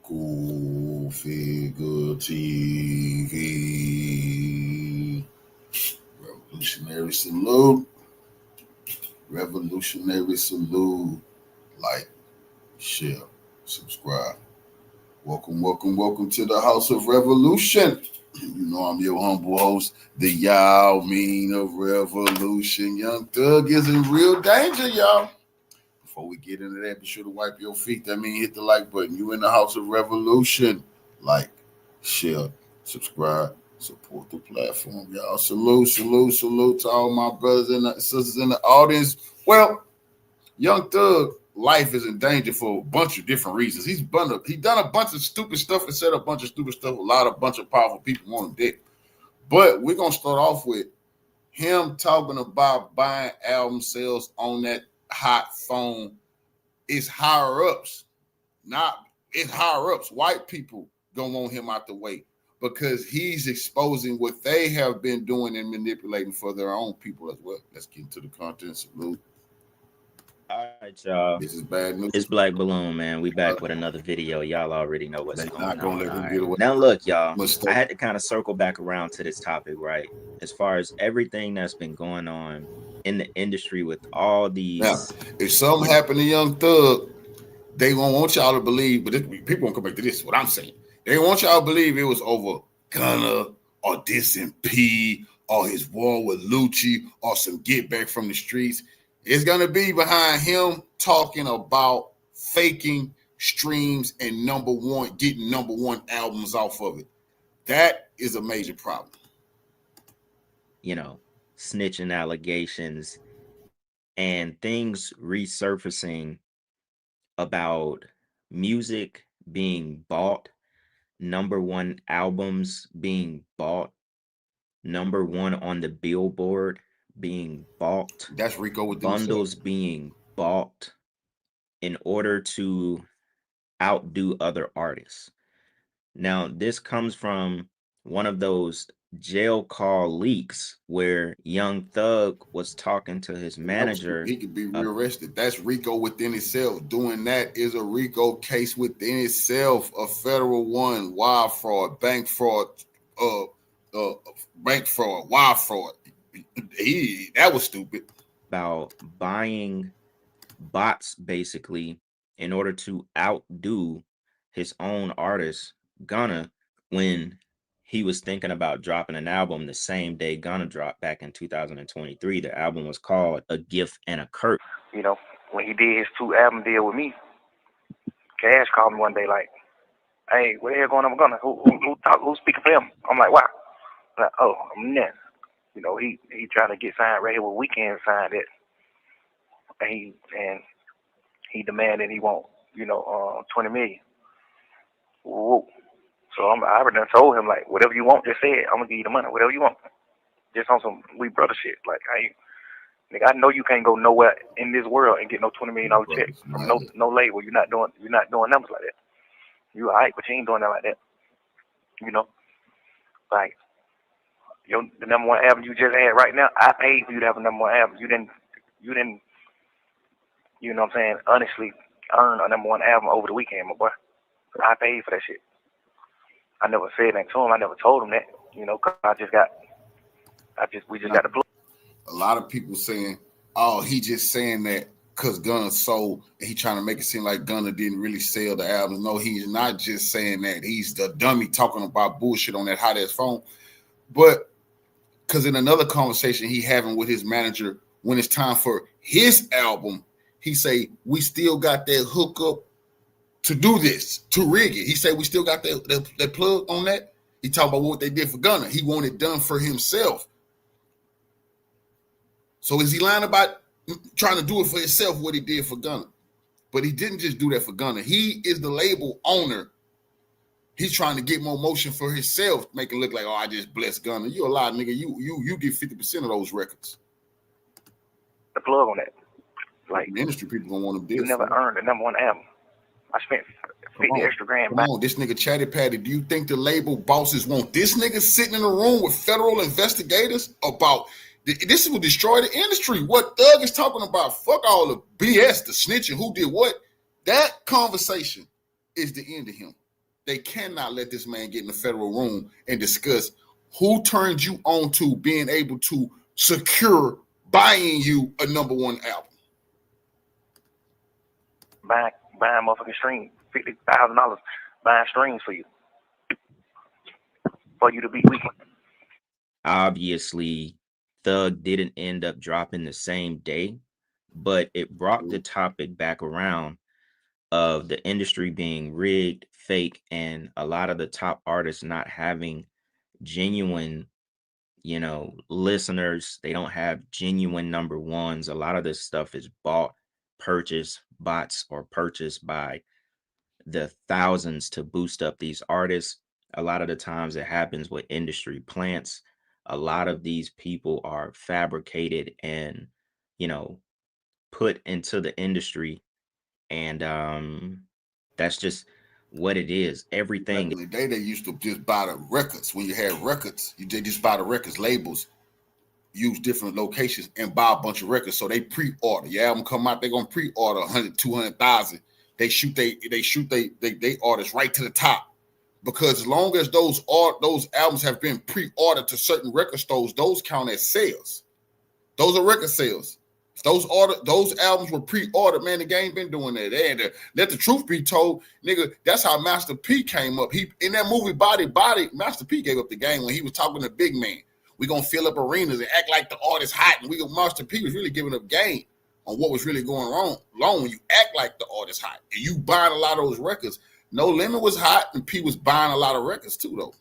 Cool Figure TV. Revolutionary salute. Revolutionary salute. Like, share, subscribe. Welcome to the House of Revolution. You know I'm your humble host, the Yao Mean of Revolution. Young Thug is in real danger, y'all. Before we get into that, be sure to wipe your feet. That means hit the like button. You in the House of Revolution. Like, share, subscribe, support the platform, y'all. Salute to all my brothers and sisters in the audience. Well, Young Thug life is in danger for a bunch of different reasons. He done a bunch of stupid stuff and said a bunch of stupid stuff. A bunch of powerful people want him dead. But we're gonna start off with him talking about buying album sales on that hot phone. It's higher ups, White people gonna want him out the way because he's exposing what they have been doing and manipulating for their own people as well. Let's get into the content. Salute. All right, y'all. This is bad news. It's Black Balloon, man. We back with another video. Y'all already know what's going on. Let him get away. Now, look, y'all. I had to kind of circle back around to this topic, right? As far as everything that's been going on in the industry with all these. Now, if something happened to Young Thug, they won't want y'all to believe, but people won't come back to this. What I'm saying, they want y'all to believe it was over Gunna or dissing P or his war with Lucci or some get back from the streets. It's going to be behind him talking about faking streams and getting number one albums off of it. That is a major problem. You know, snitching allegations and things resurfacing about music being bought, number one albums being bought, number one on the Billboard being bought. That's RICO with bundles being bought in order to outdo other artists. Now, this comes from one of those jail call leaks where Young Thug was talking to his manager. He could be rearrested. That's RICO within itself. Doing that is a RICO case within itself. A federal one, wire fraud, bank fraud, wire fraud. That was stupid. About buying bots basically in order to outdo his own artist Gunna when he was thinking about dropping an album the same day Gunna dropped back in 2023. The album was called A Gift and a Curse. You know, when he did his 2-album deal with me, Cash called me one day like, "Hey, what the hell going on with Gunna? Who's speaking for him?" I'm like, "Wow." I'm like, "Oh, I'm next." You know, he trying to get signed right here with Weeknd signed it. And he demanded he want, 20 million. Whoa. So I already done told him, like, whatever you want, just say it. I'm gonna give you the money, whatever you want. Just on some we brother shit. Like, I know you can't go nowhere in this world and get no $20 million check from no label. You're not doing numbers like that. You alright, but you ain't doing that like that. You know? Like, the number one album you just had right now, I paid for you to have a number one album. You didn't, you know what I'm saying, honestly earn a number one album over the weekend, my boy. I paid for that shit. I never said that to him. I never told him that, cause we just got the plug. A lot of people saying, oh, he just saying that because Gunna sold, and he trying to make it seem like Gunna didn't really sell the album. No, he's not just saying that. He's the dummy talking about bullshit on that hot ass phone. But because in another conversation he having with his manager, when it's time for his album, he say, we still got that hookup to do this, to rig it. He said, we still got that plug on that. He talking about what they did for Gunna. He wanted it done for himself. So is he lying about trying to do it for himself, what he did for Gunna? But he didn't just do that for Gunna. He is the label owner. He's trying to get more motion for himself, make it look like, oh, I just blessed Gunna. You a lie, nigga. You get 50% of those records. The plug on that. Like, the industry people gonna want to do. You never earned a number one album. I spent 50 extra grand. Come on, this nigga Chatty Patty. Do you think the label bosses want this nigga sitting in a room with federal investigators about this will destroy the industry? What Thug is talking about? Fuck all the BS, the snitching, who did what. That conversation is the end of him. they cannot let this man get in the federal room and discuss who turned you on to being able to secure buying you a #1 album. Buying motherfucking stream, $50,000 buying streams for you to be weak. Obviously, Thug didn't end up dropping the same day, but it brought the topic back around of the industry being rigged, fake, and a lot of the top artists not having genuine, listeners. They don't have genuine #1s. A lot of this stuff is bought, purchased, bots, or purchased by the thousands to boost up these artists. A lot of the times it happens with industry plants. A lot of these people are fabricated and, put into the industry. And that's just what it is. Everything. Back in the day, they used to just buy the records. When you had records, they just buy the records, labels, use different locations, and buy a bunch of records. So they pre-order. Your album come out, they're gonna pre-order 100, 200,000. They shoot they artists right to the top, because as long as those albums have been pre-ordered to certain record stores, those count as sales. Those are record sales. If those albums were pre-ordered, man, the game been doing that. And let the truth be told, nigga, that's how Master P came up. He in that movie Body, Master P gave up the game when he was talking to Big Man. We gonna fill up arenas and act like the artist hot, and Master P was really giving up game on what was really going on when you act like the artist hot and you buying a lot of those records. No Limit was hot, and P was buying a lot of records too, though.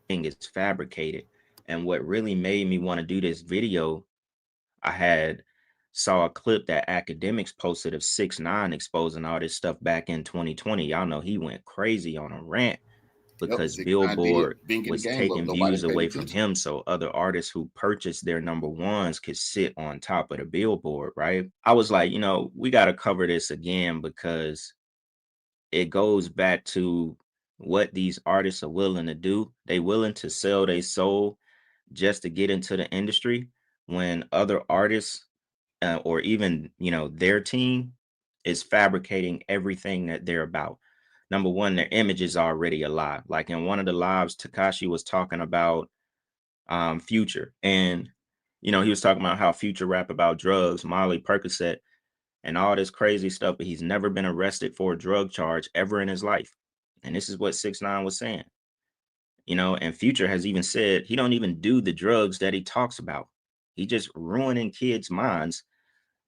It's fabricated. And what really made me want to do this video, I saw a clip that Academics posted of 6ix9ine exposing all this stuff back in 2020. Y'all know he went crazy on a rant because Billboard was taking views away from him, so other artists who purchased their #1s could sit on top of the Billboard, right? I was like, we got to cover this again, because it goes back to what these artists are willing to do. They willing to sell their soul just to get into the industry, when other artists or even, their team is fabricating everything that they're about. #1, their image is already a lie. Like in one of the lives, Tekashi was talking about Future, and, he was talking about how Future rap about drugs, Molly, Percocet, and all this crazy stuff, but he's never been arrested for a drug charge ever in his life. And this is what 6ix9ine was saying. And Future has even said he don't even do the drugs that he talks about. He just ruining kids' minds,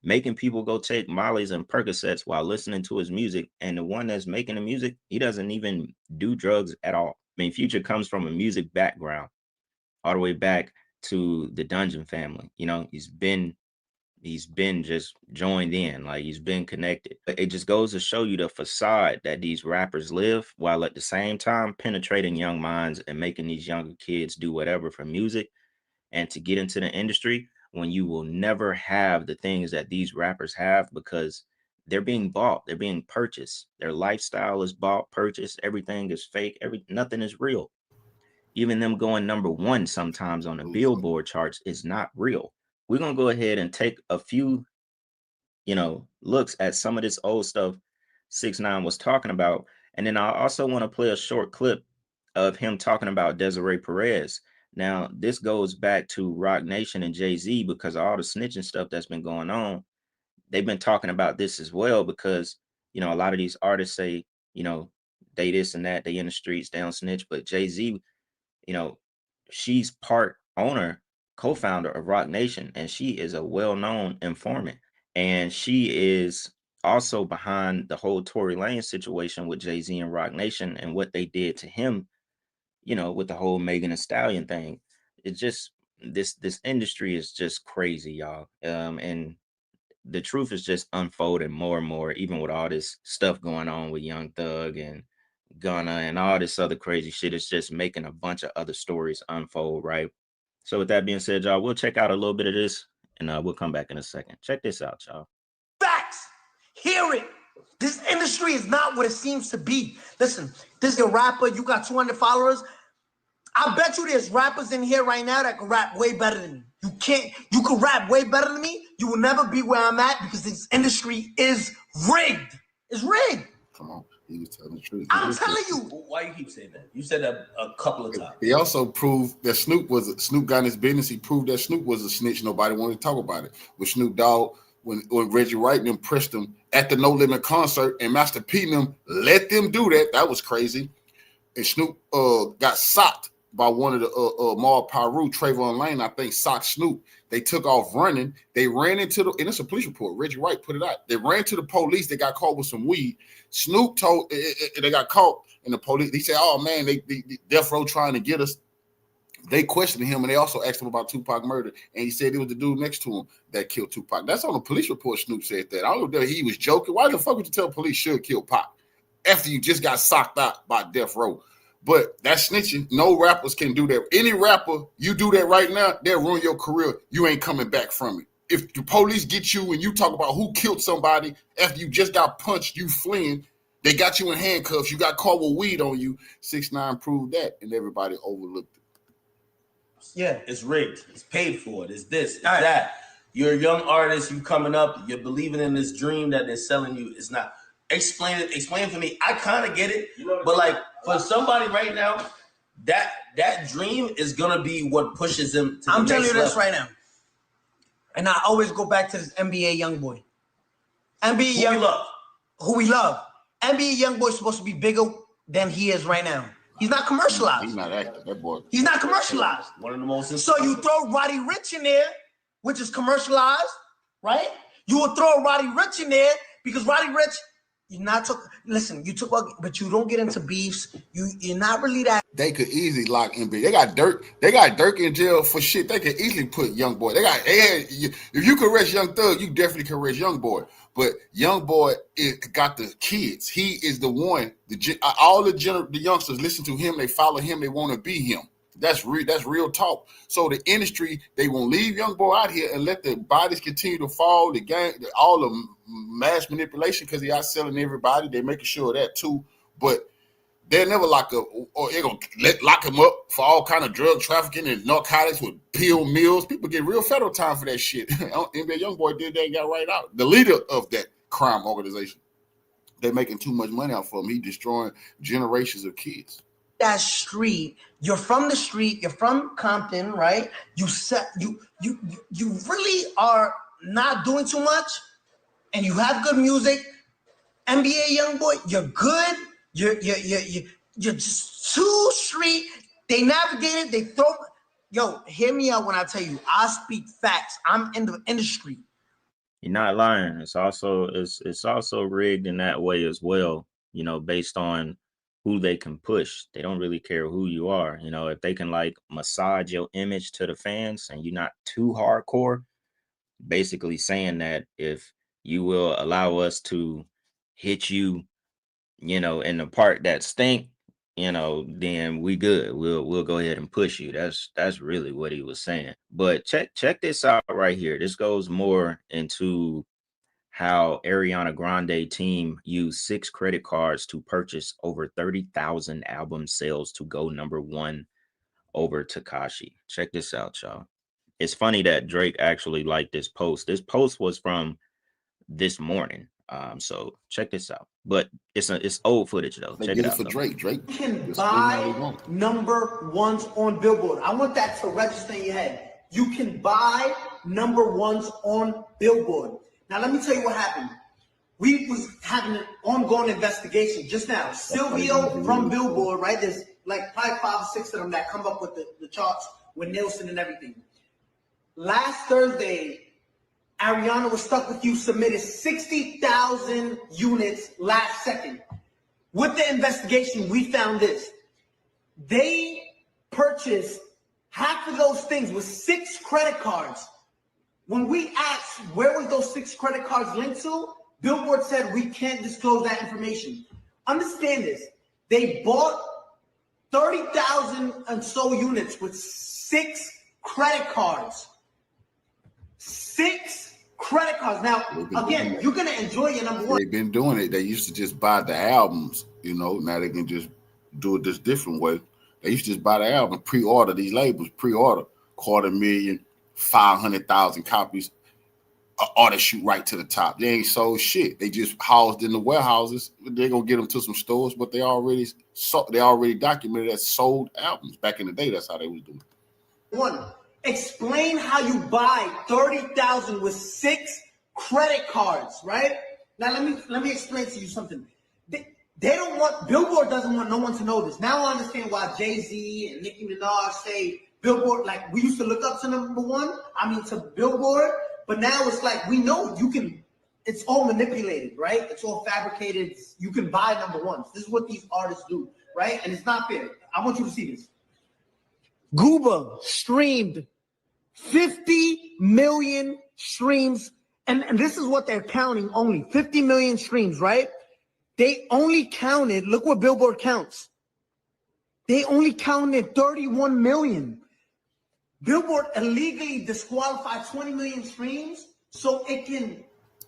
making people go take Molly's and Percocets while listening to his music. And the one that's making the music, he doesn't even do drugs at all. I mean, Future comes from a music background all the way back to the Dungeon family. He's been just joined in, like he's been connected. But it just goes to show you the facade that these rappers live, while at the same time penetrating young minds and making these younger kids do whatever for music and to get into the industry, when you will never have the things that these rappers have, because they're being bought, they're being purchased. Their lifestyle is bought, purchased, everything is fake, nothing is real. Even them going #1 sometimes on the Billboard charts is not real. We're going to go ahead and take a few, looks at some of this old stuff 6ix9ine was talking about. And then I also want to play a short clip of him talking about Desiree Perez. Now, this goes back to Roc Nation and Jay-Z, because of all the snitching stuff that's been going on. They've been talking about this as well, because, a lot of these artists say, they this and that, they in the streets, they don't snitch. But Jay-Z, she's part owner, co-founder of Roc Nation, and she is a well-known informant. And she is also behind the whole Tory Lanez situation with Jay-Z and Roc Nation and what they did to him, with the whole Megan Thee Stallion thing. It's just this industry is just crazy, y'all. And the truth is just unfolding more and more, even with all this stuff going on with Young Thug and Gunna and all this other crazy shit. It's just making a bunch of other stories unfold, right? So with that being said, y'all, we'll check out a little bit of this, and we'll come back in a second. Check this out, y'all. Facts. Hear it. This industry is not what it seems to be. Listen, this is a rapper. You got 200 followers. I bet you there's rappers in here right now that can rap way better than me. You can rap way better than me. You will never be where I'm at, because this industry is rigged. It's rigged. Come on. He was telling the truth. I'm telling you. Why you keep saying that? You said that a couple of times. He also proved that Snoop got in his business. He proved that Snoop was a snitch. Nobody wanted to talk about it. With Snoop Dogg, when Reggie Wright and them pressed him at the No Limit concert, and Master P and them let them do that. That was crazy. And Snoop got socked by one of the Mar Piru, Trayvon Lane, I think, socked Snoop. They took off running. They ran into and it's a police report. Reggie Wright put it out. They ran to the police. They got caught with some weed. Snoop told they got caught, and the police. He said, "Oh man, they Death Row trying to get us." They questioned him, and they also asked him about Tupac murder, and he said it was the dude next to him that killed Tupac. That's on the police report. Snoop said that. I don't know if he was joking. Why the fuck would you tell police should kill Pac after you just got socked out by Death Row? But that's snitching. No rappers can do that. Any rapper, you do that right now, they'll ruin your career. You ain't coming back from it. If the police get you and you talk about who killed somebody after you just got punched, you fleeing, they got you in handcuffs, you got caught with weed on you. 6ix9ine proved that, and everybody overlooked it. Yeah, it's rigged. It's paid for. It's this, it's that. You're a young artist. You coming up. You're believing in this dream that they're selling you. It's not. Explain it. Explain for me. I kind of get it, but like for somebody right now, that dream is gonna be what pushes them. To I'm the telling you next this level. right now, and I always go back to this NBA YoungBoy. NBA who we love. NBA YoungBoy is supposed to be bigger than he is right now. He's not commercialized. He's not acting. That boy. He's not commercialized. One of the most. So you throw Roddy Ricch in there, which is commercialized, right? You will throw Roddy Ricch in there because Roddy Ricch. You're not talking. Listen, you took, but you don't get into beefs. You're not really that. They could easily lock him. They got Dirk. They got Dirk in jail for shit. They could easily put YoungBoy. If you could arrest Young Thug, you definitely could arrest YoungBoy. But YoungBoy got the kids. He is the one. All the youngsters listen to him. They follow him. They want to be him. That's real talk. So the industry, they won't leave YoungBoy out here and let the bodies continue to fall. The gang, all the mass manipulation because he out selling everybody. They're making sure of that too. But they'll never lock up, or they're gonna lock him up for all kind of drug trafficking and narcotics with pill mills. People get real federal time for that shit. NBA YoungBoy did that and got right out. The leader of that crime organization. They're making too much money out for him. He's destroying generations of kids. That street, you're from the street, you're from Compton, right? You really are not doing too much, and you have good music. NBA YoungBoy, you're good. You're just too street. They navigate it. They throw. Yo, hear me out when I tell you. I speak facts. I'm in the industry. You're not lying. It's also rigged in that way as well. You know, based on who they can push. They don't really care who you are. You know, if they can like massage your image to the fans and you're not too hardcore, basically saying that if you will allow us to hit you, you know, in the part that stink, you know, then we good. We'll go ahead and push you. That's really what he was saying. But check this out right here. This goes more into how Ariana Grande team used 6 credit cards to purchase over 30,000 album sales to go #1 over Tekashi. Check this out, y'all. It's funny that Drake actually liked this post. This post was from this morning. So check this out. But it's old footage though. Check it out. For Drake. Drake can buy #1s on Billboard. I want that to register in your head. You can buy #1s on Billboard. Now, let me tell you what happened. We was having an ongoing investigation just now. Silvio from Billboard, right? There's like probably 5 or 6 of them that come up with the charts with Nielsen and everything. Last Thursday, Ariana was stuck with you, submitted 60,000 units last second. With the investigation, we found this. They purchased half of those things with 6 credit cards. When we asked where was those 6 credit cards linked to, Billboard said we can't disclose that information. Understand this. They bought 30,000 and so units with 6 credit cards. 6 credit cards. Now, again, you're going to enjoy your #1. They've been doing it. They used to just buy the albums, you know. Now they can just do it this different way. They used to just buy the album, pre-order these labels, pre-order 250,000, 500,000 copies. artist shoot right to the top. They ain't sold shit. They just housed in the warehouses. They're gonna get them to some stores, but they already documented as sold albums. Back in the day, that's how they was doing. One, explain how you buy 30,000 with 6 credit cards, right? Now let me explain to you something. They don't want, Billboard doesn't want no one to know this. Now I understand why Jay-Z and Nicki Minaj say Billboard, like we used to look up to to Billboard, but now it's like we know it's all manipulated, right? It's all fabricated. You can buy number ones. This is what these artists do, right? And it's not fair. I want you to see this. Gooba streamed 50 million streams, and this is what they're counting only, 50 million streams, right? They only counted, look what Billboard counts. They only counted 31 million. Billboard illegally disqualified 20 million streams so it can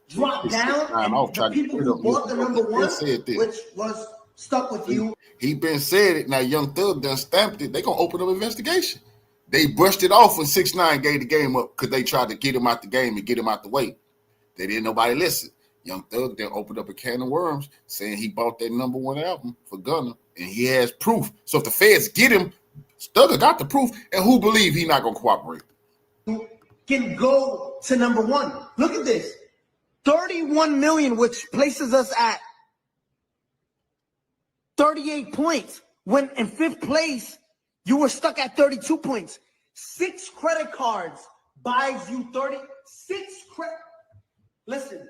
drop down. And the people who bought the number one, which was Stuck With You. He been said it. Now Young Thug done stamped it. They gonna open up an investigation. They brushed it off when 6ix9ine gave the game up because they tried to get him out the game and get him out the way. They didn't nobody listen. Young Thug then opened up a can of worms saying he bought that number one album for Gunna and he has proof. So if the feds get him, Thugger got the proof, and who believe he not gonna cooperate? Can go to number one. Look at this. 31 million, which places us at 38 points. When in 5th place, you were stuck at 32 points. 6 credit cards buys you 36 credit. Listen,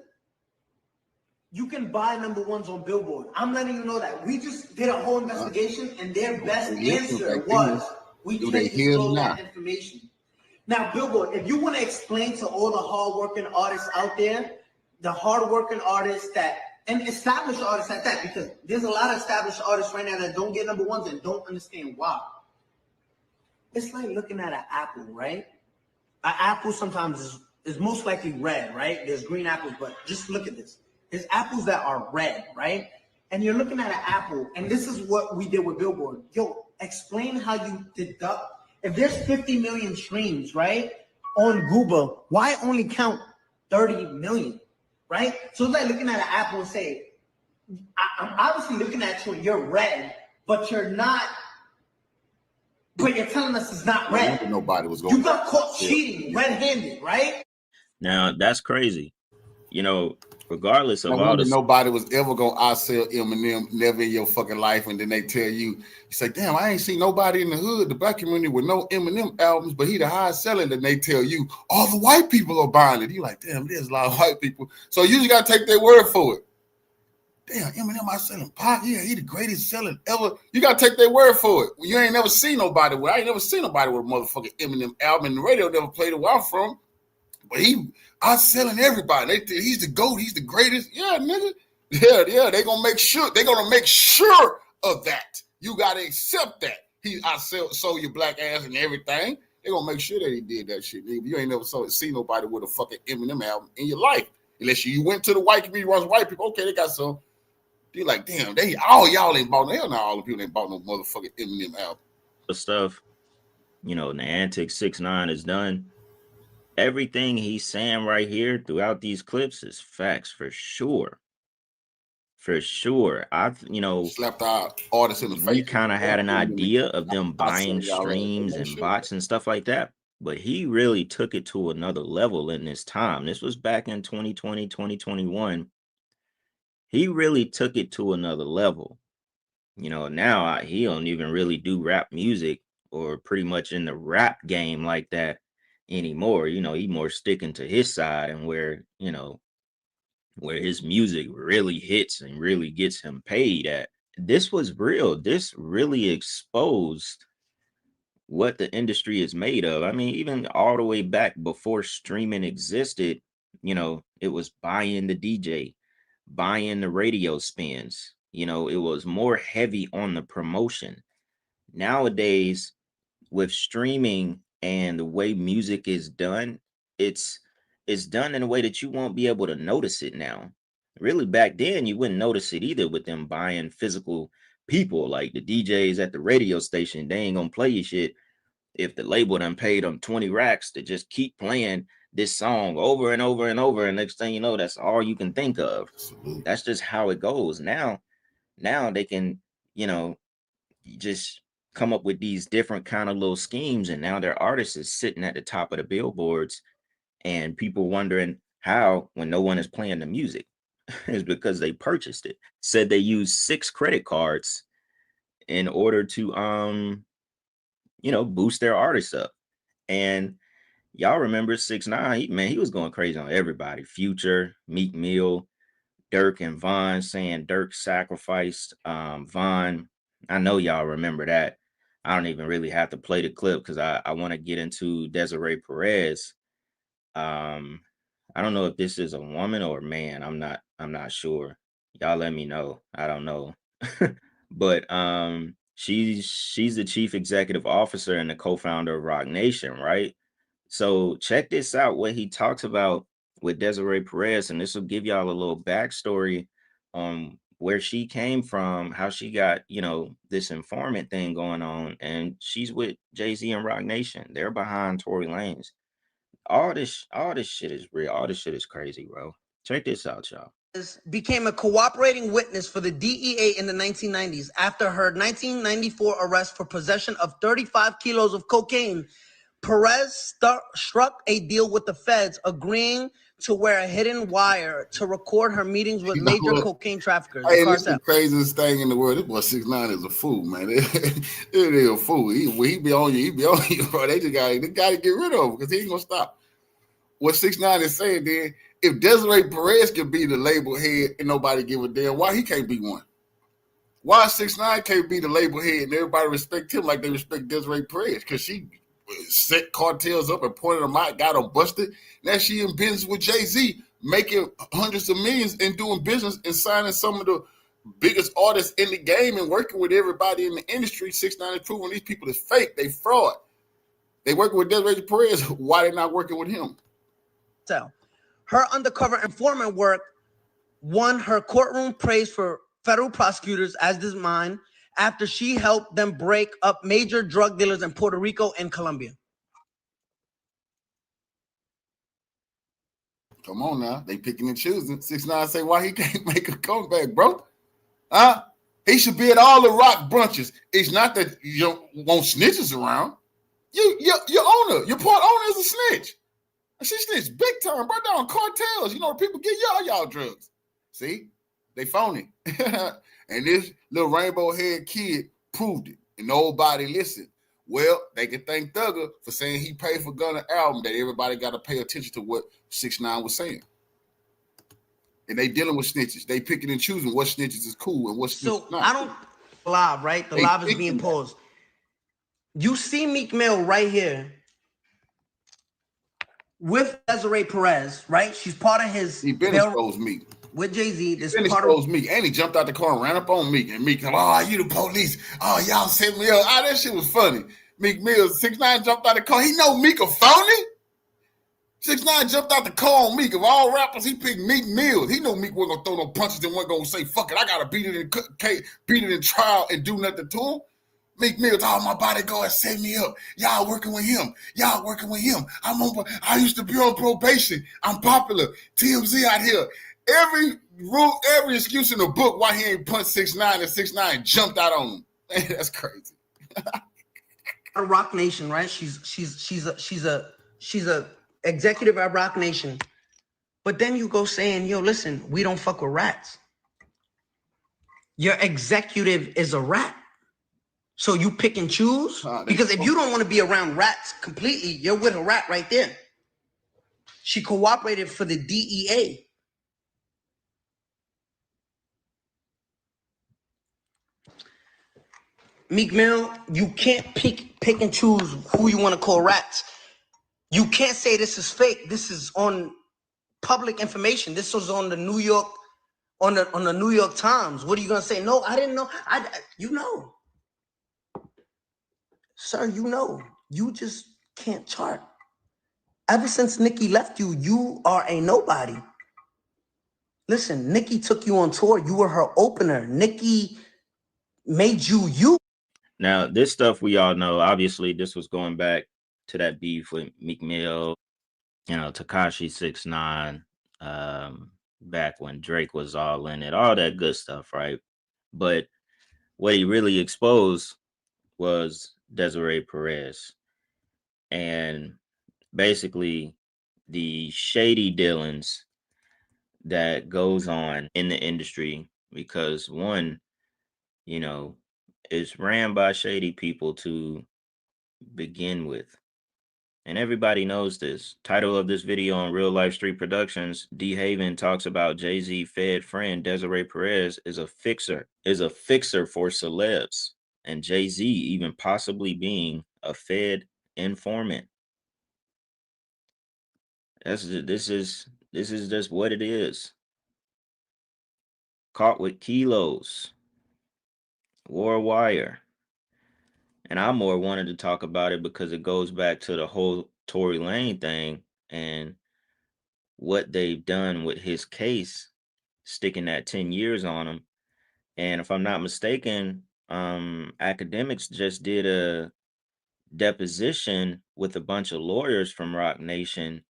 you can buy number ones on Billboard. I'm letting you know that. We just did a whole investigation, and their best answer was we can't disclose that information. Now, Billboard, if you want to explain to all the hardworking artists out there, the hardworking artists and established artists at that, because there's a lot of established artists right now that don't get number ones and don't understand why. It's like looking at an apple, right? An apple sometimes is most likely red, right? There's green apples, but just look at this. There's apples that are red, right? And you're looking at an apple, and this is what we did with Billboard. Yo, explain how you deduct. If there's 50 million streams, right, on Google, why only count 30 million, right? So it's like looking at an apple and say, I'm obviously looking at you and you're red, but you're not, but you're telling us it's not red. Nobody was going. You got caught cheating, red-handed, right? Now, that's crazy. You know, regardless of all this, nobody was ever gonna outsell Eminem, never in your fucking life, and then they tell you say, damn, I ain't seen nobody in the hood, the black community, with no Eminem albums, but he the highest selling. Then they tell you all the white people are buying it. You like, damn, there's a lot of white people. So you just gotta take their word for it. Damn, Eminem out selling pop. Yeah, he the greatest selling ever. You gotta take their word for it. You ain't never seen nobody with. I ain't never seen nobody with a motherfucking Eminem album, and the radio never played it where I'm from. But he outselling everybody. He's the GOAT. He's the greatest. Yeah, nigga. Yeah. They gonna make sure. They gonna make sure of that. You gotta accept that. He sold your black ass and everything. They gonna make sure that he did that shit, nigga. You ain't never seen nobody with a fucking Eminem album in your life, unless you went to the white community, was white people. Okay, they got some. You're like, damn, all y'all ain't bought. Hell, not all the people ain't bought no motherfucking Eminem album. The stuff, you know, the antics 6ix9ine has done. Everything he's saying right here throughout these clips is facts for sure. For sure. Slapped our artists in the face. We kind of had an idea of them buying streams and bots and stuff like that, but he really took it to another level in this time. This was back in 2020, 2021. He really took it to another level. You know, now he don't even really do rap music or pretty much in the rap game like that anymore. You know, he more sticking to his side and where his music really hits and really gets him paid at. This was real. This really exposed what the industry is made of. I mean, even all the way back before streaming existed, you know, it was buying the DJ, buying the radio spins. You know, it was more heavy on the promotion. Nowadays, with streaming and the way music is done, it's done in a way that you won't be able to notice it now. Really, back then, you wouldn't notice it either with them buying physical people. Like the DJs at the radio station, they ain't gonna play your shit if the label done paid them 20 racks to just keep playing this song over and over and over, and next thing you know, that's all you can think of. Absolutely. That's just how it goes. Now they can, you know, just come up with these different kind of little schemes, and now their artist is sitting at the top of the billboards, and people wondering how, when no one is playing the music, is because they purchased it. Said they used 6 credit cards in order to you know, boost their artists up. And y'all remember 6ix9ine, he was going crazy on everybody. Future, Meek Mill, Dirk, and Von, saying Dirk sacrificed Von. I know y'all remember that. I don't even really have to play the clip because I want to get into Desiree Perez. I don't know if this is a woman or a man. I'm not sure. Y'all let me know. I don't know. But she's the chief executive officer and the co-founder of Roc Nation, right? So check this out, what he talks about with Desiree Perez, and this will give y'all a little backstory on where she came from, how she got, you know, this informant thing going on, and she's with Jay-Z and Roc Nation. They're behind Tory Lanez. All this shit is real. All this shit is crazy, bro. Check this out, y'all. Became a cooperating witness for the DEA in the 1990s after her 1994 arrest for possession of 35 kilos of cocaine. Perez struck a deal with the feds, agreeing to wear a hidden wire to record her meetings with major cocaine traffickers. Hey, this is the craziest thing in the world. This boy 6ix9ine is a fool, man. It is a fool. He be on you, bro. They gotta get rid of him because he ain't gonna stop. What 6ix9ine is saying then, if Desiree Perez can be the label head and nobody give a damn, why he can't be one? Why 6ix9ine can't be the label head and everybody respect him like they respect Desiree Perez? Because she set cartels up and pointed them out, got them busted. Now she in business with Jay-Z, making hundreds of millions and doing business and signing some of the biggest artists in the game and working with everybody in the industry. 6ix9ine is proving these people is fake. They fraud. They working with Desiree Perez. Why they not working with him? So her undercover informant work won her courtroom praise for federal prosecutors, as does mine, after she helped them break up major drug dealers in Puerto Rico and Colombia. Come on now. They picking and choosing. 6ix9ine say why he can't make a comeback, bro. He should be at all the rock brunches. It's not that you don't want snitches around. Your owner, your part owner is a snitch. She snitched big time, bro, down cartels. You know, people get y'all drugs. See? They phony. And this little rainbow head kid proved it. And nobody listened. Well, they can thank Thugger for saying he paid for Gunna album, that everybody got to pay attention to what 6ix9ine was saying. And they dealing with snitches. They picking and choosing what snitches is cool and what snitches so not. I don't live, right? The live is being paused. You see Meek Mill right here with Desiree Perez, right? She's part of his. He been exposed Meek. With Jay-Z. This part of Meek. And he jumped out the car and ran up on Meek. And Meek, oh, you the police. Oh, y'all set me up. That shit was funny. Meek Mill, 6ix9ine jumped out the car. He know Meek a phony. 6ix9ine jumped out the car on Meek. Of all rappers, he picked Meek Mill. He knew Meek wasn't gonna throw no punches and wasn't gonna say, fuck it, I gotta beat it in trial and do nothing to him. Meek Mill, oh, my bodyguard set me up. Y'all working with him. I used to be on probation. I'm popular. TMZ out here. Every excuse in the book why he ain't punched 6ix9ine and 6ix9ine jumped out on him. That's crazy. A Roc Nation, right? She's a executive at Roc Nation. But then you go saying, yo, listen, we don't fuck with rats. Your executive is a rat. So you pick and choose? Because if you don't want to be around rats completely, you're with a rat right there. She cooperated for the DEA. Meek Mill, you can't pick and choose who you want to call rats. You can't say this is fake. This is on public information. This was on the New York, on the New York Times. What are you gonna say? No, I didn't know. You know. Sir, you know, you just can't chart. Ever since Nicki left you, you are a nobody. Listen, Nicki took you on tour. You were her opener. Nicki made you. Now, this stuff we all know, obviously, this was going back to that beef with Meek Mill. you know, Tekashi 6ix9ine, back when Drake was all in it, all that good stuff, right? But what he really exposed was Desiree Perez and basically the shady dealings that goes on in the industry because one, you know, it's ran by shady people to begin with. And everybody knows this. Title of this video on Real Life Street Productions, D Haven talks about Jay-Z Fed friend Desiree Perez is a fixer for celebs, and Jay-Z even possibly being a Fed informant. This is just what it is. Caught with kilos, wore a wire. And I more wanted to talk about it because it goes back to the whole Tory Lane thing and what they've done with his case, sticking that 10 years on him. And if I'm not mistaken, academics just did a deposition with a bunch of lawyers from Rock Nation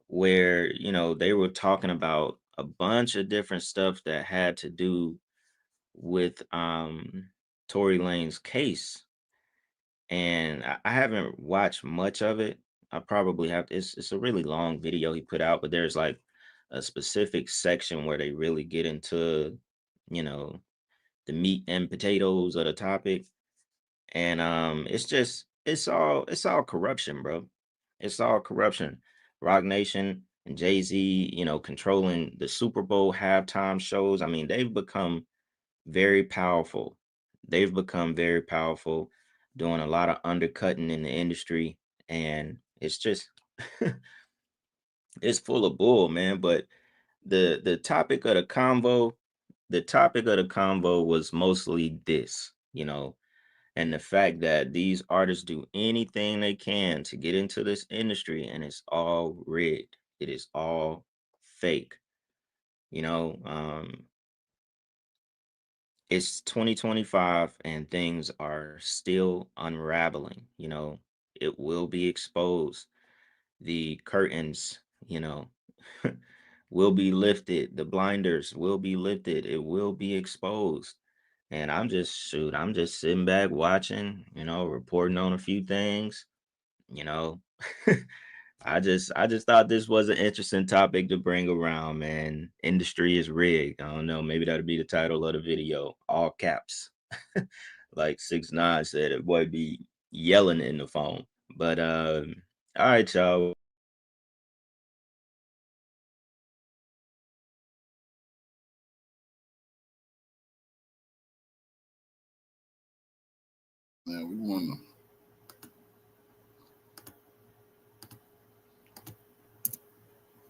where, you know, they were talking about a bunch of different stuff that had to do with Tory Lane's case. And I haven't watched much of it. I probably have. It's a really long video he put out, but there's like a specific section where they really get into, you know, the meat and potatoes of the topic. And it's all corruption, bro. It's all corruption. Rock Nation and Jay-Z, you know, controlling the Super Bowl halftime shows. I mean, they've become very powerful. They've become very powerful, doing a lot of undercutting in the industry, and it's just it's full of bull, man. But the topic of the convo, was mostly this, you know, and the fact that these artists do anything they can to get into this industry, and it's all rigged. It is all fake, you know. It's 2025 and things are still unraveling, you know. It will be exposed. The curtains, you know, will be lifted. The blinders will be lifted. It will be exposed. And I'm just sitting back watching, you know, reporting on a few things, you know. I just thought this was an interesting topic to bring around, man. Industry is rigged. I don't know, maybe that'll be the title of the video, all caps. Like 6ix9ine said, it boy be yelling in the phone. But all right, y'all. Man, we want to.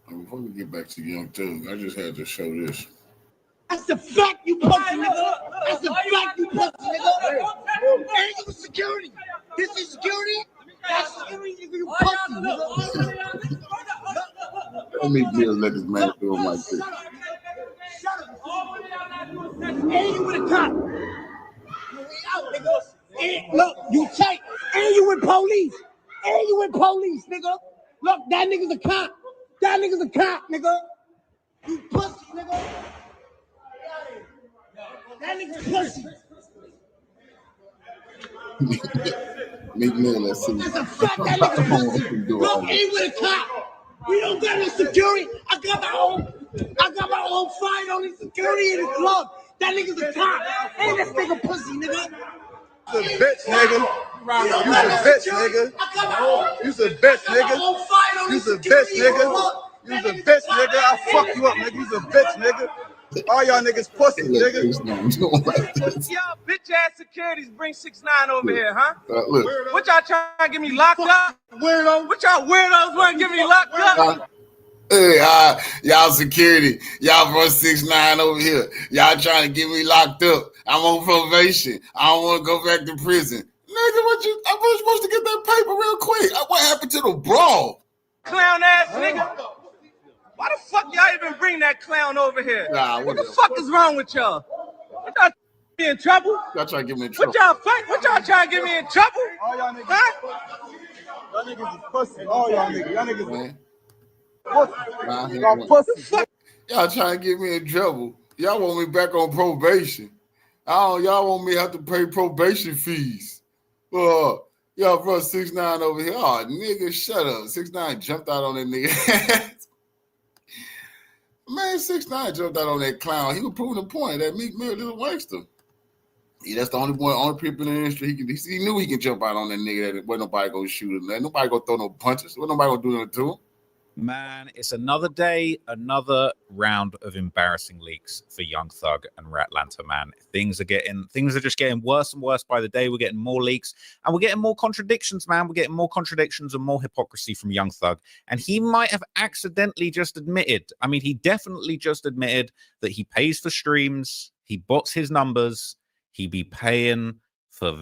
Before we get back to Young Thug, I just had to show this. That's the fact, you pussy nigga. That's the fact, you pussy nigga. Ain't you security? This is security? That's security, nigga. You pussy nigga. Let me just let this man do him like this. Shut up. And you with a cop. You out, nigga. And look, you tight. And you with police. And you with police, nigga. Look, that nigga's a cop. That nigga's a cop, nigga. You pussy, nigga. That nigga's pussy. Meek Mill, let's see. That's a fact, that nigga's pussy. Look, ain't with a cop. We don't got no security. I got my own fine on the security in the club. That nigga's a cop. Ain't this nigga pussy, nigga. You a bitch, nigga. You a bitch, nigga. You a bitch, nigga. You a bitch, nigga. You a bitch, nigga. I'll fuck you up, nigga. You a bitch, nigga. All y'all niggas pussy, nigga. Y'all bitch ass securities bring 6ix9ine over here, huh? Look. What y'all trying to get me locked up? Weirdo. What y'all weirdos want to get me locked up? Hey, y'all security, y'all brought 6ix9ine over here. Y'all trying to get me locked up. I'm on probation. I don't want to go back to prison. Nigga, I was supposed to get that paper real quick. What happened to the brawl? Clown ass nigga. Why the fuck y'all even bring that clown over here? Nah, what the fuck is wrong with y'all? What y'all me in trouble? Y'all trying to get me in trouble. What y'all trying to get me in trouble? All y'all niggas. Huh? Y'all niggas is pussy. All y'all niggas. Y'all niggas. Man. Y'all trying to get me in trouble. Y'all want me back on probation. Y'all want me to have to pay probation fees. Y'all, bro, 6ix9ine over here. Oh, nigga, shut up. 6ix9ine jumped out on that nigga. Man, 6ix9ine jumped out on that clown. He was proving the point that Meek Mill is a waster. Yeah, that's the only people in the industry he knew he can jump out on that nigga that wasn't nobody gonna shoot him. Nobody gonna throw no punches. What nobody gonna do nothing to him? Man, it's another day, another round of embarrassing leaks for Young Thug and Atlanta, man. Things are just getting worse and worse by the day. We're getting more leaks and we're getting more contradictions, man. We're getting more contradictions and more hypocrisy from Young Thug. And he might have accidentally just admitted, he definitely just admitted that he pays for streams, he bots his numbers, he be paying for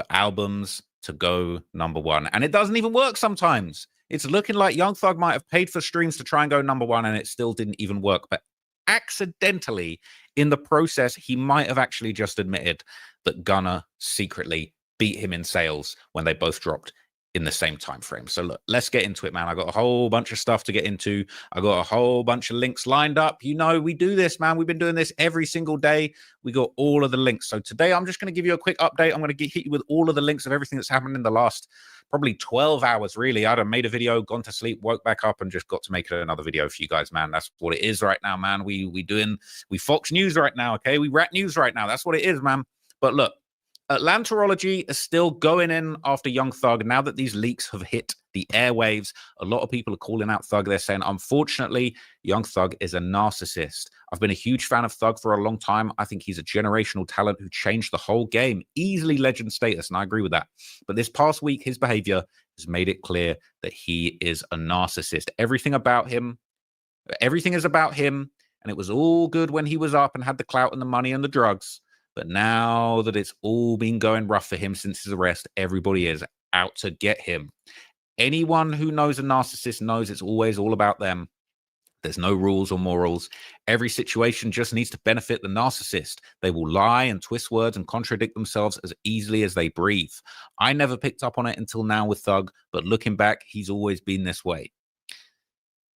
albums to go #1. And it doesn't even work sometimes. It's looking like Young Thug might have paid for streams to try and go #1 and it still didn't even work. But accidentally, in the process, he might have actually just admitted that Gunna secretly beat him in sales when they both dropped in the same time frame. So look, let's get into it, man. I got a whole bunch of stuff to get into. I got a whole bunch of links lined up. You know, we do this, man. We've been doing this every single day. We got all of the links. So today I'm just going to give you a quick update. I'm going to hit you with all of the links of everything that's happened in the last probably 12 hours, really. I'd have made a video, gone to sleep, woke back up, and just got to make another video for you guys, man. That's what it is right now, man. We Fox News right now, okay? We Rat News right now. That's what it is, man. But look, Atlantaology is still going in after Young Thug. Now that these leaks have hit the airwaves, a lot of people are calling out Thug. They're saying, unfortunately, Young Thug is a narcissist. I've been a huge fan of Thug for a long time. I think he's a generational talent who changed the whole game. Easily legend status, and I agree with that. But this past week, his behavior has made it clear that he is a narcissist. Everything is about him, and it was all good when he was up and had the clout and the money and the drugs. But now that it's all been going rough for him since his arrest, everybody is out to get him. Anyone who knows a narcissist knows it's always all about them. There's no rules or morals. Every situation just needs to benefit the narcissist. They will lie and twist words and contradict themselves as easily as they breathe. I never picked up on it until now with Thug, but looking back, he's always been this way.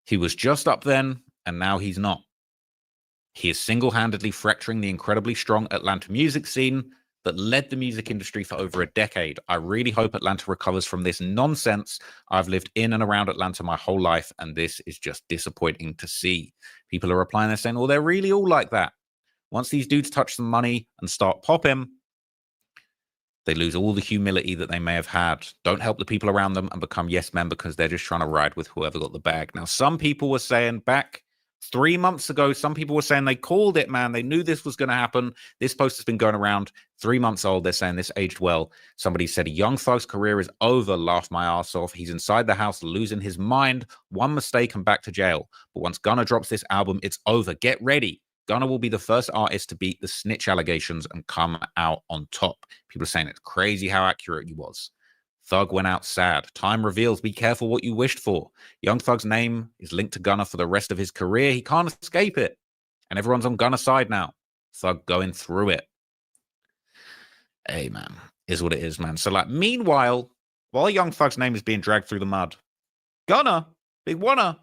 He was just up then, and now he's not. He is single-handedly fracturing the incredibly strong Atlanta music scene that led the music industry for over a decade. I really hope Atlanta recovers from this nonsense. I've lived in and around Atlanta my whole life, and this is just disappointing to see. People are replying, they're saying, well, they're really all like that. Once these dudes touch some money and start popping, they lose all the humility that they may have had. Don't help the people around them and become yes men because they're just trying to ride with whoever got the bag. Now, some people were saying back 3 months ago, some people were saying they called it, man. They knew this was going to happen. This post has been going around 3 months old. They're saying this aged well. Somebody said Young Thug's career is over. Laugh my ass off. He's inside the house losing his mind. One mistake and back to jail. But once Gunna drops this album, it's over. Get ready. Gunna will be the first artist to beat the snitch allegations and come out on top. People are saying it's crazy how accurate he was. Thug went out sad. Time reveals. Be careful what you wished for. Young Thug's name is linked to Gunna for the rest of his career. He can't escape it. And everyone's on Gunna's side now. Thug going through it. Hey, man. Is what it is, man. So, meanwhile, while Young Thug's name is being dragged through the mud, Gunna, Big Wanna,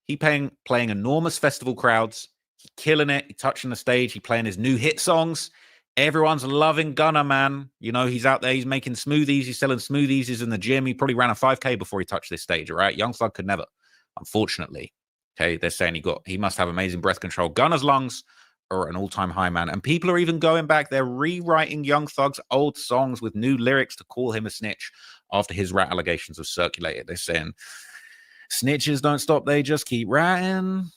he playing enormous festival crowds. He killing it. He touching the stage. He playing his new hit songs. Everyone's loving Gunna, man. You know, he's out there. He's making smoothies. He's selling smoothies. He's in the gym. He probably ran a 5K before he touched this stage, all right? Young Thug could never, unfortunately. Okay, they're saying he must have amazing breath control. Gunna's lungs are an all-time high, man. And people are even going back. They're rewriting Young Thug's old songs with new lyrics to call him a snitch after his rat allegations have circulated. They're saying, snitches don't stop. They just keep writing.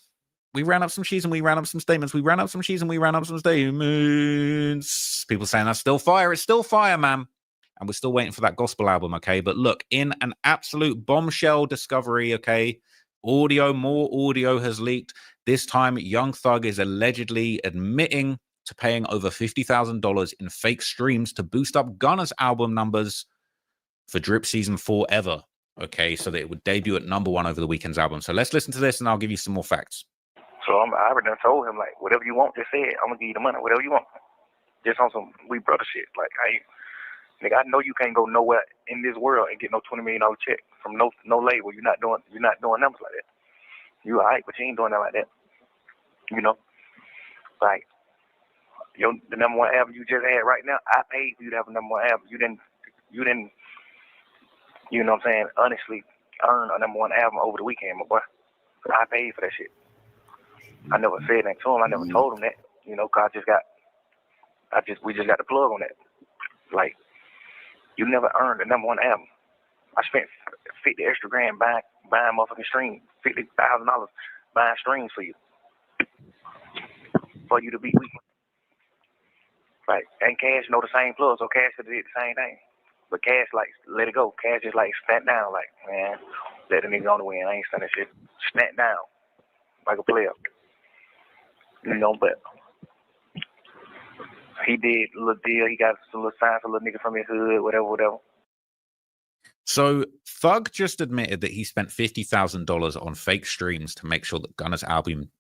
We ran up some sheets and we ran up some statements. We ran up some sheets and we ran up some statements. People saying that's still fire. It's still fire, man. And we're still waiting for that gospel album, okay? But look, in an absolute bombshell discovery, okay, more audio has leaked. This time, Young Thug is allegedly admitting to paying over $50,000 in fake streams to boost up Gunna's album numbers for Drip Season 4 ever, okay? So that it would debut at #1 over the weekend's album. So let's listen to this and I'll give you some more facts. So I already done told him, like, whatever you want, just say it. I'm going to give you the money, whatever you want. Just on some we brother shit. Like, nigga, I know you can't go nowhere in this world and get no $20 million check from no label. You're not doing numbers like that. You alright, but you ain't doing that like that. You know, like the number one album you just had right now. I paid for you to have a number one album. You didn't. You know what I'm saying? Honestly, earn a number one album over the weekend, my boy. I paid for that shit. I never said that to him. I never told him that. You know, cause we just got the plug on that. Like, you never earned a number one album. I spent $50 extra grand buying motherfucking streams, $50,000 buying streams for you to beat weak. Right, and Cash know the same plug, so Cash could have did the same thing. But Cash like let it go. Cash just like snap down, like, man, let the nigga on the win. I ain't saying that shit. Snap down like a player. You know, but he did a little deal. He got some little signs, a little nigga from his hood, whatever. So Thug just admitted that he spent $50,000 on fake streams to make sure that Gunna's album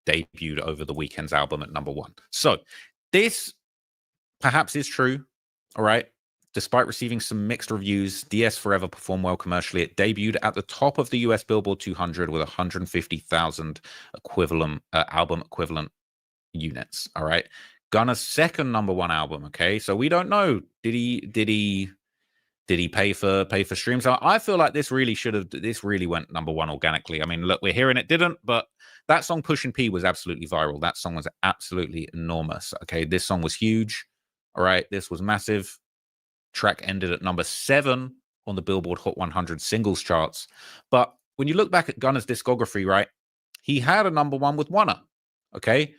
debuted over the weekend's album at #1. So this perhaps is true. All right. Despite receiving some mixed reviews, DS Forever performed well commercially. It debuted at the top of the US Billboard 200 with 150,000 album equivalent units. All right. Gunna's second #1 album. Okay. So we don't know. Did he pay for streams? I feel like this really went #1 organically. I mean, look, we're hearing it didn't, but that song Push and P was absolutely viral. That song was absolutely enormous. Okay. This song was huge. All right. This was massive. Track ended at #7 on the Billboard Hot 100 singles charts. But when you look back at Gunna's discography, right, he had a #1 with Wunna. Okay.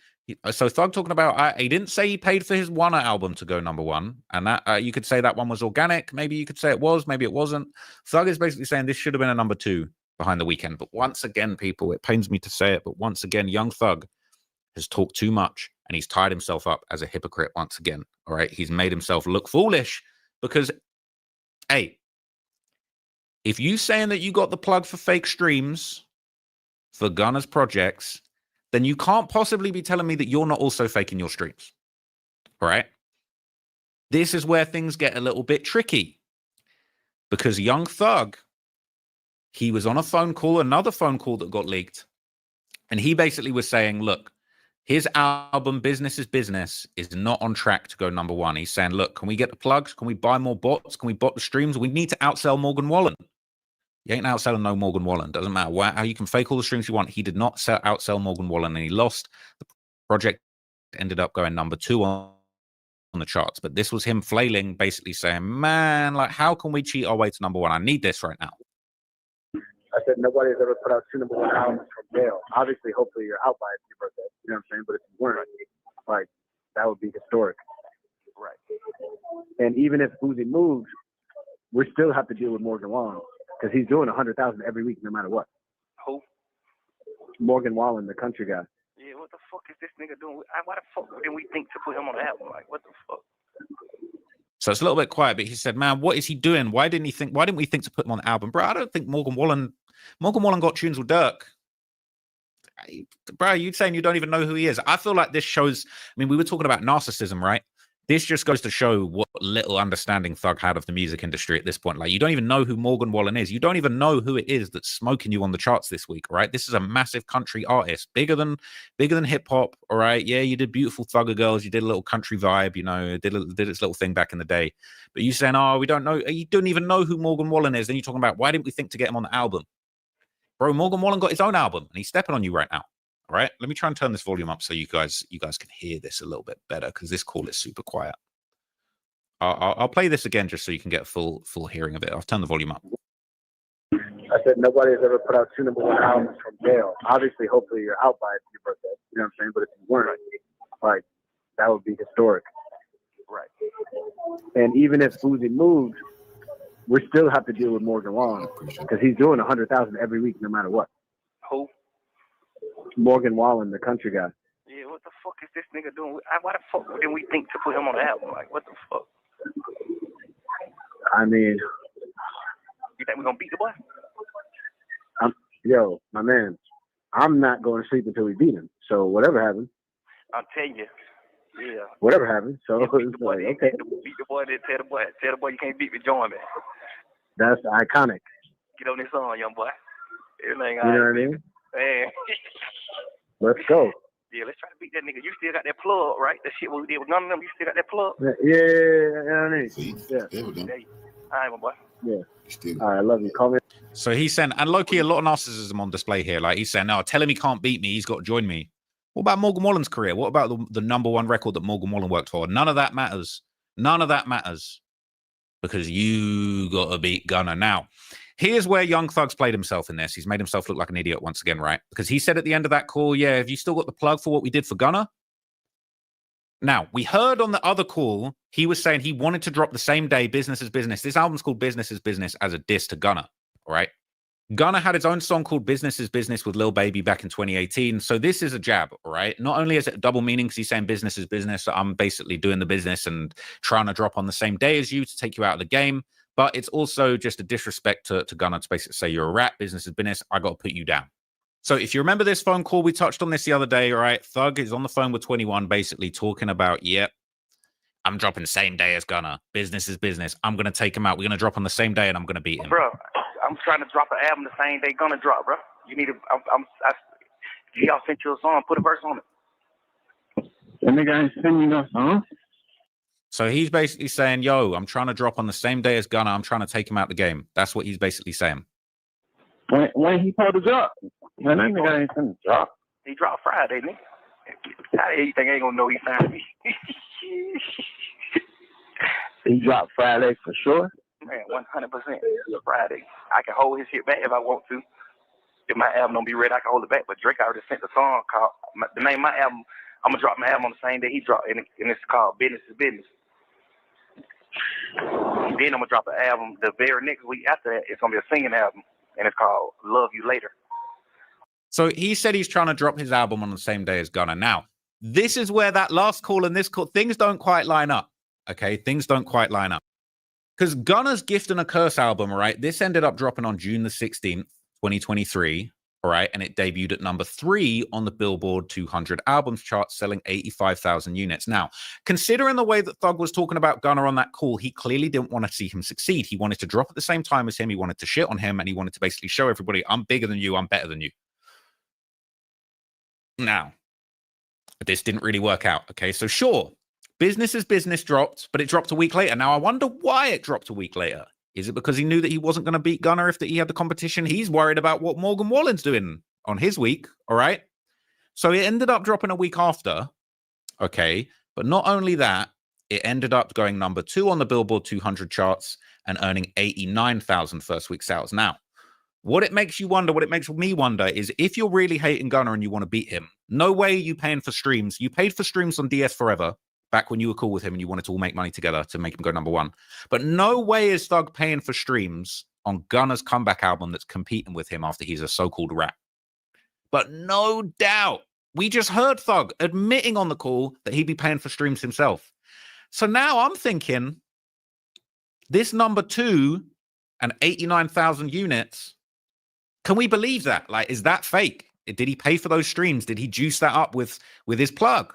So Thug talking about, he didn't say he paid for his Wunna album to go #1. And that you could say that one was organic. Maybe you could say it was, maybe it wasn't. Thug is basically saying this should have been a #2 behind the weekend. But once again, people, it pains me to say it, but once again, Young Thug has talked too much and he's tied himself up as a hypocrite once again. All right. He's made himself look foolish. Because, hey, if you saying that you got the plug for fake streams for Gunna's projects, then you can't possibly be telling me that you're not also faking your streams. All right? This is where things get a little bit tricky. Because Young Thug, he was on a phone call, another phone call that got leaked. And he basically was saying, look, his album, Business is Business, is not on track to go #1. He's saying, look, can we get the plugs? Can we buy more bots? Can we bot the streams? We need to outsell Morgan Wallen. You ain't outselling no Morgan Wallen. Doesn't matter how you can fake all the streams you want. He did not outsell Morgan Wallen, and he lost. The project ended up going #2 on the charts. But this was him flailing, basically saying, man, like, how can we cheat our way to #1? I need this right now. I said nobody's ever put out 2 #1 albums from jail. Obviously, hopefully you're out by your birthday. You know what I'm saying? But if you weren't, like, that would be historic. Right. And even if Uzi moves, we still have to deal with Morgan Wallen because he's doing 100,000 every week, no matter what. Who? Morgan Wallen, the country guy. Yeah, what the fuck is this nigga doing? Why the fuck didn't we think to put him on the album? Like, what the fuck? So it's a little bit quiet, but he said, man, what is he doing? Why didn't we think to put him on the album? Bro, I don't think Morgan Wallen got tunes with Dirk. Bro, you saying you don't even know who he is. I feel like this shows, I mean, we were talking about narcissism, right? This just goes to show what little understanding Thug had of the music industry at this point. Like, you don't even know who Morgan Wallen is. You don't even know who it is that's smoking you on the charts this week, right? This is a massive country artist, bigger than hip hop, all right? Yeah, you did Beautiful Thugger Girls, you did a little country vibe, you know, did its little thing back in the day. But you saying, oh, we don't know, you don't even know who Morgan Wallen is. Then you're talking about, why didn't we think to get him on the album? Bro, Morgan Wallen got his own album, and he's stepping on you right now. All right, let me try and turn this volume up so you guys can hear this a little bit better, because this call is super quiet. I'll play this again just so you can get a full hearing of it. I'll turn the volume up. I said nobody's ever put out 2 #1 albums from jail. Obviously, hopefully you're out by your birthday. You know what I'm saying? But if you weren't, like, that would be historic. Right. And even if Uzi moves, we still have to deal with Morgan Wallen because he's doing 100,000 every week, no matter what. Who? Morgan Wallen, the country guy. Yeah, what the fuck is this nigga doing? Why the fuck didn't we think to put him on the album? Like, what the fuck? I mean, you think we're gonna beat the boy? Yo, my man, I'm not going to sleep until we beat him. So whatever happens, I'll tell you. Yeah. Whatever happens. So it's like, okay. Beat the boy, then tell the boy you can't beat me, join me. That's iconic. Get on this song, young boy. Everything you know what I mean? Man. Let's go. Yeah, let's try to beat that nigga. You still got that plug, right? That shit what we did with none of them. You still got that plug? Yeah. See, Yeah. there we go. All right, my boy. Yeah. Still. All right, love you. Call me. So he's saying, and low-key, a lot of narcissism on display here. Like he's saying, no, tell him he can't beat me. He's got to join me. What about Morgan Wallen's career? What about the number one record that Morgan Wallen worked for? None of that matters. None of that matters because you got to beat Gunna. Now, here's where Young Thug's played himself in this. He's made himself look like an idiot once again, right? Because he said at the end of that call, yeah, have you still got the plug for what we did for Gunna? Now, we heard on the other call, he was saying he wanted to drop the same day, Business is Business. This album's called Business is Business as a diss to Gunna, all right? Gunna had his own song called Business is Business with Lil Baby back in 2018. So this is a jab, all right? Not only is it a double meaning because he's saying business is business, so I'm basically doing the business and trying to drop on the same day as you to take you out of the game, but it's also just a disrespect to Gunna to basically say you're a rat, business is business, I got to put you down. So if you remember this phone call, we touched on this the other day, all right? Thug is on the phone with 21 basically talking about, yep, I'm dropping same day as Gunna. Business is business. I'm going to take him out. We're going to drop on the same day and I'm going to beat him. Bro, I'm trying to drop an album the same day Gunna drop, bro. You need to, y'all sent you a song, put a verse on it. That nigga ain't sending you no song. So he's basically saying, yo, I'm trying to drop on the same day as Gunna. I'm trying to take him out the game. That's what he's basically saying. When he told the drop. Man, that nigga ain't sending the drop. He dropped Friday, nigga. How do you think I ain't gonna know he signed me? He dropped Friday for sure. Man, 100%. Friday. I can hold his shit back if I want to. If my album don't be ready, I can hold it back. But Drake already sent the song called, the name of my album, I'm gonna drop my album on the same day he dropped, and it's called Business is Business. Then I'm gonna drop an album the very next week after that. It's gonna be a singing album, and it's called Love You Later. So he said he's trying to drop his album on the same day as Gunna. Now, this is where that last call and this call, things don't quite line up. Okay, things don't quite line up. Because Gunna's Gift and a Curse album, right? This ended up dropping on June the 16th, 2023. All right, and it debuted at number 3 on the Billboard 200 albums chart, selling 85,000 units. Now, considering the way that Thug was talking about Gunna on that call, he clearly didn't want to see him succeed. He wanted to drop at the same time as him. He wanted to shit on him, and he wanted to basically show everybody, I'm bigger than you, I'm better than you. Now, this didn't really work out. Okay, so sure, Business is Business dropped, but it dropped a week later. Now, I wonder why it dropped a week later. Is it because he knew that he wasn't going to beat Gunna if he had the competition? He's worried about what Morgan Wallen's doing on his week, all right? So it ended up dropping a week after, okay? But not only that, it ended up going number 2 on the Billboard 200 charts and earning 89,000 first week sales. Now, what it makes you wonder, what it makes me wonder is if you're really hating Gunna and you want to beat him, no way are you paying for streams. You paid for streams on DS Forever, back when you were cool with him and you wanted to all make money together to make him go number 1. But no way is Thug paying for streams on Gunna's comeback album that's competing with him after he's a so-called rat. But no doubt, we just heard Thug admitting on the call that he'd be paying for streams himself. So now I'm thinking, this number 2 and 89,000 units, can we believe that? Like, is that fake? Did he pay for those streams? Did he juice that up with his plug?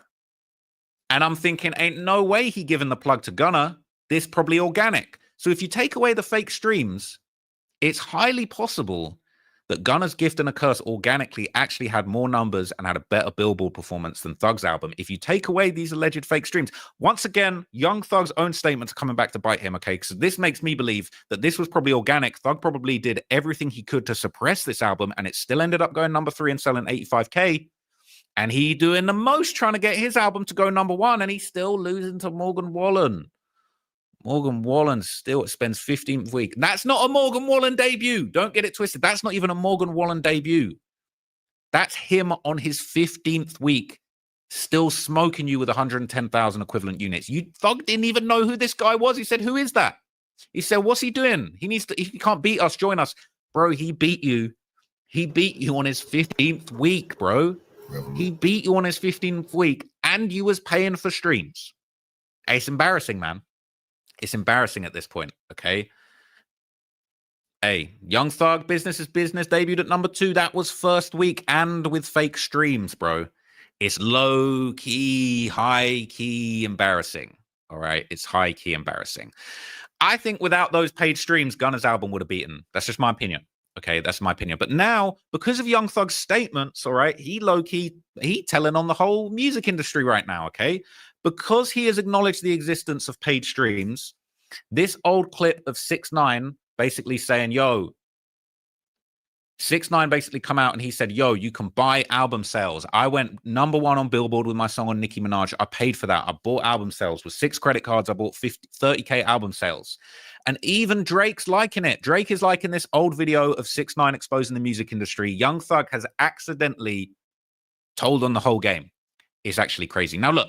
And I'm thinking, ain't no way he given the plug to Gunna. This probably organic. So if you take away the fake streams, it's highly possible that Gunna's Gift and a Curse organically actually had more numbers and had a better Billboard performance than Thug's album. If you take away these alleged fake streams, once again, Young Thug's own statements are coming back to bite him, okay? So this makes me believe that this was probably organic. Thug probably did everything he could to suppress this album, and it still ended up going number 3 and selling 85K. And he doing the most trying to get his album to go number 1, and he's still losing to Morgan Wallen. Morgan Wallen still spends 15th week. That's not a Morgan Wallen debut. Don't get it twisted. That's not even a Morgan Wallen debut. That's him on his 15th week, still smoking you with 110,000 equivalent units. Thug didn't even know who this guy was. He said, who is that? He said, what's he doing? He can't beat us, join us. Bro, he beat you. He beat you on his 15th week, bro. He beat you on his 15th week, and you was paying for streams. It's embarrassing, man. It's embarrassing at this point, okay? Hey, Young Thug, Business is Business, debuted at number 2. That was first week, and with fake streams, bro. It's low-key, high-key embarrassing, all right? It's high-key embarrassing. I think without those paid streams, Gunna's album would have beaten. That's just my opinion, Okay, that's my opinion. But now, because of Young Thug's statements, all right, he telling on the whole music industry right now, okay? Because he has acknowledged the existence of paid streams, this old clip of 6ix9ine basically saying, yo, 6ix9ine basically come out and he said, yo, you can buy album sales. I went #1 on Billboard with my song on Nicki Minaj. I paid for that. I bought album sales. With 6 credit cards, I bought 30K album sales. And even Drake's liking it. Drake is liking this old video of 6ix9ine exposing the music industry. Young Thug has accidentally told on the whole game. It's actually crazy. Now, look,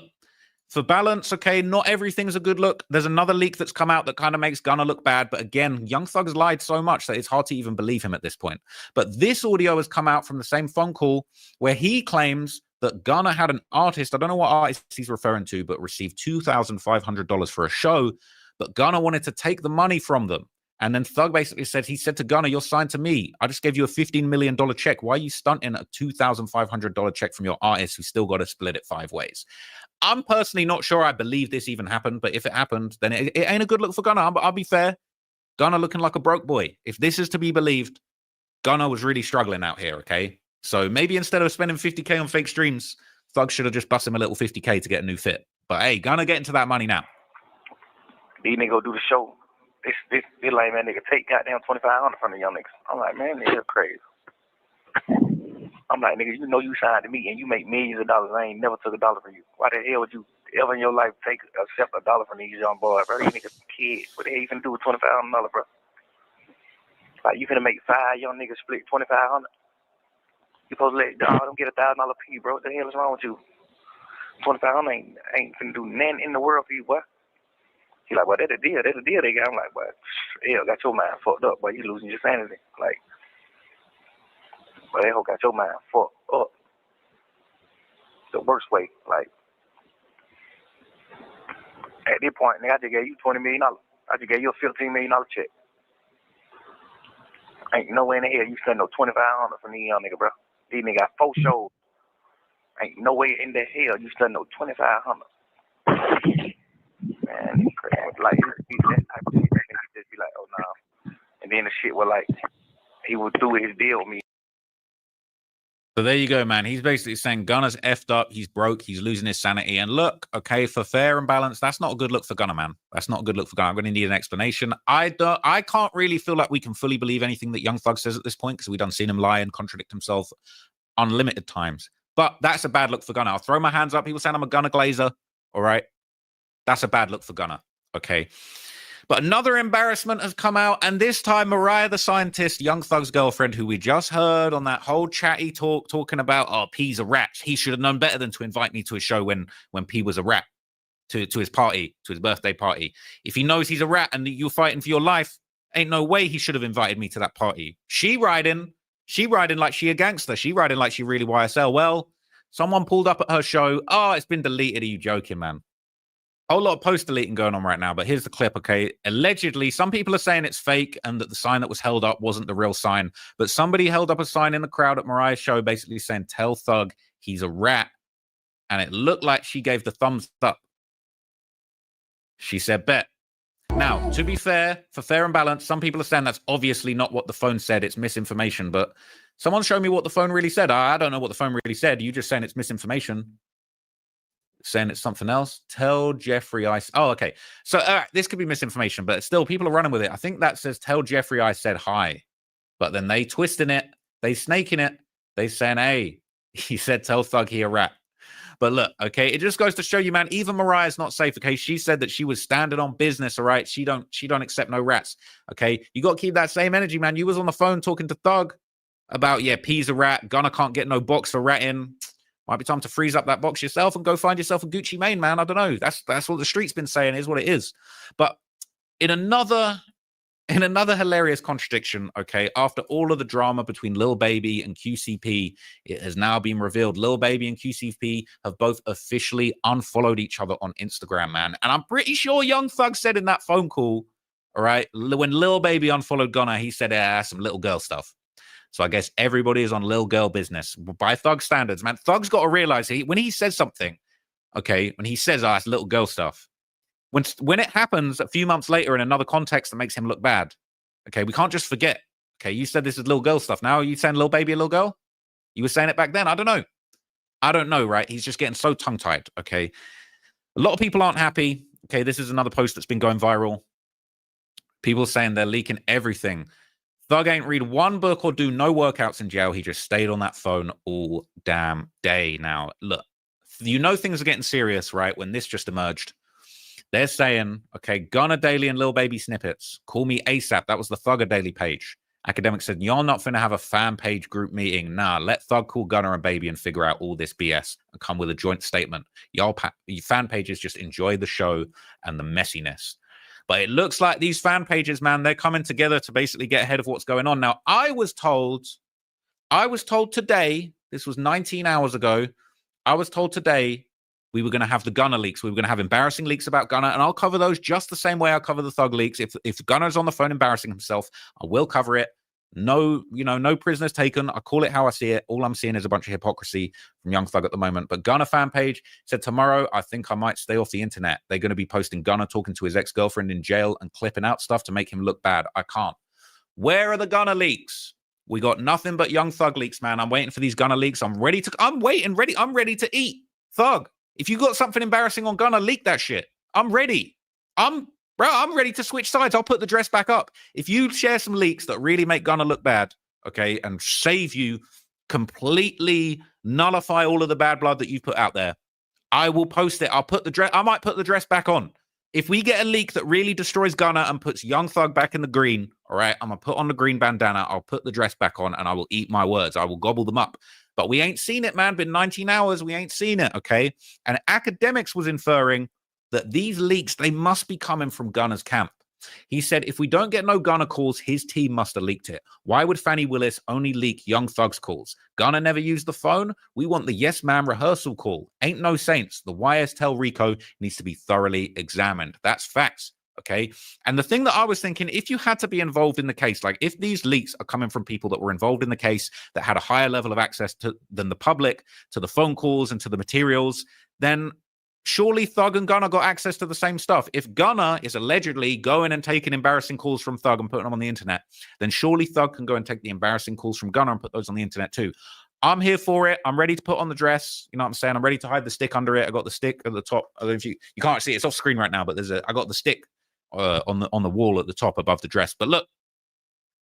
for balance, okay, not everything's a good look. There's another leak that's come out that kind of makes Gunna look bad. But again, Young Thug's lied so much that it's hard to even believe him at this point. But this audio has come out from the same phone call where he claims that Gunna had an artist, I don't know what artist he's referring to, but received $2,500 for a show. But Gunna wanted to take the money from them. And then Thug basically said, he said to Gunna, you're signed to me. I just gave you a $15 million check. Why are you stunting a $2,500 check from your artist who still got to split it 5 ways? I'm personally not sure I believe this even happened, but if it happened, then it ain't a good look for Gunna. I'll be fair. Gunna looking like a broke boy. If this is to be believed, Gunna was really struggling out here, okay? So maybe instead of spending 50K on fake streams, Thug should have just bust him a little 50K to get a new fit. But hey, Gunna getting to that money now. These niggas go do the show. This like, man, nigga take goddamn $2,500 from the young niggas. I'm like, man, nigga crazy. I'm like, nigga, you know you signed to me and you make millions of dollars. I ain't never took $1 from you. Why the hell would you ever in your life accept $1 from these young boys, bro? These niggas kids. What the hell you finna do with $2,500, bro? Like, you finna make 5 young niggas split $2,500? You supposed to let them get $1,000 fee, bro. What the hell is wrong with you? $2,500 ain't finna do nothing in the world for you, boy. He like, well, that's a deal. That's a deal they got. I'm like, but hell, got your mind fucked up, boy. You losing your sanity. Like, but that hoe got your mind fucked up. The worst way. Like, at this point, nigga, I just gave you $20 million. I just gave you a $15 million check. Ain't no way in the hell you spend no $2,500 from these young nigga, bro. These nigga got 4 shows. Ain't no way in the hell you spend no $2,500. Man, it's crazy. Like, that type of shit, nigga just be like, oh, nah. And then the shit was like, he would do his deal with me. So there you go, man. He's basically saying Gunna's effed up. He's broke. He's losing his sanity. And look, okay, for fair and balance, that's not a good look for Gunna, man. That's not a good look for Gunna. I'm going to need an explanation. I can't really feel like we can fully believe anything that Young Thug says at this point because we done seen him lie and contradict himself unlimited times. But that's a bad look for Gunna. I'll throw my hands up. People saying I'm a Gunna glazer. All right. That's a bad look for Gunna. Okay. But another embarrassment has come out, and this time Mariah the Scientist, Young Thug's girlfriend, who we just heard on that whole chatty talk talking about, oh, P's a rat. He should have known better than to invite me to his show when P was a rat, to his party, to his birthday party. If he knows he's a rat and you're fighting for your life, ain't no way he should have invited me to that party. She riding like she a gangster. She riding like she really YSL. Well, someone pulled up at her show. Oh, it's been deleted. Are you joking, man? Whole lot of post deleting going on right now, but here's the clip, okay? Allegedly, some people are saying it's fake and that the sign that was held up wasn't the real sign, but somebody held up a sign in the crowd at Mariah's show basically saying, tell Thug he's a rat, and it looked like she gave the thumbs up. She said, bet. Now, to be fair, for fair and balance, some people are saying that's obviously not what the phone said, it's misinformation, but someone show me what the phone really said. I don't know what the phone really said. You just saying it's misinformation. Saying it's something else. Tell Jeffrey I... Oh, okay. So this could be misinformation, but still, people are running with it. I think that says, tell Jeffrey I said hi. But then they twisting it. They snaking it. They saying, hey, he said, tell Thug he a rat. But look, okay, it just goes to show you, man, even Mariah's not safe, okay? She said that she was standing on business, all right? She don't accept no rats, okay? You got to keep that same energy, man. You was on the phone talking to Thug about, yeah, P's a rat. Gunna can't get no box for ratting. Might be time to freeze up that box yourself and go find yourself a Gucci Mane, man. I don't know. That's what the street's been saying is what it is. But in another hilarious contradiction, okay, after all of the drama between Lil Baby and QCP, it has now been revealed Lil Baby and QCP have both officially unfollowed each other on Instagram, man. And I'm pretty sure Young Thug said in that phone call, all right, when Lil Baby unfollowed Gunna, he said, some little girl stuff. So I guess everybody is on Lil Girl business by Thug standards, man. Thug's got to realize when he says something, okay, when he says, it's little girl stuff, when it happens a few months later in another context that makes him look bad, okay, we can't just forget, Okay, you said this is little girl stuff. Now are you saying little baby, a little girl? You were saying it back then. I don't know. I don't know, right? He's just getting so tongue-tied, okay? A lot of people aren't happy. Okay, this is another post that's been going viral. People saying they're leaking everything. Thug ain't read one book or do no workouts in jail. He just stayed on that phone all damn day. Now, look, you know things are getting serious, right? When this just emerged. They're saying, okay, Gunna Daily and Lil Baby snippets. Call me ASAP. That was the Thugger Daily page. Academic said, you're not finna have a fan page group meeting. Nah, let Thug call Gunna and Baby and figure out all this BS and come with a joint statement. Y'all fan pages just enjoy the show and the messiness. But it looks like these fan pages, man, they're coming together to basically get ahead of what's going on. Now, I was told today, this was 19 hours ago, I was told today we were going to have the Gunna leaks. We were going to have embarrassing leaks about Gunna, and I'll cover those just the same way I cover the Thug leaks. If Gunna's on the phone embarrassing himself, I will cover it. No, no prisoners taken. I call it how I see it. All I'm seeing is a bunch of hypocrisy from Young Thug at the moment. But Gunna fan page said, tomorrow, I think I might stay off the internet. They're going to be posting Gunna talking to his ex-girlfriend in jail and clipping out stuff to make him look bad. I can't. Where are the Gunna leaks? We got nothing but Young Thug leaks, man. I'm waiting for these Gunna leaks. I'm ready to eat. Thug, if you got something embarrassing on Gunna, leak that shit. I'm ready. I'm ready to switch sides. I'll put the dress back up. If you share some leaks that really make Gunna look bad, okay, and save you, completely nullify all of the bad blood that you've put out there, I will post it. I might put the dress back on. If we get a leak that really destroys Gunna and puts Young Thug back in the green, all right, I'm going to put on the green bandana. I'll put the dress back on and I will eat my words. I will gobble them up. But we ain't seen it, man. Been 19 hours. We ain't seen it, okay? And Academics was inferring that these leaks, they must be coming from Gunna's camp. He said, if we don't get no Gunna calls, his team must have leaked it. Why would Fannie Willis only leak Young Thug's calls? Gunna never used the phone. We want the yes man rehearsal call. Ain't no saints. The YSL RICO needs to be thoroughly examined. That's facts, okay? And the thing that I was thinking, if you had to be involved in the case, like if these leaks are coming from people that were involved in the case, that had a higher level of access than the public, to the phone calls and to the materials, then surely Thug and Gunna got access to the same stuff. If Gunna is allegedly going and taking embarrassing calls from Thug and putting them on the internet, then surely Thug can go and take the embarrassing calls from Gunna and put those on the internet too. I'm here for it. I'm ready to put on the dress. You know what I'm saying? I'm ready to hide the stick under it. I got the stick at the top. I don't know if you can't see it. It's off screen right now, but I got the stick on the wall at the top above the dress. But look,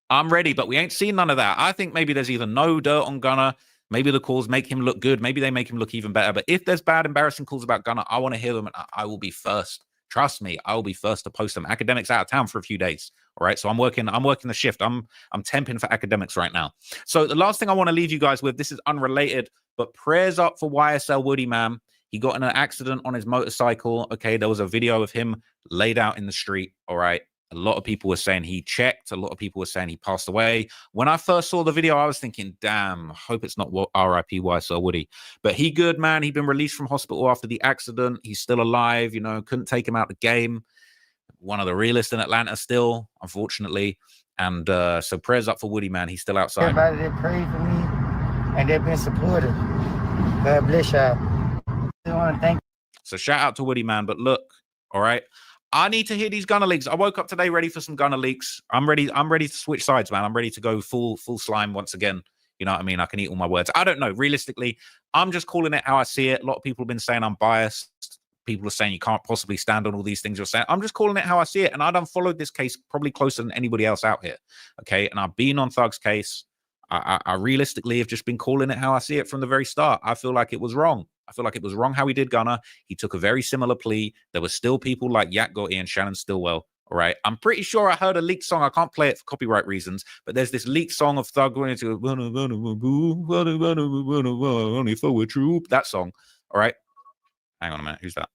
I'm ready, but we ain't seen none of that. I think maybe there's either no dirt on Gunna. Maybe the calls make him look good. Maybe they make him look even better. But if there's bad, embarrassing calls about Gunna, I want to hear them, and I will be first. Trust me, I will be first to post them. Academics out of town for a few days. All right, so I'm working the shift. I'm temping for Academics right now. So the last thing I want to leave you guys with, this is unrelated, but prayers up for YSL Woody, man. He got in an accident on his motorcycle. Okay, there was a video of him laid out in the street. All right. A lot of people were saying he checked. A lot of people were saying he passed away. When I first saw the video, I was thinking, damn, hope it's not RIP YSL Woody. But he good, man. He'd been released from hospital after the accident. He's still alive, you know, couldn't take him out the game. One of the realest in Atlanta still, unfortunately. And so prayers up for Woody, man. He's still outside. Everybody that prayed for me and they've been supportive. God bless y'all. I want to thank. So shout out to Woody, man. But look, all right, I need to hear these Gunna leaks. I woke up today ready for some Gunna leaks. I'm ready to switch sides, man. I'm ready to go full slime once again. You know what I mean? I can eat all my words. I don't know. Realistically, I'm just calling it how I see it. A lot of people have been saying I'm biased. People are saying you can't possibly stand on all these things you're saying. I'm just calling it how I see it. And I done followed this case probably closer than anybody else out here. Okay. And I've been on Thug's case. I realistically have just been calling it how I see it from the very start. I feel like it was wrong. I feel like it was wrong how he did Gunna. He took a very similar plea. There were still people like Yak Gotti and Shannon Stillwell. All right. I'm pretty sure I heard a leaked song. I can't play it for copyright reasons, but there's this leaked song of Thug going to only forward troop. That song. All right. Hang on a minute. Who's that?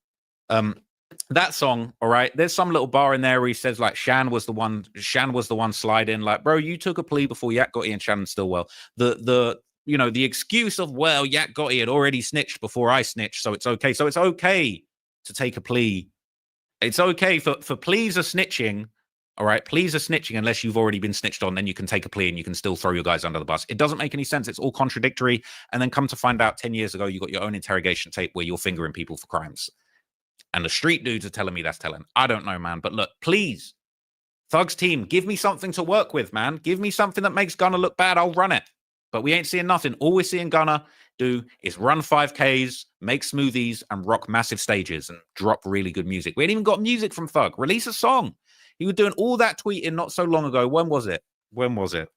That song, all right, there's some little bar in there where he says like Shan was the one sliding, like, bro, you took a plea before Yak Gotti and Shannon Stillwell. The you know, the excuse of, well, Yak Gotti had already snitched before I snitched, so it's okay. So it's okay to take a plea. It's okay for pleas are snitching, all right, pleas are snitching unless you've already been snitched on, then you can take a plea and you can still throw your guys under the bus. It doesn't make any sense. It's all contradictory. And then come to find out 10 years ago, you got your own interrogation tape where you're fingering people for crimes. And the street dudes are telling me that's telling. I don't know, man. But look, please, Thug's team, give me something to work with, man. Give me something that makes Gunna look bad. I'll run it. But we ain't seeing nothing. All we're seeing Gunna do is run 5Ks, make smoothies, and rock massive stages and drop really good music. We ain't even got music from Thug. Release a song. He was doing all that tweeting not so long ago. When was it? When was it?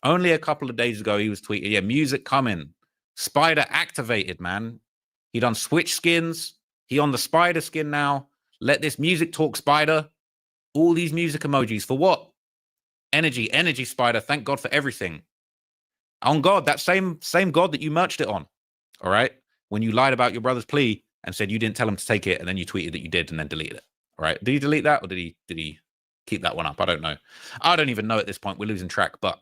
Only a couple of days ago, he was tweeting, yeah, music coming. Spider activated, man. He done switch skins. He on the Spider skin now. Let this music talk, Spider. All these music emojis. For what? Energy, Spider. Thank God for everything. On God, that same God that you merged it on. All right? When you lied about your brother's plea and said you didn't tell him to take it, and then you tweeted that you did and then deleted it. All right? Did he delete that, or did he keep that one up? I don't know. I don't even know at this point. We're losing track, but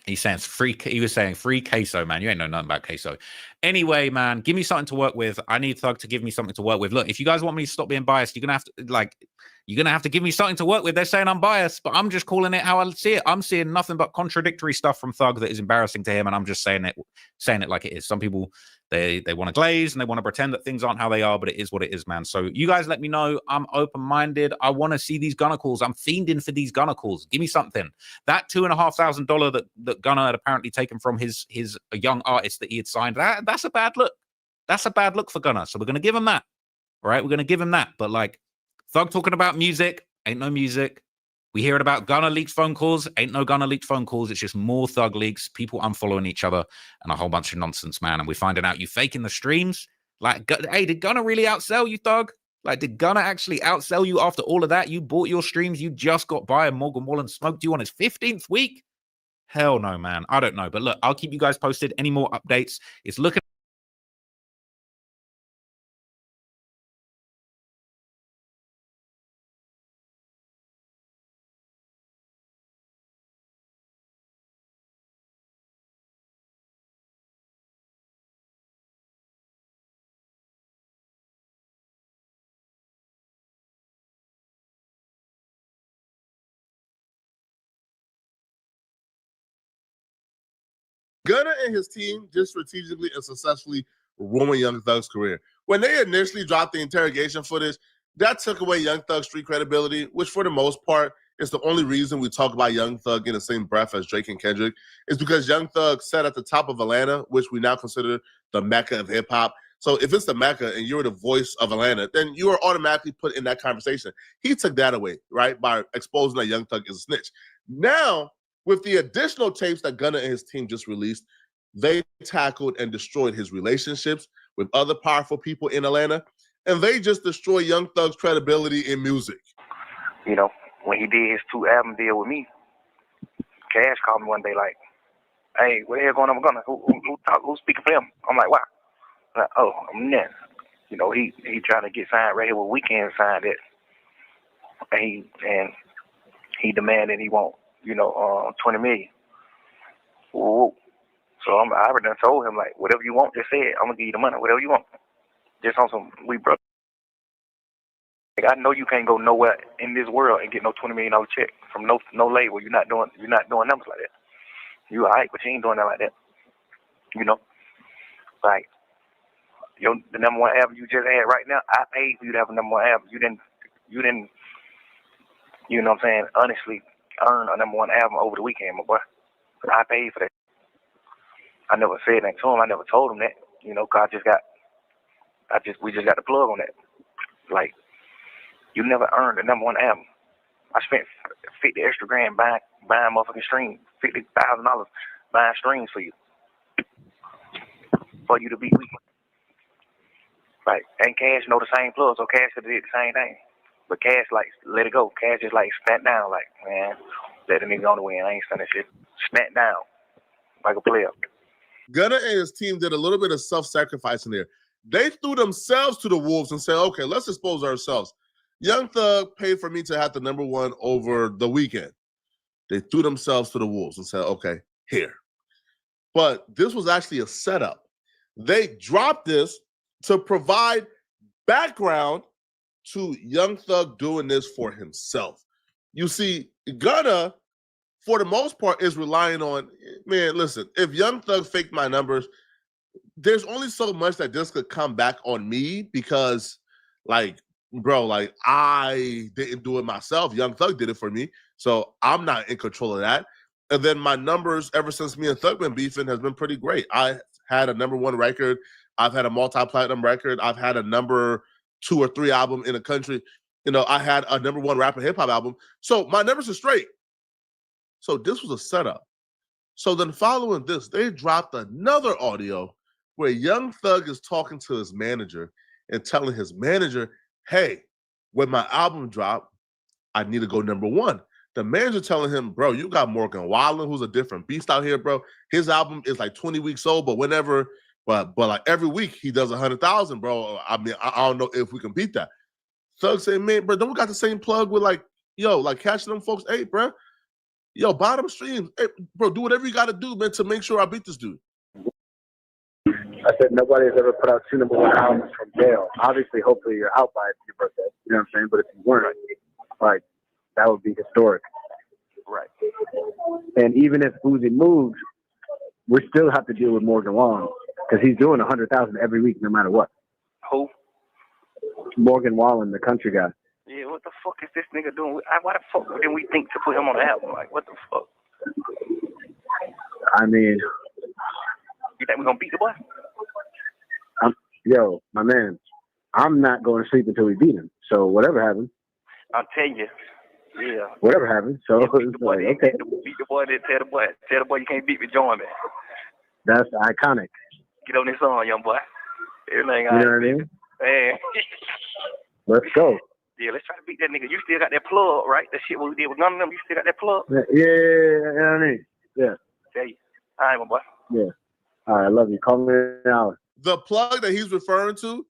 he's saying he was saying free queso, man. You ain't know nothing about queso. Anyway, man, give me something to work with. I need Thug to give me something to work with. Look, if you guys want me to stop being biased, you're gonna have to give me something to work with. They're saying I'm biased, but I'm just calling it how I see it. I'm seeing nothing but contradictory stuff from Thug that is embarrassing to him, and I'm just saying it like it is. Some people they want to glaze and they want to pretend that things aren't how they are, but it is what it is, man. So you guys let me know. I'm open-minded. I want to see these Gunna calls. I'm fiending for these Gunna calls. Give me something. That $2,500 that Gunna had apparently taken from his young artist that he had signed, that's a bad look. That's a bad look for Gunna. So we're going to give him that. All right, we're going to give him that. But like, Thug talking about music, ain't no music. We hear it about Gunna leaked phone calls, ain't no Gunna leaked phone calls. It's just more Thug leaks, people unfollowing each other, and a whole bunch of nonsense, man. And we're finding out you faking the streams. Like, hey, did Gunna really outsell you, Thug? Like, did Gunna actually outsell you after all of that? You bought your streams, you just got by, and Morgan Wallen smoked you on his 15th week? Hell no, man. I don't know. But look, I'll keep you guys posted. Any more updates? It's looking Gunna and his team just strategically and successfully ruined Young Thug's career. When they initially dropped the interrogation footage, that took away Young Thug's street credibility, which for the most part is the only reason we talk about Young Thug in the same breath as Drake and Kendrick, is because Young Thug sat at the top of Atlanta, which we now consider the Mecca of hip-hop. So if it's the Mecca and you're the voice of Atlanta, then you are automatically put in that conversation. He took that away, right, by exposing that Young Thug is a snitch. Now, with the additional tapes that Gunna and his team just released, they tackled and destroyed his relationships with other powerful people in Atlanta, and they just destroyed Young Thug's credibility in music. You know, when he did his 2-album deal with me, Cash called me one day like, "Hey, what the hell going on with Gunna? Who's speaking for him?" I'm like, "Why?" I'm like, "Oh, I'm there." You know, he trying to get signed right here with Weeknd signed it, and he demanded he want, 20 million. Whoa. So I already done told him, like, whatever you want, just say it. I'm going to give you the money, whatever you want. Just on some, we brothers. Like, I know you can't go nowhere in this world and get no $20 million check from no label. You're not doing numbers like that. You all right, but you ain't doing that like that. You know? Like, the number one album you just had right now, I paid for you to have a number one album. You didn't, you know what I'm saying, honestly earn a number one album over the weekend, my boy. I paid for that. I never said that to him. I never told him that, cause we just got the plug on that. Like, you never earned a number one album. I spent $50 extra grand buying motherfucking streams, $50,000 buying streams for you to be weak. Like, and Cash know the same plug, so Cash could have did the same thing. But Cash, like, let it go. Cash just, like, spat down, like, man, let the nigga on the win. I ain't saying that shit. Spat down like a player. Gunna and his team did a little bit of self-sacrifice in there. They threw themselves to the wolves and said, okay, let's expose ourselves. Young Thug paid for me to have the number one over the weekend. They threw themselves to the wolves and said, okay, here. But this was actually a setup. They dropped this to provide background to Young Thug doing this for himself. You see, Gunna, for the most part, is relying on, man, listen, if Young Thug faked my numbers, there's only so much that this could come back on me because, like, bro, like I didn't do it myself. Young Thug did it for me. So I'm not in control of that. And then my numbers ever since me and Thug been beefing has been pretty great. I had a #1 record. I've had a multi-platinum record. I've had a #2 or 3 album in the country. You know, I had a #1 rapper hip hop album. So my numbers are straight. So this was a setup. So then following this, they dropped another audio where Young Thug is talking to his manager and telling his manager, hey, when my album drop, I need to go #1. The manager telling him, bro, you got Morgan Wallen, who's a different beast out here, bro. His album is like 20 weeks old, but but like every week he does 100,000, bro. I mean, I don't know if we can beat that. Thug saying, man, bro, don't we got the same plug with like, yo, like catching them folks, hey, bro, yo, bottom streams, hey, bro, do whatever you got to do, man, to make sure I beat this dude. I said nobody's ever put out 2 #1 albums from jail. Obviously, hopefully you're out by your birthday. You know what I'm saying? But if you weren't, like, that would be historic. Right. And even if Uzi moves, we still have to deal with Morgan Wallen because he's doing 100,000 every week, no matter what. Who? Morgan Wallen, the country guy. Yeah, what the fuck is this nigga doing? Why the fuck didn't we think to put him on the album? Like, what the fuck? I mean, you think we're gonna beat the boy? Yo, my man, I'm not going to sleep until we beat him. So whatever happens. I'll tell you. Yeah. Whatever happens. So it's like, okay. Beat the boy, then tell the boy you can't beat me, join me. That's iconic. Get on this song, young boy. Everything you know what I mean? Man. Let's go. Yeah, let's try to beat that nigga. You still got that plug, right? That shit what we did with none of them. You still got that plug? Yeah, you know what I mean? Yeah. Tell you. All right, my boy. Yeah. All right, I love you. Call me in an hour. The plug that he's referring to,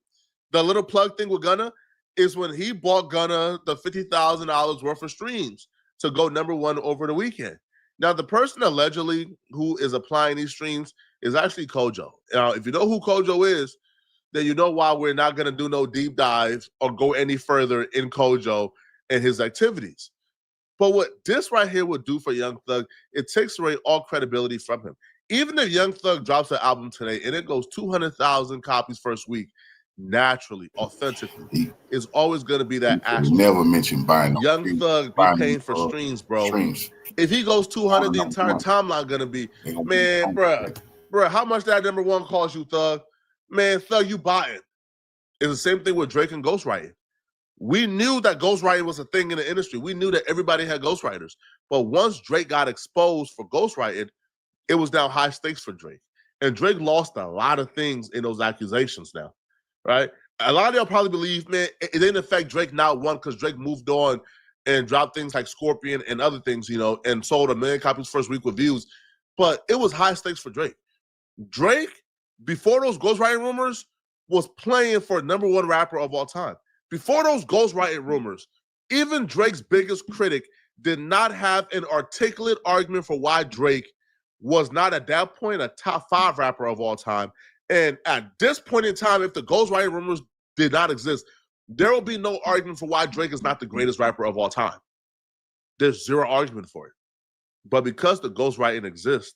the little plug thing with Gunna, is when he bought Gunna the $50,000 worth of streams to go #1 over the weekend. Now, the person allegedly who is applying these streams is actually Kojo. Now, if you know who Kojo is, then you know why we're not going to do no deep dive or go any further in Kojo and his activities. But what this right here would do for Young Thug, it takes away all credibility from him. Even if Young Thug drops an album today and it goes 200,000 copies first week, naturally, authentically, it's always going to be that action. Never mention buying. Young Thug be paying for streams, bro. If he goes 200, the entire timeline going to be, man, bruh, how much that #1 cost you, Thug? Man, Thug, you buying. It's the same thing with Drake and ghostwriting. We knew that ghostwriting was a thing in the industry. We knew that everybody had ghostwriters. But once Drake got exposed for ghostwriting, it was now high stakes for Drake. And Drake lost a lot of things in those accusations now, right? A lot of y'all probably believe, man, it didn't affect Drake not one because Drake moved on and dropped things like Scorpion and other things, you know, and sold 1 million copies first week with views. But it was high stakes for Drake. Drake, before those ghostwriting rumors, was playing for #1 rapper of all time. Before those ghostwriting rumors, even Drake's biggest critic did not have an articulate argument for why Drake was not at that point a top 5 rapper of all time. And at this point in time, if the ghostwriting rumors did not exist, there will be no argument for why Drake is not the greatest rapper of all time. There's zero argument for it. But because the ghostwriting exists,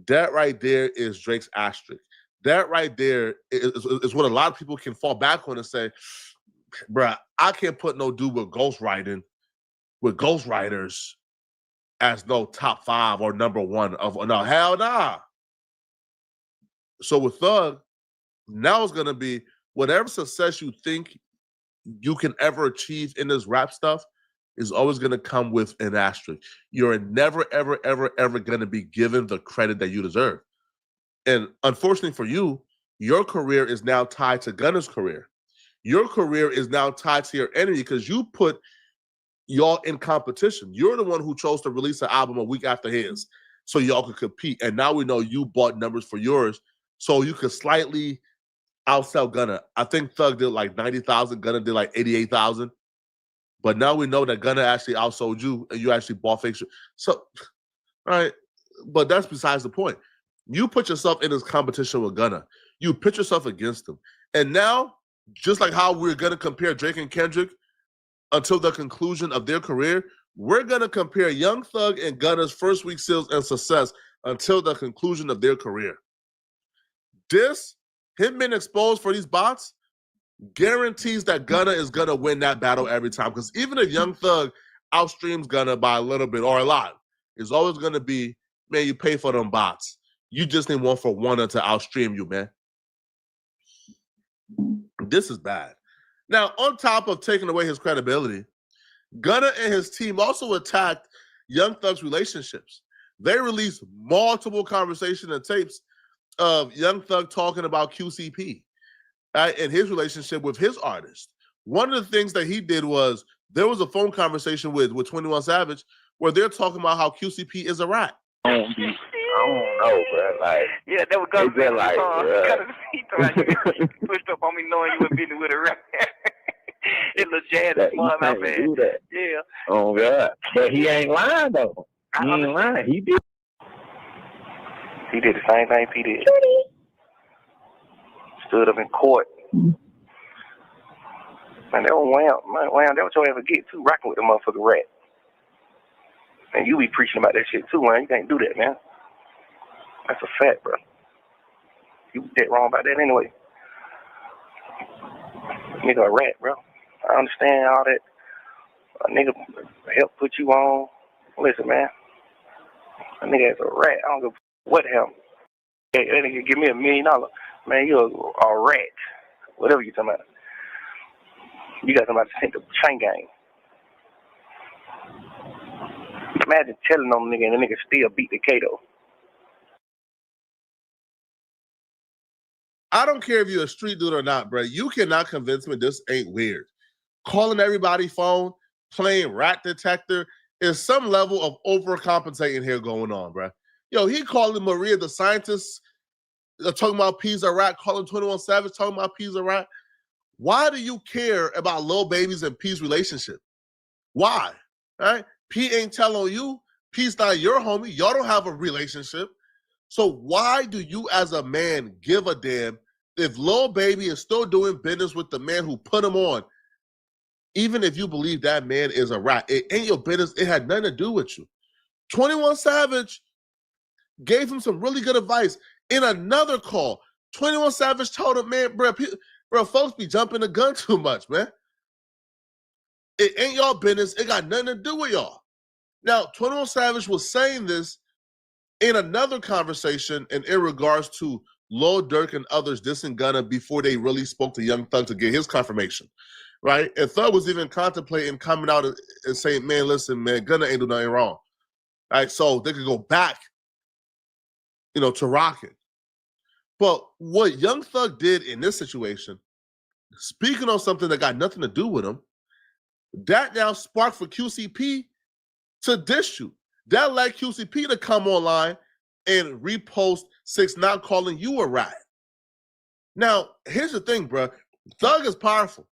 that right there is Drake's asterisk. That right there is what a lot of people can fall back on and say, bruh, I can't put no dude with ghostwriting, with ghostwriters as no top 5 or #1 of no, hell nah. So with Thug, now it's gonna be whatever success you think you can ever achieve in this rap stuff is always gonna come with an asterisk. You're never, ever, ever, ever gonna be given the credit that you deserve. And unfortunately for you, your career is now tied to Gunna's career. Your career is now tied to your enemy because you put y'all in competition. You're the one who chose to release an album a week after his so y'all could compete. And now we know you bought numbers for yours so you could slightly outsell Gunna. I think Thug did like 90,000, Gunna did like 88,000. But now we know that Gunna actually outsold you and you actually bought fake shit. So, all right, but that's besides the point. You put yourself in this competition with Gunna. You put yourself against him. And now, just like how we're going to compare Drake and Kendrick until the conclusion of their career, we're going to compare Young Thug and Gunna's first week sales and success until the conclusion of their career. Him being exposed for these bots, guarantees that Gunna is going to win that battle every time. Because even if Young Thug outstreams Gunna by a little bit or a lot, it's always going to be, man, you pay for them bots. You just need one for one to outstream you, man. This is bad. Now, on top of taking away his credibility, Gunna and his team also attacked Young Thug's relationships. They released multiple conversations and tapes of Young Thug talking about QCP and his relationship with his artist. One of the things that he did was there was a phone conversation with 21 Savage where they're talking about how QCP is a rat. I don't know, bro. Like, yeah, that was Gunna. Like, he pushed up on me knowing you were beating with a rap. It was jazz and fun, my man. Yeah. Oh God, but he ain't lying though. He ain't lying. He did. He did the same thing P did. Stood up in court. Man, that was Wham. That was your ever get too, rocking with the motherfucking rat. And you be preaching about that shit too, man. You can't do that, man. That's a fact, bro. You was dead wrong about that anyway. Nigga a rat, bro. I understand all that. A nigga help put you on. Listen, man. A nigga is a rat. I don't give a what hell. Hey, that nigga give me $1 million. Man, you a rat. Whatever you talking about. You got somebody to send the chain gang. Imagine telling them nigga and the nigga still beat the Kato. I don't care if you're a street dude or not, bro. You cannot convince me this ain't weird. Calling everybody phone, playing rat detector, is some level of overcompensating here going on, bro. Yo, he calling Mariah the Scientist, talking about P's a rat, calling 21 Savage, talking about P's a rat. Why do you care about Lil Baby's and P's relationship? Why? Right? P ain't telling you. P's not your homie. Y'all don't have a relationship. So why do you as a man give a damn if Lil Baby is still doing business with the man who put him on? Even if you believe that man is a rat, it ain't your business. It had nothing to do with you. 21 Savage gave him some really good advice. In another call, 21 Savage told him, man, bro, folks be jumping the gun too much, man. It ain't y'all business. It got nothing to do with y'all. Now, 21 Savage was saying this in another conversation and in regards to Lil Durk and others dissing Gunna before they really spoke to Young Thug to get his confirmation, right? And Thug was even contemplating coming out and saying, man, listen, man, Gunna ain't do nothing wrong. Right? So they could go back, to rocking. But what Young Thug did in this situation, speaking on something that got nothing to do with him, that now sparked for QCP to diss you. That led QCP to come online and repost 6ix9ine calling you a rat. Now, here's the thing, bro. Thug is powerful.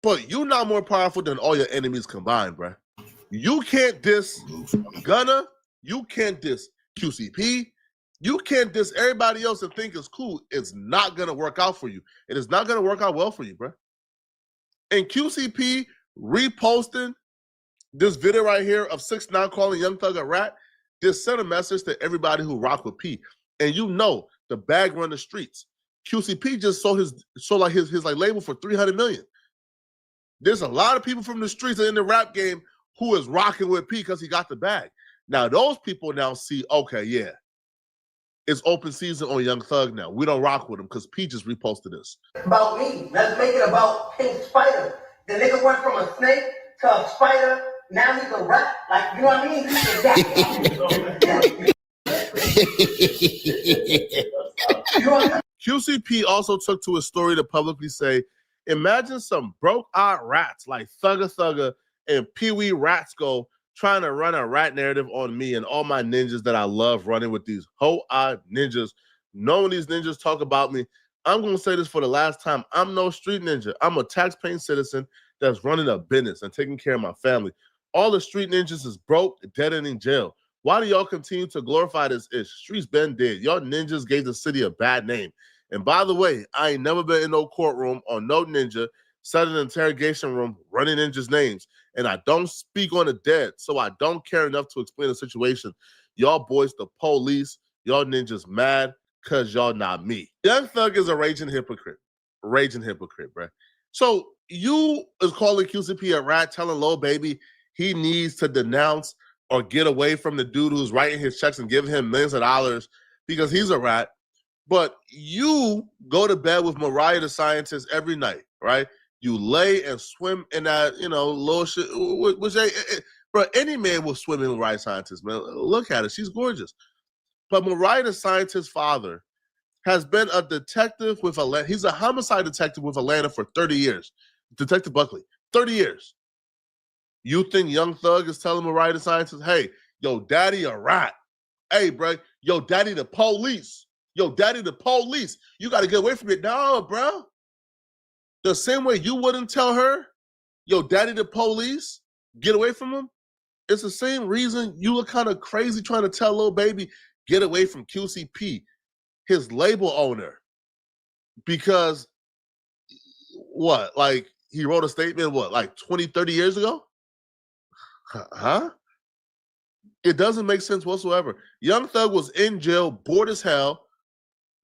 But you're not more powerful than all your enemies combined, bro. You can't diss Gunna. You can't diss QCP. You can't diss everybody else and think it's cool. It's not going to work out for you. It is not going to work out well for you, bro. And QCP reposting this video right here of 6ix9ine calling Young Thug a rat, just sent a message to everybody who rock with P. And the bag run the streets. QCP just sold his label for $300 million. There's a lot of people from the streets in the rap game who is rocking with P because he got the bag. Now those people now see, okay, yeah, it's open season on Young Thug now. We don't rock with him because P just reposted this. About me. Let's make it about Pink Spider. The nigga went from a snake to a spider. Now he's a rat. Like, you know what I mean? QCP also took to his story to publicly say, imagine some broke-eyed rats like Thugger and Pee-wee Ratsko trying to run a rat narrative on me and all my ninjas that I love running with these hoe-eyed ninjas. Knowing these ninjas talk about me, I'm going to say this for the last time. I'm no street ninja. I'm a tax-paying citizen that's running a business and taking care of my family. All the street ninjas is broke, dead, and in jail. Why do y'all continue to glorify this ish? Streets been dead. Y'all ninjas gave the city a bad name. And by the way, I ain't never been in no courtroom or no ninja, sat in an interrogation room running ninjas' names. And I don't speak on the dead, so I don't care enough to explain the situation. Y'all boys, the police, y'all ninjas mad because y'all not me. Young Thug is a raging hypocrite. raging hypocrite, bro. So you is calling QCP a rat, telling Lil Baby he needs to denounce or get away from the dude who's writing his checks and giving him millions of dollars because he's a rat. But you go to bed with Mariah the Scientist every night, right? You lay and swim in that, little shit. Bro, any man will swim in Mariah the Scientist, man. Look at her. She's gorgeous. But Mariah the Scientist's father has been a detective with Atlanta. He's a homicide detective with Atlanta for 30 years. Detective Buckley, 30 years. You think Young Thug is telling Mariah the Scientist, hey, yo, daddy a rat. Hey, bro, yo, daddy the police. Yo, daddy the police. You got to get away from it. No, bro. The same way you wouldn't tell her, yo, daddy the police, get away from him. It's the same reason you look kind of crazy trying to tell Lil Baby, get away from QCP, his label owner. Because what? Like he wrote a statement, what, like 20, 30 years ago? Huh? It doesn't make sense whatsoever. Young Thug was in jail, bored as hell,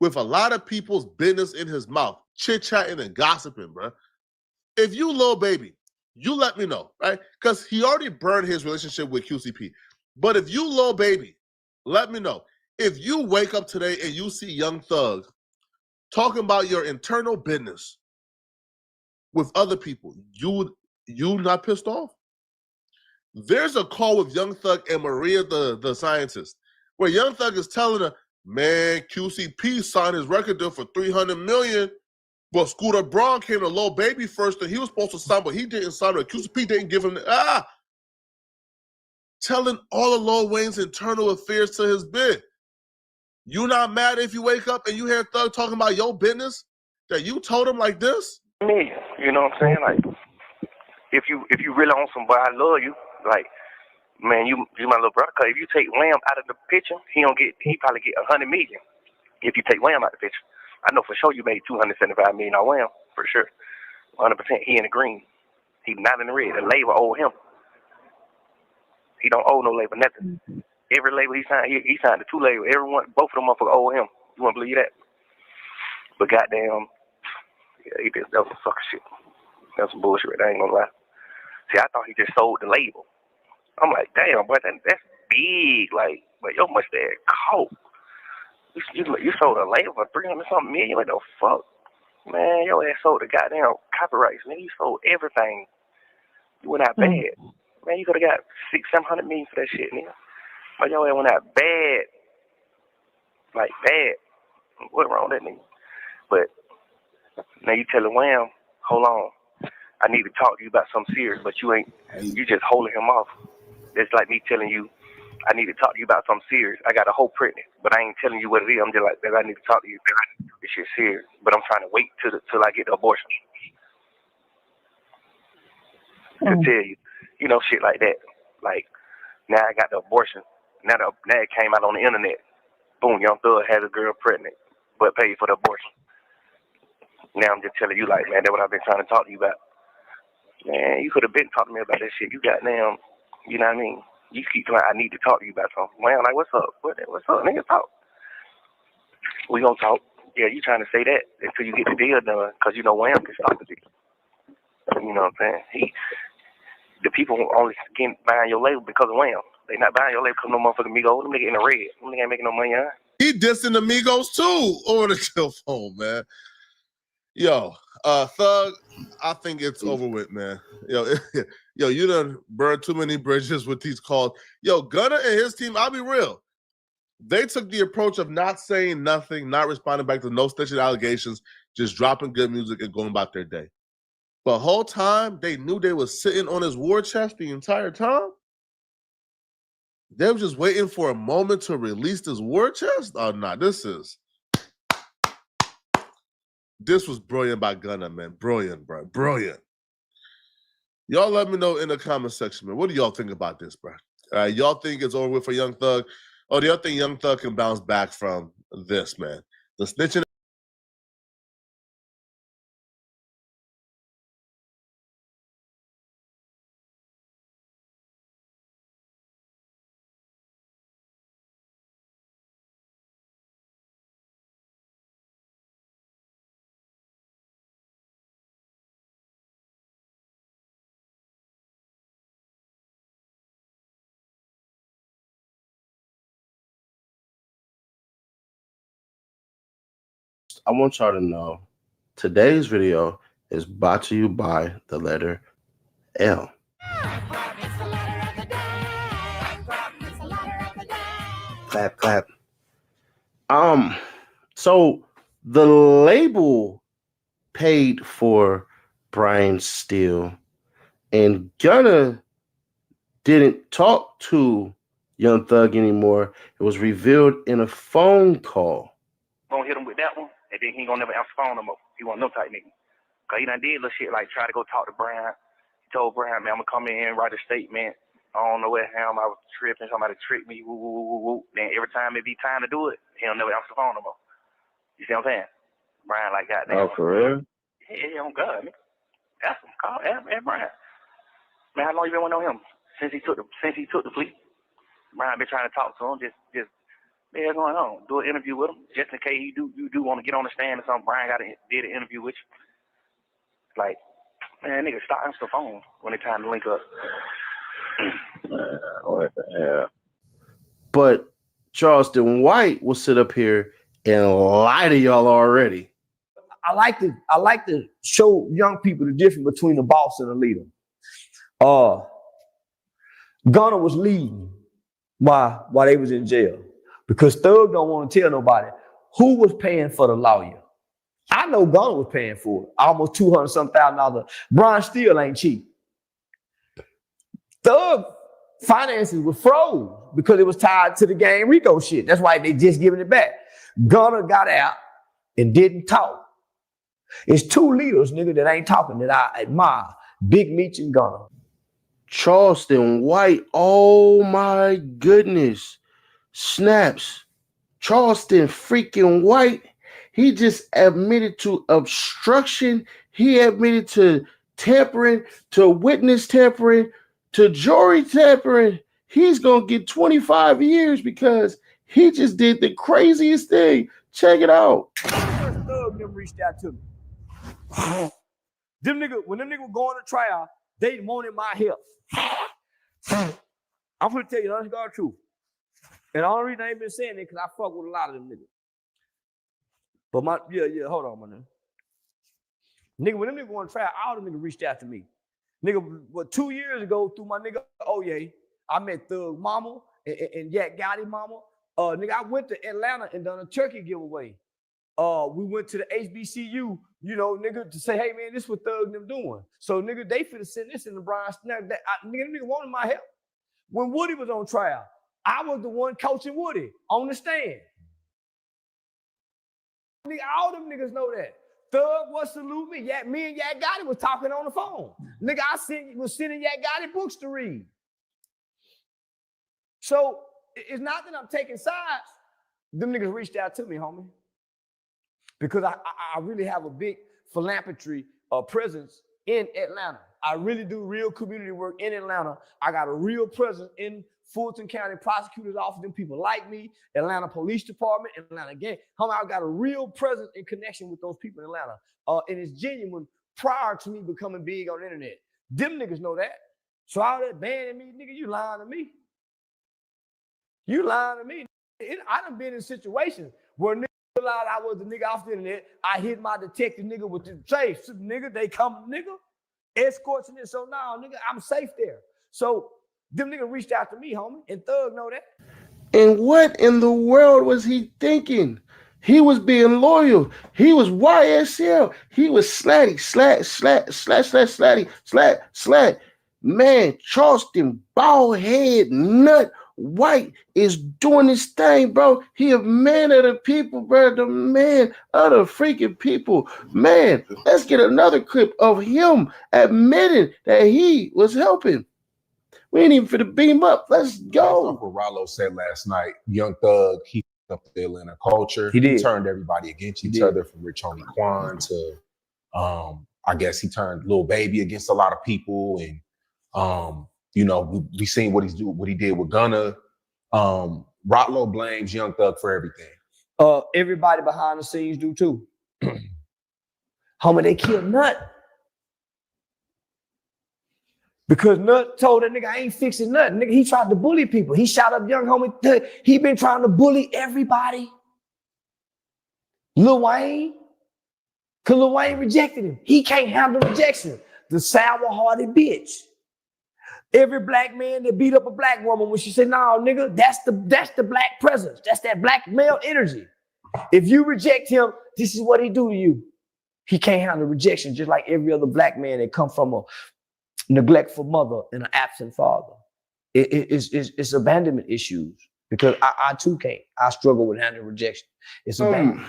with a lot of people's business in his mouth, chit-chatting and gossiping, bro. If you Lil Baby, you let me know, right? Because he already burned his relationship with QCP. But if you Lil Baby, let me know. If you wake up today and you see Young Thug talking about your internal business with other people, you not pissed off? There's a call with Young Thug and Mariah the Scientist, where Young Thug is telling her, man, QCP signed his record deal for $300 million, but Scooter Braun came to Lil Baby first, and he was supposed to sign, but he didn't sign it. QCP didn't give him telling all of Lil Wayne's internal affairs to his bid. You not mad if you wake up and you hear Thug talking about your business that you told him like this? Me, you know what I'm saying? Like, if you really on some boy, I love you. Like, man, you my little brother. Cause if you take Wham out of the picture, he probably get $100 million. If you take Wham out of the picture, I know for sure you made $275 million on Wham for sure, 100%. He in the green. He not in the red. The label owe him. He don't owe no label nothing. Every label he signed, he signed the 2 labels. Everyone, both of them motherfuckers owe him. You wanna believe that? But goddamn, yeah, that was some fucking shit. That's some bullshit. Right? I ain't gonna lie. See, I thought he just sold the label. I'm like, damn, boy, that's big. Like, but your mustache cold. You sold a label for $300-something million. What the fuck? Man, your ass sold the goddamn copyrights. Man, you sold everything. You went out bad. Man, you could have got $600-700 million for that shit, nigga. But your ass went out bad. Like, bad. What wrong with that nigga? But now you telling Wham, hold on, I need to talk to you about something serious, but you just holding him off. It's like me telling you, I need to talk to you about something serious. I got a whole pregnant, but I ain't telling you what it is. I'm just like, I need to talk to you. This shit's serious, but I'm trying to wait till I get the abortion to tell you, shit like that. Like, now I got the abortion. Now it came out on the internet. Boom, Young Thug has a girl pregnant, but paid for the abortion. Now I'm just telling you, like, man, that's what I've been trying to talk to you about. Man, you could have been talking to me about that shit. You got damn, you know what I mean? You keep like, I need to talk to you about something. Man, like, what's up? What's up? Nigga, talk. We gonna talk. Yeah, you trying to say that until you get the deal done, because Wham can stop the deal. You know what I'm saying? The people only buying your label because of Wham. They not buying your label because no motherfucking Migos. Them niggas in the red. Them niggas ain't making no money, huh? He dissing the Migos too over the telephone, man. Yo, Thug, I think it's over with, man. Yo, you done burned too many bridges with these calls. Yo, Gunna and his team, I'll be real. They took the approach of not saying nothing, not responding back to no snitching allegations, just dropping good music and going about their day. But whole time, they knew they was sitting on his war chest the entire time. They were just waiting for a moment to release this war chest. Oh, nah, this was brilliant by Gunna, man. Brilliant, bro. Brilliant. Y'all let me know in the comment section, man. What do y'all think about this, bro? Y'all think it's over with for Young Thug? Or do y'all think Young Thug can bounce back from this, man? The snitching I want y'all to know today's video is brought to you by the letter L. Clap, clap. So the label paid for Brian's steal, and Gunna didn't talk to Young Thug anymore. It was revealed in a phone call. Gonna hit him with that one, and then he ain't gonna never answer the phone no more. He want no type nigga. Cause he done did little shit like try to go talk to Brian. He told Brian, man, I'm gonna come in, write a statement. I don't know what him. I was tripping. Somebody tricked me. Woo, woo, woo, woo. Then every time it be time to do it, he don't never answer the phone no more. You see what I'm saying? Brian like goddamn. Oh, for real? Yeah, on God, man. Ask him. Call Brian. Man, how long you been waiting on him? Since he took the plea. Brian been trying to talk to him. Just man, what's going on? Do an interview with him, just in case you do want to get on the stand or something. Brian did an interview with you. Like, man, nigga, stop answering the phone when it's time to link up. What the hell? But Charleston White will sit up here and lie to y'all already. I like to show young people the difference between a boss and a leader. Gunna was leading while they was in jail because Thug don't want to tell nobody who was paying for the lawyer. I know Gunna was paying for it, almost $200,000. Brian still ain't cheap. Thug finances were froze because it was tied to the game RICO shit. That's why they just giving it back. Gunna got out and didn't talk. It's two leaders, nigga, that ain't talking that I admire. Big Meech and Gunna. Charleston White, oh my goodness. Snaps. Charleston freaking White, he just admitted to obstruction. He admitted to tampering, to witness tampering, to jury tampering. He's going to get 25 years because he just did the craziest thing. Check it out. First Thug them reached out to me. When them niggas were going to trial, they wanted my help. I'm gonna tell you the honest God truth. And the only reason I ain't been saying it because I fuck with a lot of them niggas. But hold on, my nigga. Nigga, when them niggas going to trial, all them niggas reached out to me. Nigga, 2 years ago through my nigga Oye, I met Thug Mama and Yak Gotti Mama. Nigga, I went to Atlanta and done a turkey giveaway. We went to the HBCU, you know, nigga, to say, hey man, this what Thug them doing. So nigga, they finna send this in the Brian Snap. Nigga wanted my help. When Woody was on trial, I was the one coaching Woody on the stand. Nigga, all them niggas know that. Thug was salute me. Me and Yak Gotti was talking on the phone. Nigga, I was sending Yak Gotti books to read. So it's not that I'm taking sides. Them niggas reached out to me, homie. Because I really have a big philanthropy presence in Atlanta. I really do real community work in Atlanta. I got a real presence in Fulton County Prosecutor's Office. Them people like me. Atlanta Police Department, Atlanta Gang. Homie, I got a real presence and connection with those people in Atlanta. And it's genuine prior to me becoming big on the internet. Them niggas know that. So all that banning me, nigga, you lying to me. You lying to me. I done been in situations where niggas realized I was the nigga off the internet. I hit my detective nigga with the safe. Nigga, they come, nigga, escorts and this. So now, nigga, I'm safe there. So them niggas reached out to me, homie, and Thug know that. And what in the world was he thinking? He was being loyal. He was YSL. He was slatty, slat. Man, Charleston, bald head, nut, White is doing this thing, bro. He a man of the people, bro. The man of the freaking people. Man, let's get another clip of him admitting that he was helping. We ain't even finna beam up. Let's go. That's what Rollo said last night. Young Thug, he up the Atlanta culture. He turned everybody against each other, from Rich Homie Quan to I guess he turned Lil Baby against a lot of people. And you know, we seen what he did with Gunna. Rollo blames Young Thug for everything. Everybody behind the scenes do too. Homie, they killed Nut. Because Nut told that nigga, I ain't fixing nothing. Nigga, he tried to bully people. He shot up young homie. He been trying to bully everybody. Lil Wayne, because Lil Wayne rejected him. He can't handle rejection. The sour-hearted bitch. Every black man that beat up a black woman when she said, "No, nigga, that's the black presence. That's that black male energy. If you reject him, this is what he do to you." He can't handle rejection, just like every other black man that come from a neglectful mother and an absent father. It's abandonment issues, because I too can't. I struggle with handling rejection. It's abandonment.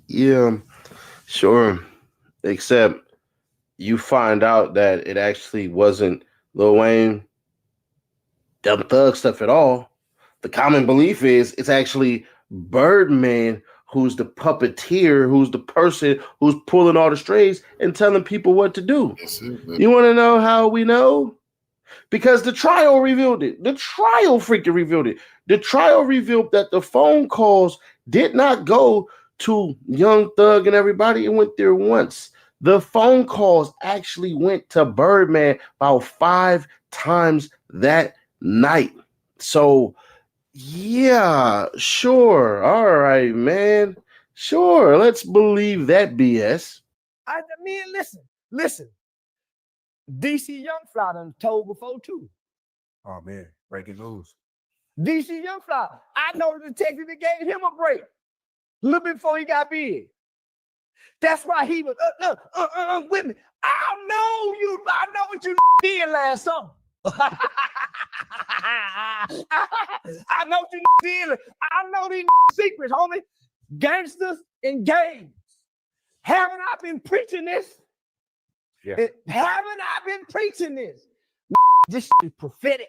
Yeah, sure. Except you find out that it actually wasn't Lil Wayne, Dumb Thug stuff at all. The common belief is it's actually Birdman who's the puppeteer, who's the person who's pulling all the strings and telling people what to do. You want to know how we know? Because the trial revealed it. The trial freaking revealed it. The trial revealed that the phone calls did not go to Young Thug and everybody. It went there once. The phone calls actually went to Birdman about 5 times that night. So, yeah, sure. All right, man. Sure. Let's believe that BS. I mean, listen. DC Young Fly done told before too. Oh man, breaking news. DC Young Fly. I know the detective that gave him a break a little bit before he got big. That's why he was with me. I know what you did last summer. I know what you did. I know these secrets, homie. Gangsters and gangs. Haven't I been preaching this? Yeah. Haven't I been preaching this? This is prophetic.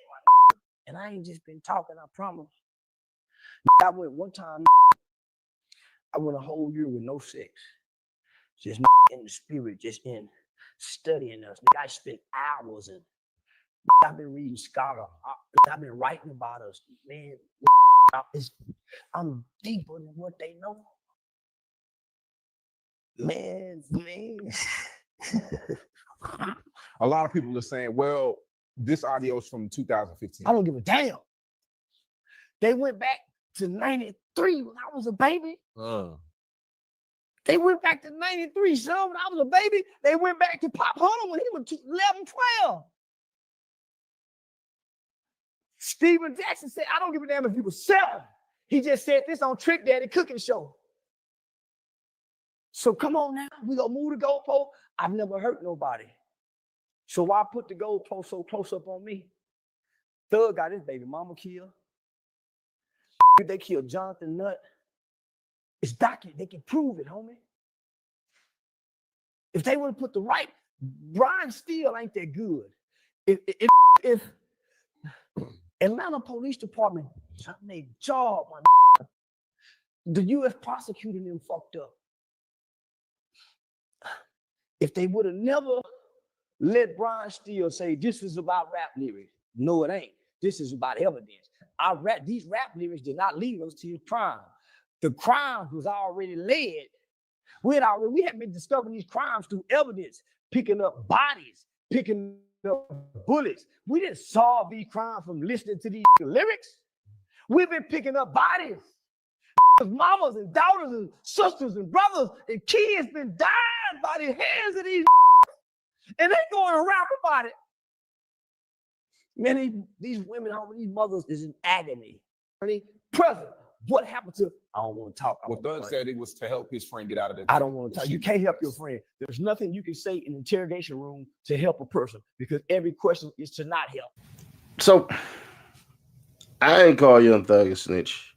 And I ain't just been talking, I promise. I went one time, I went a whole year with no sex. Just in the spirit, just in studying us. I spent hours in. I've been reading scholar. I've been writing about us. Man, I'm deeper than what they know. Man. A lot of people are saying, well, this audio is from 2015. I don't give a damn. They went back to 93 when I was a baby. They went back to 93, son, when I was a baby. They went back to Pop Hunter when he was 11, 12. Steven Jackson said, I don't give a damn if he was 7. He just said this on Trick Daddy Cooking Show. So come on now, we gonna move the goalpost. I've never hurt nobody. So why put the goalpost so close up on me? Thug got his baby mama killed. They killed Jonathan Nutt. It's documented. They can prove it, homie. If they would have put the right, Brian Steele ain't that good. If Atlanta Police Department done their job, the U.S. prosecutor them fucked up. If they would have never let Brian Steele say this is about rap lyrics, no, it ain't. This is about evidence. These rap lyrics did not lead us to his crime. The crime was already led. We had been discovering these crimes through evidence, picking up bodies, picking up bullets. We didn't solve these crimes from listening to these lyrics. We've been picking up bodies. Mamas and daughters and sisters and brothers and kids been dying by the hands of these and they going to rap about it. Man, these women, these mothers is in agony. Present. What happened to? I don't want to talk. Well, Thug said it was to help his friend get out of the. I don't want to talk. You can't help your friend. There's nothing you can say in an interrogation room to help a person because every question is to not help. So, I ain't call Young Thug a snitch,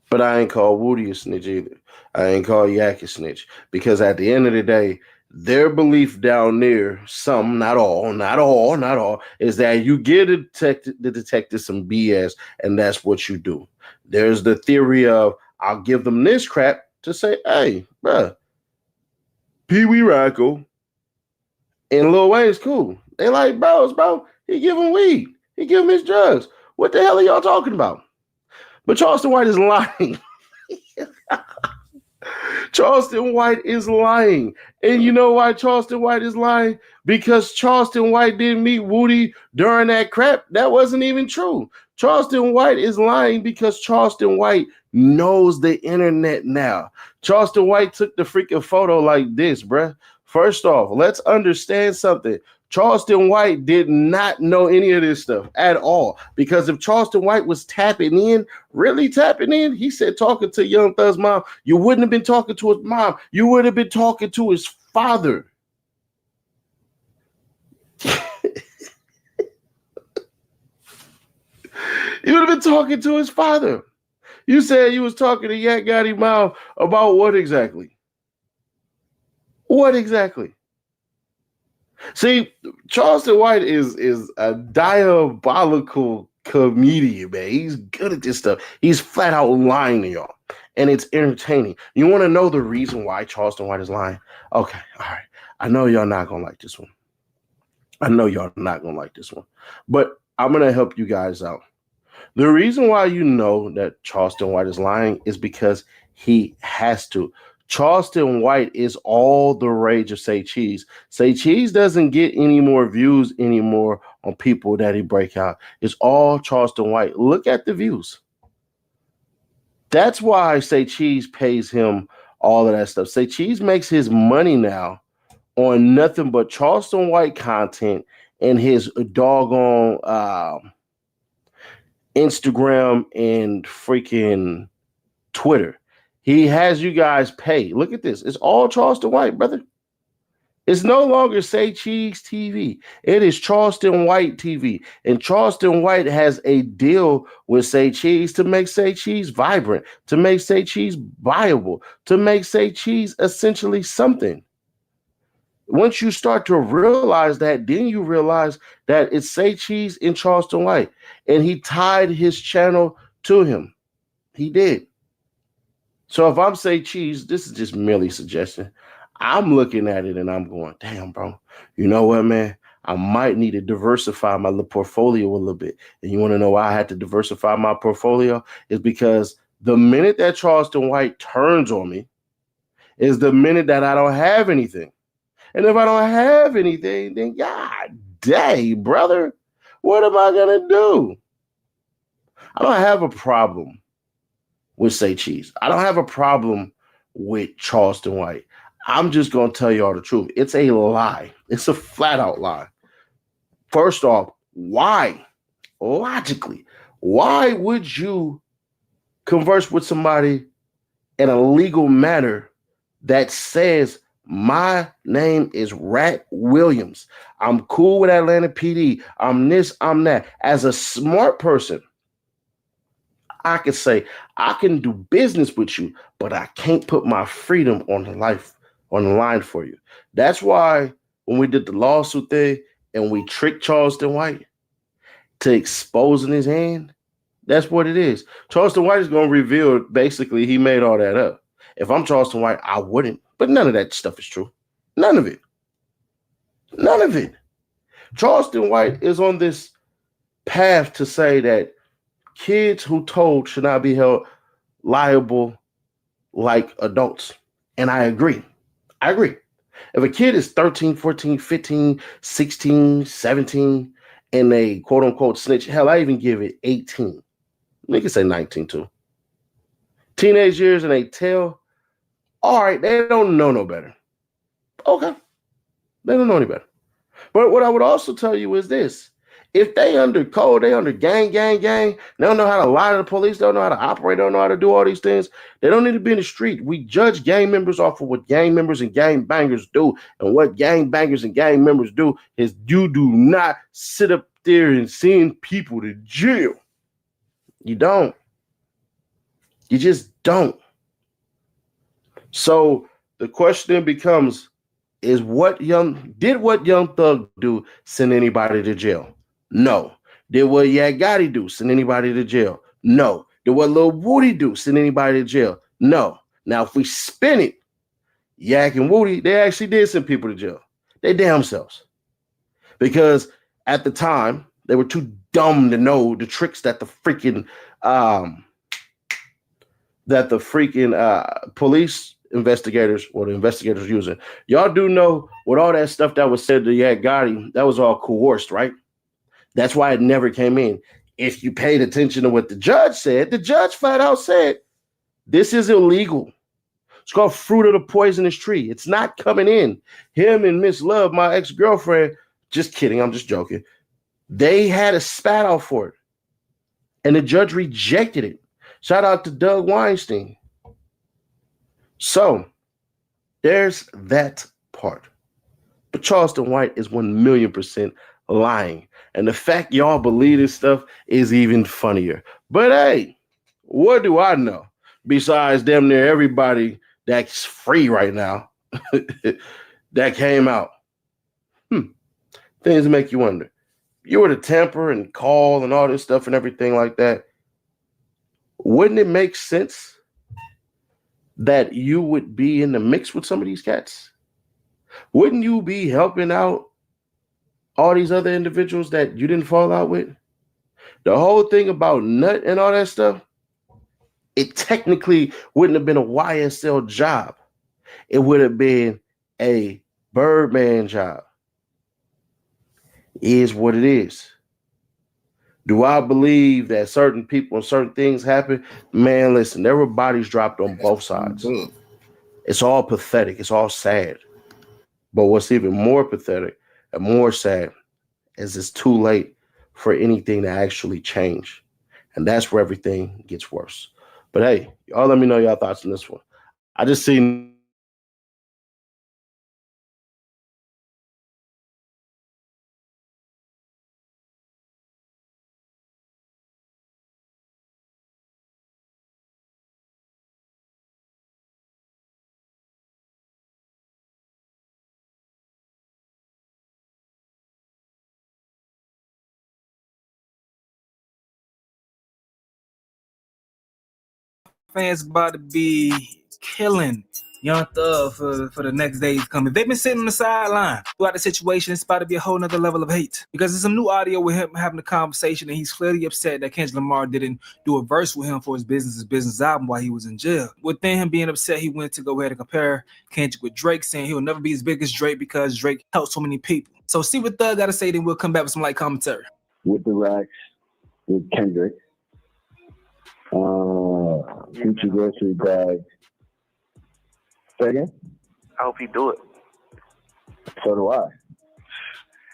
but I ain't call Woody a snitch either. I ain't call Yak a snitch because at the end of the day, their belief down there, some, not all, is that you give the detective some BS and that's what you do. There's the theory of I'll give them this crap to say, hey, bruh, Pee Wee RICO and Lil Wayne's cool. They like bro. He give him weed. He give him his drugs. What the hell are y'all talking about? But Charleston White is lying. Charleston White is lying. And you know why Charleston White is lying? Because Charleston White didn't meet Woody during that crap. That wasn't even true. Charleston White is lying because Charleston White knows the internet now. Charleston White took the freaking photo like this, bruh. First off, let's understand something. Charleston White did not know any of this stuff at all. Because if Charleston White was tapping in, really tapping in, he said talking to Young Thug's mom, you wouldn't have been talking to his mom. You would have been talking to his father. You would have been talking to his father. You said you was talking to Yak Gotti mom about what exactly? What exactly? See, Charleston White is a diabolical comedian, man. He's good at this stuff. He's flat out lying to y'all, and it's entertaining. You want to know the reason why Charleston White is lying? Okay, all right. I know y'all not gonna like this one. But I'm gonna help you guys out. The reason why you know that Charleston White is lying is because he has to. Charleston White is all the rage of Say Cheese. Say Cheese doesn't get any more views anymore on people that he break out. It's all Charleston White. Look at the views. That's why Say Cheese pays him all of that stuff. Say Cheese makes his money now on nothing but Charleston White content and his doggone Instagram and freaking Twitter. He has you guys pay. Look at this. It's all Charleston White, brother. It's no longer Say Cheese TV. It is Charleston White TV. And Charleston White has a deal with Say Cheese to make Say Cheese vibrant, to make Say Cheese viable, to make Say Cheese essentially something. Once you start to realize that, then you realize that it's Say Cheese and Charleston White. And he tied his channel to him. He did. So if I'm Say Cheese, this is just merely suggestion. I'm looking at it and I'm going, damn, bro. You know what, man? I might need to diversify my portfolio a little bit. And you want to know why I had to diversify my portfolio? Is because the minute that Charleston White turns on me is the minute that I don't have anything. And if I don't have anything, then God dang, brother, what am I going to do? I don't have a problem with Say Cheese. I don't have a problem with Charleston White. I'm just going to tell y'all the truth. It's a lie. It's a flat out lie. First off, why? Logically, why would you converse with somebody in a legal manner that says my name is Rat Williams? I'm cool with Atlanta PD. I'm this, I'm that. As a smart person, I could say I can do business with you, but I can't put my freedom on the line for you. That's why when we did the lawsuit thing and we tricked Charleston White to exposing his hand, that's what it is. Charleston White is going to reveal basically he made all that up. If I'm Charleston White, I wouldn't. But none of that stuff is true. None of it. None of it. Charleston White is on this path to say that kids who told should not be held liable like adults. And I agree. I agree. If a kid is 13, 14, 15, 16, 17, and they quote unquote snitch, hell, I even give it 18. We can say 19 too. Teenage years and they tell, all right, they don't know no better. Okay. They don't know any better. But what I would also tell you is this. If they under code, they under gang, they don't know how to lie to the police, they don't know how to operate, they don't know how to do all these things, they don't need to be in the street. We judge gang members off of what gang members and gang bangers do. And what gang bangers and gang members do is you do not sit up there and send people to jail. You don't. You just don't. So the question then becomes, did what Young Thug do send anybody to jail? No. Did what Yak Gotti do send anybody to jail? No. Did what Lil Woody do send anybody to jail? No. Now, if we spin it, Yak and Woody, they actually did send people to jail. They damn selves. Because at the time, they were too dumb to know the tricks that the freaking police investigators or the investigators using. Y'all do know with all that stuff that was said to Yak Gotti, that was all coerced, right? That's why it never came in. If you paid attention to what the judge said, the judge flat out said, this is illegal. It's called fruit of the poisonous tree. It's not coming in. Him and Miss Love, my ex-girlfriend, just kidding, I'm just joking. They had a spat out for it. And the judge rejected it. Shout out to Doug Weinstein. So, there's that part. But Charleston White is 1,000,000% lying. And the fact y'all believe this stuff is even funnier. But hey, what do I know? Besides damn near everybody that's free right now that came out. Things make you wonder. You were to tamper and call and all this stuff and everything like that. Wouldn't it make sense that you would be in the mix with some of these cats? Wouldn't you be helping out all these other individuals that you didn't fall out with? The whole thing about Nut and all that stuff, it technically wouldn't have been a YSL job. It would have been a Birdman job. It is what it is. Do I believe that certain people and certain things happen? Man, listen, there were bodies dropped on both sides. It's all pathetic. It's all sad. But what's even more pathetic and more sad is it's too late for anything to actually change. And that's where everything gets worse. But hey, y'all let me know y'all thoughts on this one. I just seen fans about to be killing Young Thug for the next days coming. They've been sitting on the sideline throughout the situation. It's about to be a whole nother level of hate because there's some new audio with him having a conversation, and he's clearly upset that Kendrick Lamar didn't do a verse with him for his business album while he was in jail. Within him being upset, he went to go ahead and compare Kendrick with Drake, saying he'll never be as big as Drake because Drake helped so many people. So see what Thug got to say, then we'll come back with some light commentary. With the racks, with Kendrick. Future grocery bag. Say again? I hope he do it. So do I.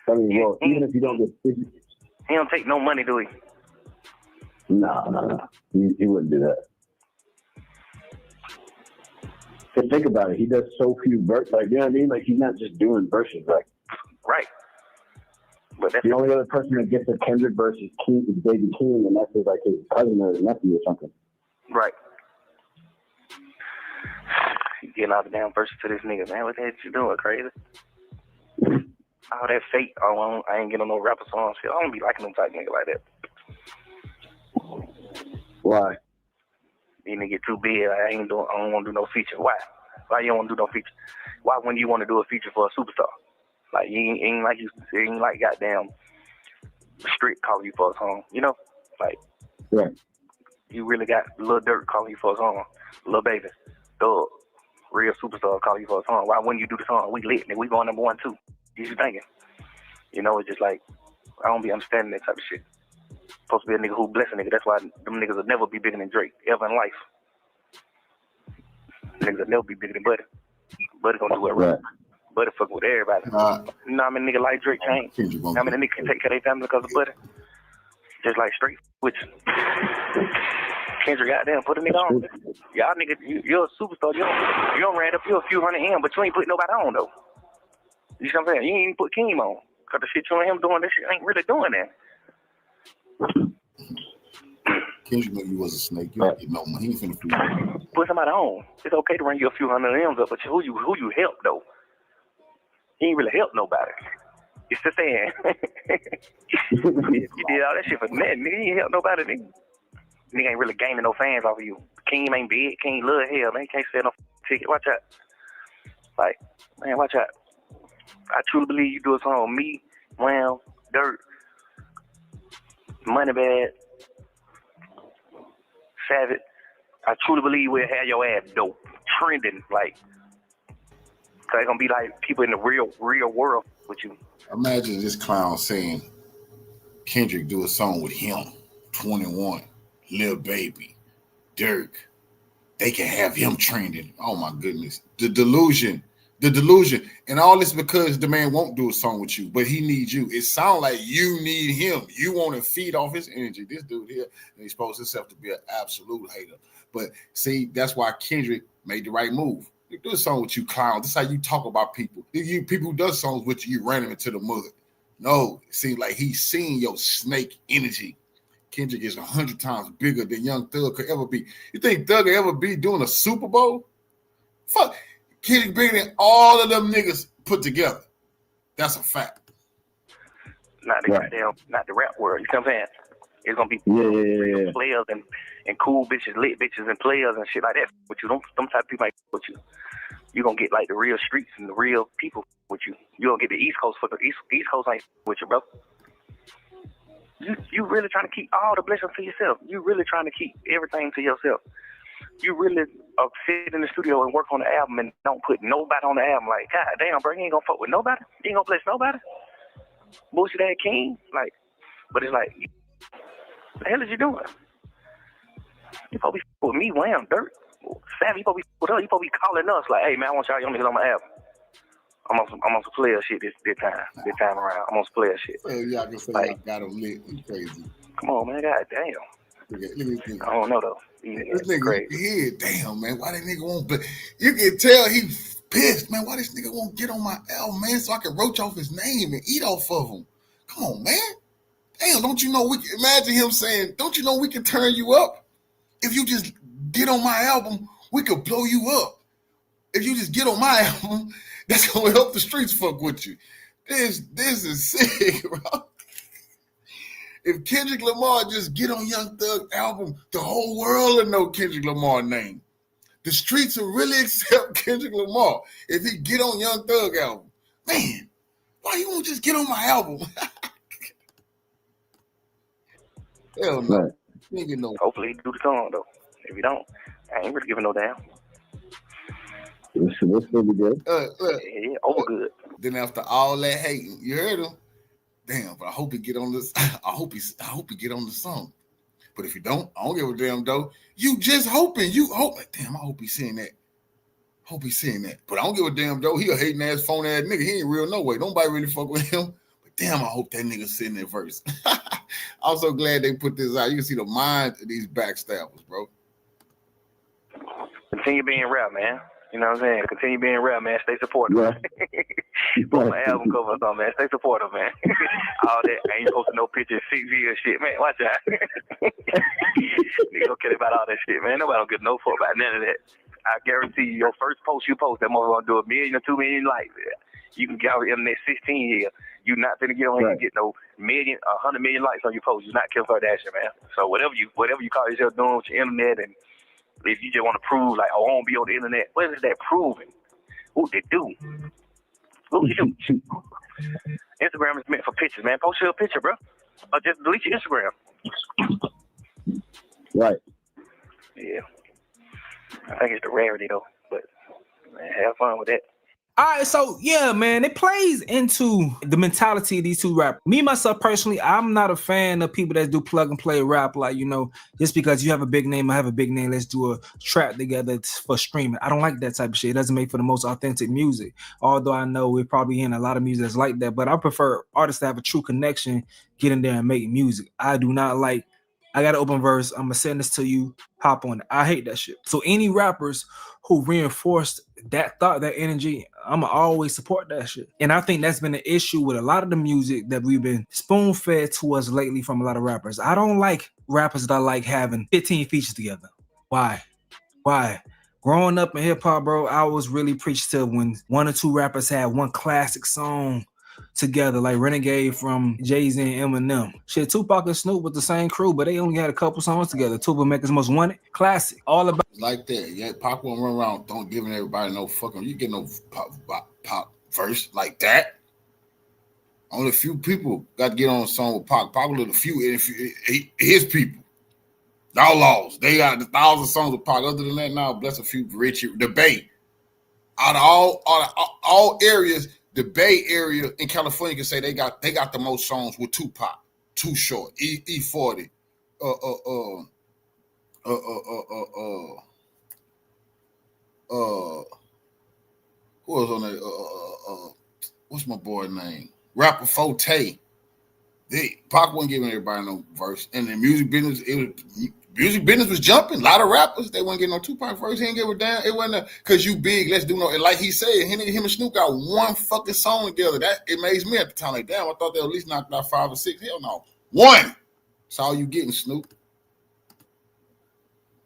I mean, well, even if you don't get... He don't take no money, do he? No. He wouldn't do that. Just think about it. He does so few verses. Like, you know what I mean? Like, he's not just doing verses. Like, right. But that's the only other person that gets a Kendrick verse is Baby King, and that's like his cousin or his nephew or something. Right. You getting all the damn verses to this nigga, man. What the heck you doing, crazy? All that fake. I ain't getting no rapper songs. I don't be liking them type nigga like that. Why? You nigga get too big. I don't want to do no feature. Why? Why you don't want to do no feature? Why wouldn't you want to do a feature for a superstar? Like, you ain't like goddamn Street calling you for a song, you know? Like, right. You really got Lil Durk calling you for a song, Lil Baby, Thug, real superstar calling you for a song. Why wouldn't you do the song? We lit, nigga. We going number 1, 2. What you thinking? You know, it's just like, I don't be understanding that type of shit. Supposed to be a nigga who bless a nigga. That's why them niggas will never be bigger than Drake, ever in life. Niggas will never be bigger than Buddy. Buddy gonna do it right. Buddy fuck with everybody. You know how many niggas like Drake can't? How many niggas can take care of their family because of Buddy? Just like straight, which Kendrick goddamn put a nigga on. Y'all niggas, you're a superstar. You don't ran up you a few hundred M, but you ain't put nobody on though. You see what I'm saying? You ain't even put Keem on. Cause the shit you and him doing, this shit ain't really doing that. Kendrick knew you was a snake. You ain't getting no money. He ain't finna put somebody on. It's okay to run you a few hundred M's up, but who you help though? He ain't really help nobody. It's the saying. You did all that shit for nothing. Nigga, he ain't help nobody, nigga. Nigga ain't really gaining no fans off of you. Keem ain't big. Keem love hell, man. Can't sell no ticket. Watch out. Like, man, watch out. I truly believe you do a song on me, Wham, Dirt, Moneybag, Savage. I truly believe we'll have your ass dope. trending, like, so they're gonna be like people in the real world with you. Imagine this clown saying Kendrick do a song with him, 21, Lil Baby, Dirk. They can have him trending. Oh my goodness. The delusion. And all this because the man won't do a song with you, but he needs you. It sounds like you need him. You want to feed off his energy. This dude here, he exposed himself to be an absolute hater. But see, that's why Kendrick made the right move. You do a song with you, clown. This is how you talk about people. You people who does songs with you, you ran him into the mud. No, it seems like he's seeing your snake energy. Kendrick is 100 times bigger than Young Thug could ever be. You think Thug could ever be doing a Super Bowl? Fuck. Kendrick bigger than all of them niggas put together. That's a fact. Not the rap world. You know what I'm saying? It's gonna be players and cool bitches, lit bitches, and players and shit like that with you. Them type of people like with you. You gonna get like the real streets and the real people with you. You gonna get the East Coast for the East Coast ain't with you, bro. You really trying to keep all the blessings to yourself. You really trying to keep everything to yourself. You really sit in the studio and work on the album and don't put nobody on the album. Like, God damn, bro, you ain't gonna fuck with nobody. You ain't gonna bless nobody. Bullshit that king, like, but it's like, what the hell is you doing? You supposed to be with me, Wham, Dirt, Savvy. You supposed to be with us. You supposed to be calling us like, hey man, I want y'all young niggas on my album. I'm on some player shit this time around. I'm on some player shit. Well, y'all can say like, I got him lit. You crazy. Come on, man. God damn. Look at this nigga. I don't know though. This nigga crazy. Here, damn man. Why that nigga won't? But you can tell he pissed, man. Why this nigga won't get on my album, man? So I can roach off his name and eat off of him. Come on, man. Damn, don't you know we can imagine him saying, don't you know we can turn you up? If you just get on my album, we could blow you up. If you just get on my album, that's gonna help the streets fuck with you. This is sick, bro. If Kendrick Lamar just get on Young Thug album, the whole world will know Kendrick Lamar name. The streets will really accept Kendrick Lamar if he get on Young Thug album. Man, why you won't just get on my album? Hell no. Nigga no. Hopefully he do the song though. If you don't, I ain't really giving no damn. This will be good. Yeah, over good. Then after all that hating, you heard him. Damn, but I hope he get on this. I hope he get on the song. But if you don't, I don't give a damn though. You just hoping. You hoping. Damn, I hope he's saying that. Hope he's saying that. But I don't give a damn though. He a hating ass phone ass nigga. He ain't real no way. Nobody really fuck with him. But damn, I hope that nigga sitting that verse. I'm so glad they put this out. You can see the mind of these backstabbers, bro. Continue being rap, man. You know what I'm saying? Continue being rap, man. Stay supportive. Yeah. Put my album cover or something, man. Stay supportive, man. All that. I ain't posting no pictures, 6 years shit, man. Watch out. Nigga don't care about all that shit, man. Nobody don't give no fuck about none of that. I guarantee you, your first post you post, that motherfucker gonna do 1 million or 2 million likes. You can get on the internet 16 years. You're not gonna get on here and get no 100 million likes on your post. You're not Kim Kardashian, man. So whatever you call yourself doing with your internet, and if you just want to prove like, oh, I won't be on the internet, what is that proving? What they do? What you do? Instagram is meant for pictures, man. Post your picture, bro. Or just delete your Instagram. Right. Yeah. I think it's the rarity though, but man, have fun with that. All right, so yeah, man, it plays into the mentality of these two rappers. Me, myself, personally, I'm not a fan of people that do plug and play rap. Like, you know, just because you have a big name, I have a big name, let's do a track together for streaming. I don't like that type of shit. It doesn't make for the most authentic music. Although I know we're probably in a lot of music that's like that, but I prefer artists to have a true connection, get in there and make music. I do not like, I got an open verse, I'm gonna send this to you, hop on it. I hate that shit. So any rappers who reinforced that thought, that energy, I'ma always support that shit. And I think that's been an issue with a lot of the music that we've been spoon-fed to us lately from a lot of rappers. I don't like rappers that like having 15 features together. Why? Growing up in hip-hop, bro, I was really preached to when 1 or 2 rappers had one classic song together, like Renegade from Jay-Z and Eminem. Shit, Tupac and Snoop with the same crew, but they only had a couple songs together. Tupac Maker's Most Wanted, classic, all about like that. Yeah, Pac won't run around don't giving everybody no fucking. You get no pop verse like that. Only a few people got to get on a song with Pac. Pac was a few his people. Outlaws. They got 1,000 songs of Pac. Other than that, now bless a few rich. The Bay. Out of all areas, the Bay Area in California can say they got the most songs with Tupac, Too Short, E40, who was on that? What's my boy name? Rapper Forte. Pac wasn't giving everybody no verse, and the music business was jumping. A lot of rappers, they wasn't getting no Tupac verse. He didn't give a damn. It wasn't because you big. Let's do no. And like he said, him and Snoop got one fucking song together. That it amazed me at the time. Like damn, I thought they at least knocked out 5 or 6. Hell no, one. That's all you getting, Snoop.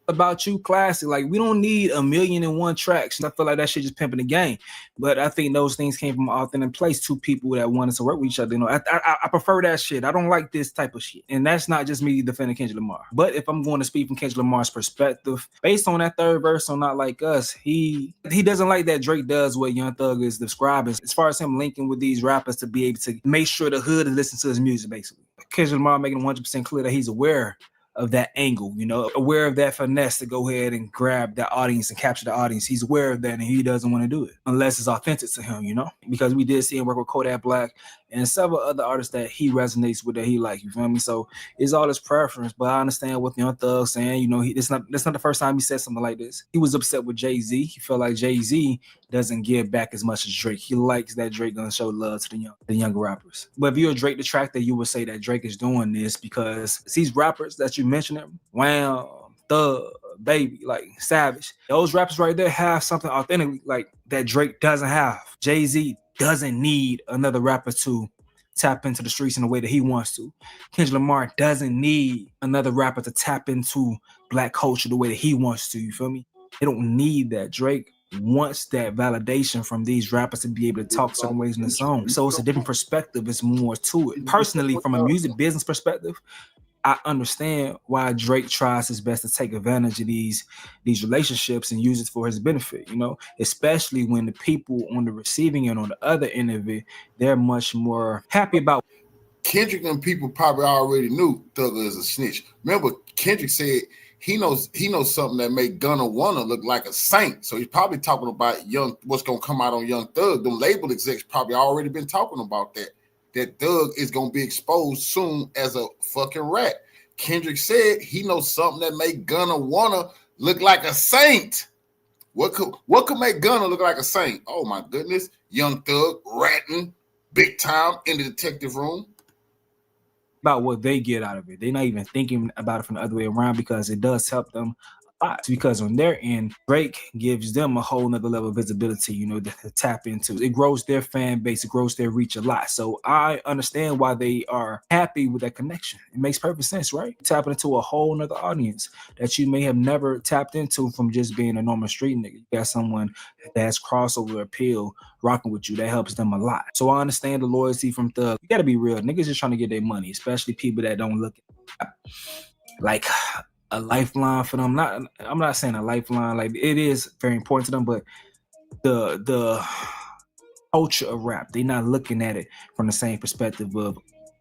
About You classic. Like, we don't need 1,000,001 tracks. I feel like that shit just pimping the game. But I think those things came from an authentic place, two people that wanted to work with each other. You know, I prefer that shit. I don't like this type of shit. And that's not just me defending Kendrick Lamar. But if I'm going to speak from Kendrick Lamar's perspective, based on that third verse on Not Like Us, he doesn't like that Drake does what Young Thug is describing. As far as him linking with these rappers to be able to make sure the hood listens to his music, basically. Kendrick Lamar making 100% clear that he's aware of that angle, you know, aware of that finesse to go ahead and grab that audience and capture the audience. He's aware of that, and he doesn't want to do it unless it's authentic to him, you know, because we did see him work with Kodak Black and several other artists that he resonates with, that he like, you feel me? So it's all his preference, but I understand what Young Thug saying, you know, that's not the first time he said something like this. He was upset with Jay-Z. He felt like Jay-Z doesn't give back as much as Drake. He likes that Drake gonna show love to the younger rappers. But if you're a Drake detractor, you would say that Drake is doing this because these rappers that you mentioned, Wham, Thug, Baby, like Savage, those rappers right there have something authentic like that Drake doesn't have. Jay-Z doesn't need another rapper to tap into the streets in the way that he wants to. Kendrick Lamar doesn't need another rapper to tap into black culture the way that he wants to, you feel me? They don't need that. Drake wants that validation from these rappers to be able to talk certain ways in the song. So it's a different perspective. It's more to it. Personally, from a music business perspective, I understand why Drake tries his best to take advantage of these relationships and use it for his benefit, you know, especially when the people on the receiving end, on the other end of it, they're much more happy about. Kendrick and people probably already knew Thugger is a snitch. Remember, Kendrick said he knows something that make Gunna wanna look like a saint. So he's probably talking about what's gonna come out on Young Thug. The label execs probably already been talking about that. That Thug is gonna be exposed soon as a fucking rat. Kendrick said he knows something that make Gunna wanna look like a saint. What could make Gunna look like a saint? Oh my goodness, Young Thug ratting big time in the detective room. About what they get out of it. They're not even thinking about it from the other way around because it does help them a lot. Because on their end, Drake gives them a whole nother level of visibility, you know, to tap into. It grows their fan base, it grows their reach a lot. So I understand why they are happy with that connection. It makes perfect sense, right? Tapping into a whole nother audience that you may have never tapped into from just being a normal street nigga. You got someone that has crossover appeal rocking with you, that helps them a lot. So I understand the loyalty from Thug. You gotta be real. Niggas just trying to get their money, especially people that don't look like a lifeline for them. I'm not saying a lifeline, like it is very important to them, but the culture of rap, they're not looking at it from the same perspective of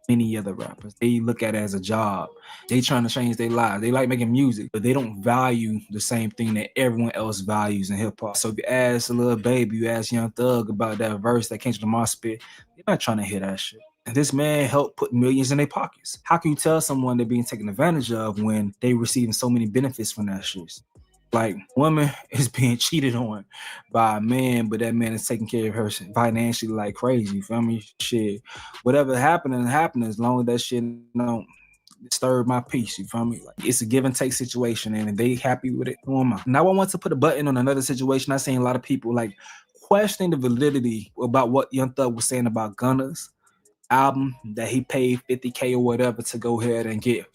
many other rappers. They look at it as a job. They trying to change their lives. They like making music, but they don't value the same thing that everyone else values in hip hop. So if you ask Lil Baby, you ask Young Thug about that verse that Kendrick Lamar spit, they're not trying to hear that shit. And this man helped put millions in their pockets. How can you tell someone they're being taken advantage of when they receiving so many benefits from that shit? Like, woman is being cheated on by a man, but that man is taking care of her financially like crazy. You feel me? Shit. Whatever happening as long as that shit don't disturb my peace. You feel me? Like, it's a give and take situation, and if they happy with it, who am I? Now I want to put a button on another situation. I've seen a lot of people like questioning the validity about what Young Thug was saying about Gunna's album, that he paid $50K or whatever to go ahead and get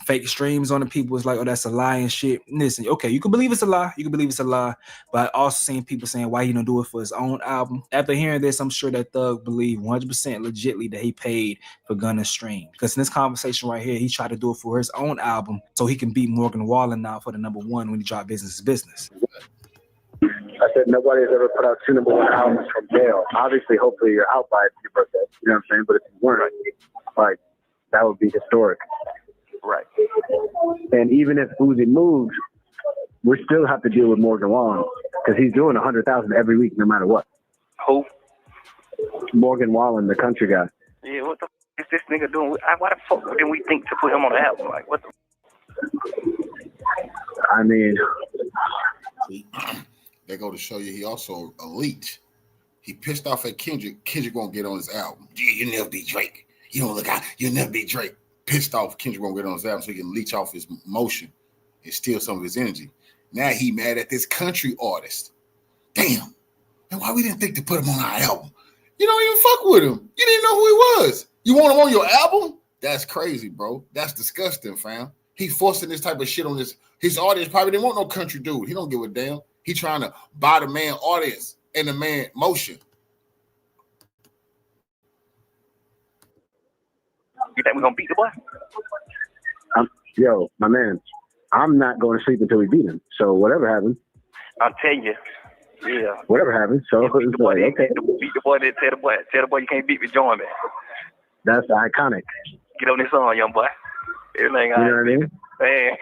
fake streams on the people. It's like, oh, that's a lie and shit. Listen, okay, you can believe it's a lie. You can believe it's a lie. But I also seen people saying why he don't do it for his own album. After hearing this, I'm sure that Thug believed 100% legitly that he paid for Gunna's stream. Because in this conversation right here, he tried to do it for his own album so he can beat Morgan Wallen now for the #1 when he dropped Business is Business. I said nobody's ever put out 2 #1 albums from jail. Obviously, hopefully you're out by your birthday. You know what I'm saying? But if you weren't, like, that would be historic. Right. And even if Uzi moves, we still have to deal with Morgan Wallen because he's doing 100,000 every week, no matter what. Who? Morgan Wallen, the country guy. Yeah, what the f- is this nigga doing? Why the fuck didn't we think to put him on the album? Like, what the I mean, they go to show you he also elite. He pissed off at Kendrick. Kendrick won't get on his album. You never be Drake. You don't look out. You'll never be Drake. Pissed off, Kendrick won't get on his album so he can leech off his motion and steal some of his energy. Now he mad at this country artist. Damn. And why we didn't think to put him on our album? You don't even fuck with him. You didn't know who he was. You want him on your album? That's crazy, bro. That's disgusting, fam. He forcing this type of shit on his audience. Probably didn't want no country dude. He don't give a damn. He trying to buy the man audience and the man motion. You think we're gonna beat the boy? Yo, my man, I'm not going to sleep until we beat him. So whatever happens, I'm telling you. Yeah. whatever happens. So it's Beat the boy, like, okay, beat the boy, then tell the boy you can't beat me, join me. that's iconic. Get on this song, young boy. Everything You know what I mean? Man.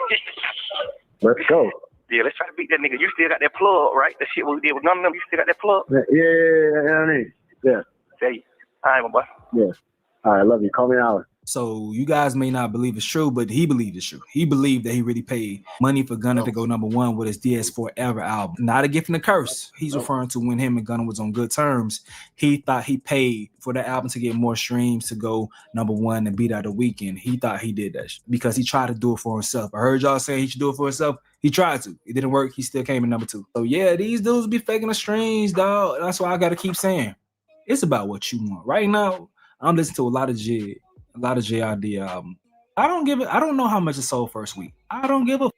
Let's go. Yeah, let's try to beat that nigga. You still got that plug, right? The shit we did with none of them, you still got that plug? Yeah, you know what I mean? Yeah. Tell you. All right, my boy. Yeah. All right, love you. Call me an hour. So you guys may not believe it's true, but he believed it's true. He believed that he really paid money for Gunna to go #1 with his DS Forever album. Not a gift and a curse. He's referring to when him and Gunna was on good terms. He thought he paid for the album to get more streams to go #1 and beat out The Weeknd. He thought he did that because he tried to do it for himself. I heard y'all saying he should do it for himself. He tried to. It didn't work. He still came in #2. So yeah, these dudes be faking the streams, dog. That's why I gotta keep saying it's about what you want. Right now, I'm listening to a lot of JID album. I don't know how much it sold first week. I don't give a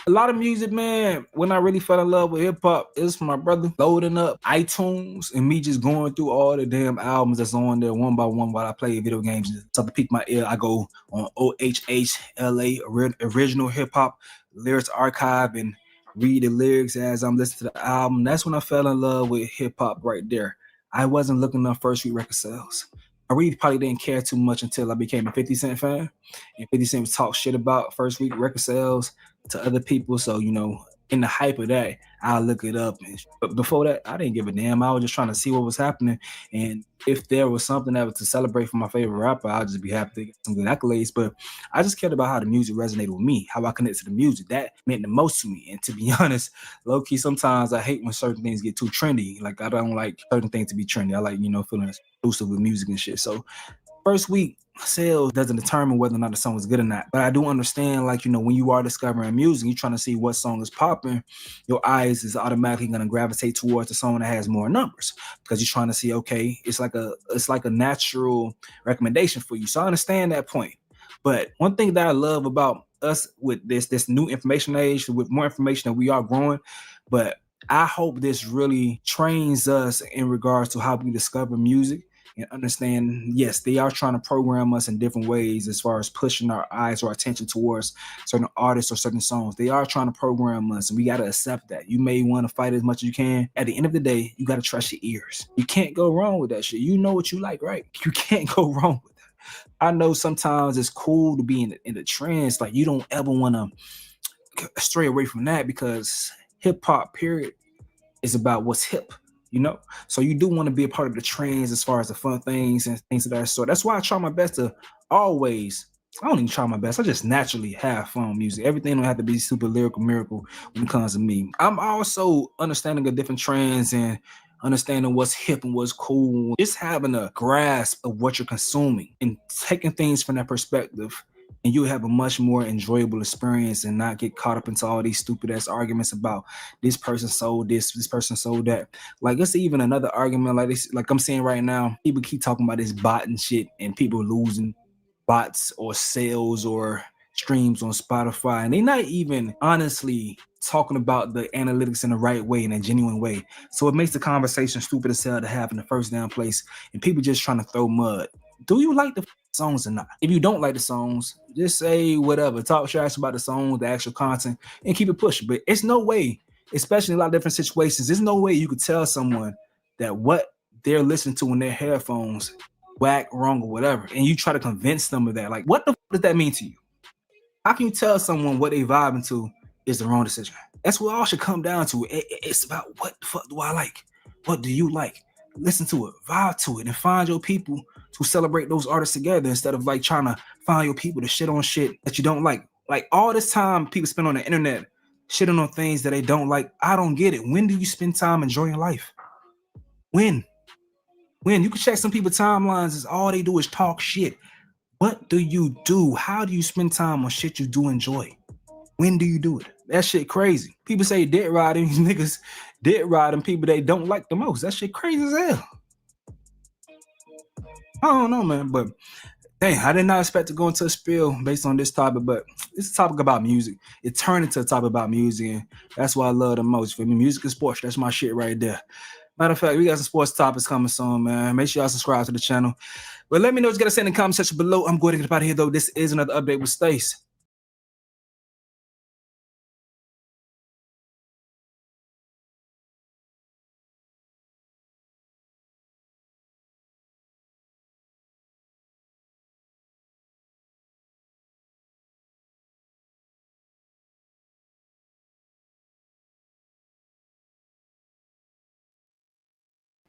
lot of music, man. When I really fell in love with hip hop, it was from my brother loading up iTunes and me just going through all the damn albums that's on there one by one while I play video games. Something to pique my ear. I go on OHHLA original hip hop lyrics archive and read the lyrics as I'm listening to the album. That's when I fell in love with hip hop right there. I wasn't looking up first week record sales. I really probably didn't care too much until I became a 50 Cent fan. And 50 Cent would talk shit about first week record sales to other people. So, you know, in the hype of that, I'll look it up. But before that, I didn't give a damn. I was just trying to see what was happening. And if there was something that was to celebrate for my favorite rapper, I'd just be happy to get some good accolades. But I just cared about how the music resonated with me, how I connected to the music. That meant the most to me. And to be honest, low-key, sometimes I hate when certain things get too trendy. Like, I don't like certain things to be trendy. I like, you know, feeling exclusive with music and shit. So first week sales doesn't determine whether or not the song is good or not. But I do understand, like, you know, when you are discovering music, you're trying to see what song is popping, your eyes is automatically going to gravitate towards the song that has more numbers because you're trying to see, okay, it's like a natural recommendation for you. So I understand that point. But one thing that I love about us with this new information age, with more information that we are growing, but I hope this really trains us in regards to how we discover music and understand, yes, they are trying to program us in different ways as far as pushing our eyes or attention towards certain artists or certain songs. They are trying to program us, and we got to accept that. You may want to fight as much as you can. At the end of the day, you got to trust your ears. You can't go wrong with that shit. You know what you like, right? You can't go wrong with that. I know sometimes it's cool to be in the trends. Like, you don't ever want to stray away from that because hip hop, period, is about what's hip. You know, so you do want to be a part of the trends as far as the fun things and things of that sort. That's why I try my best to always, I don't even try my best, I just naturally have fun with music. Everything don't have to be super lyrical miracle when it comes to me. I'm also understanding the different trends and understanding what's hip and what's cool. Just having a grasp of what you're consuming and taking things from that perspective, and you'll have a much more enjoyable experience and not get caught up into all these stupid ass arguments about this person sold this person sold that. Like, it's even another argument like this. Like I'm saying right now, people keep talking about this bot and shit and people losing bots or sales or streams on Spotify. And they're not even honestly talking about the analytics in the right way, in a genuine way. So it makes the conversation stupid as hell to have in the first damn place. And people just trying to throw mud. Do you like the songs or not? If you don't like the songs, just say whatever. Talk trash about the song, the actual content, and keep it pushing. But it's no way, especially in a lot of different situations, there's no way you could tell someone that what they're listening to in their headphones whack, wrong, or whatever, and you try to convince them of that. Like, what the fuck does that mean to you? How can you tell someone what they vibing to is the wrong decision? That's what all should come down to. It's about what the fuck do I like? What do you like? Listen to it, vibe to it, and find your people to celebrate those artists together instead of like trying to find your people to shit on shit that you don't like. Like all this time people spend on the internet shitting on things that they don't like. I don't get it. When do you spend time enjoying life? When you can check some people's timelines, is all they do is talk shit. What do you do? How do you spend time on shit you do enjoy? When do you do it? That shit crazy. People say dead riding, these niggas dead riding people they don't like the most. That shit crazy as hell. I don't know, man, but dang, I did not expect to go into a spiel based on this topic, but it's a topic about music. It turned into a topic about music, and that's what I love the most. For me, music and sports, that's my shit right there. Matter of fact, we got some sports topics coming soon, man. Make sure y'all subscribe to the channel. But let me know what you got to say in the comment section below. I'm going to get out of here, though. This is another update with Stace.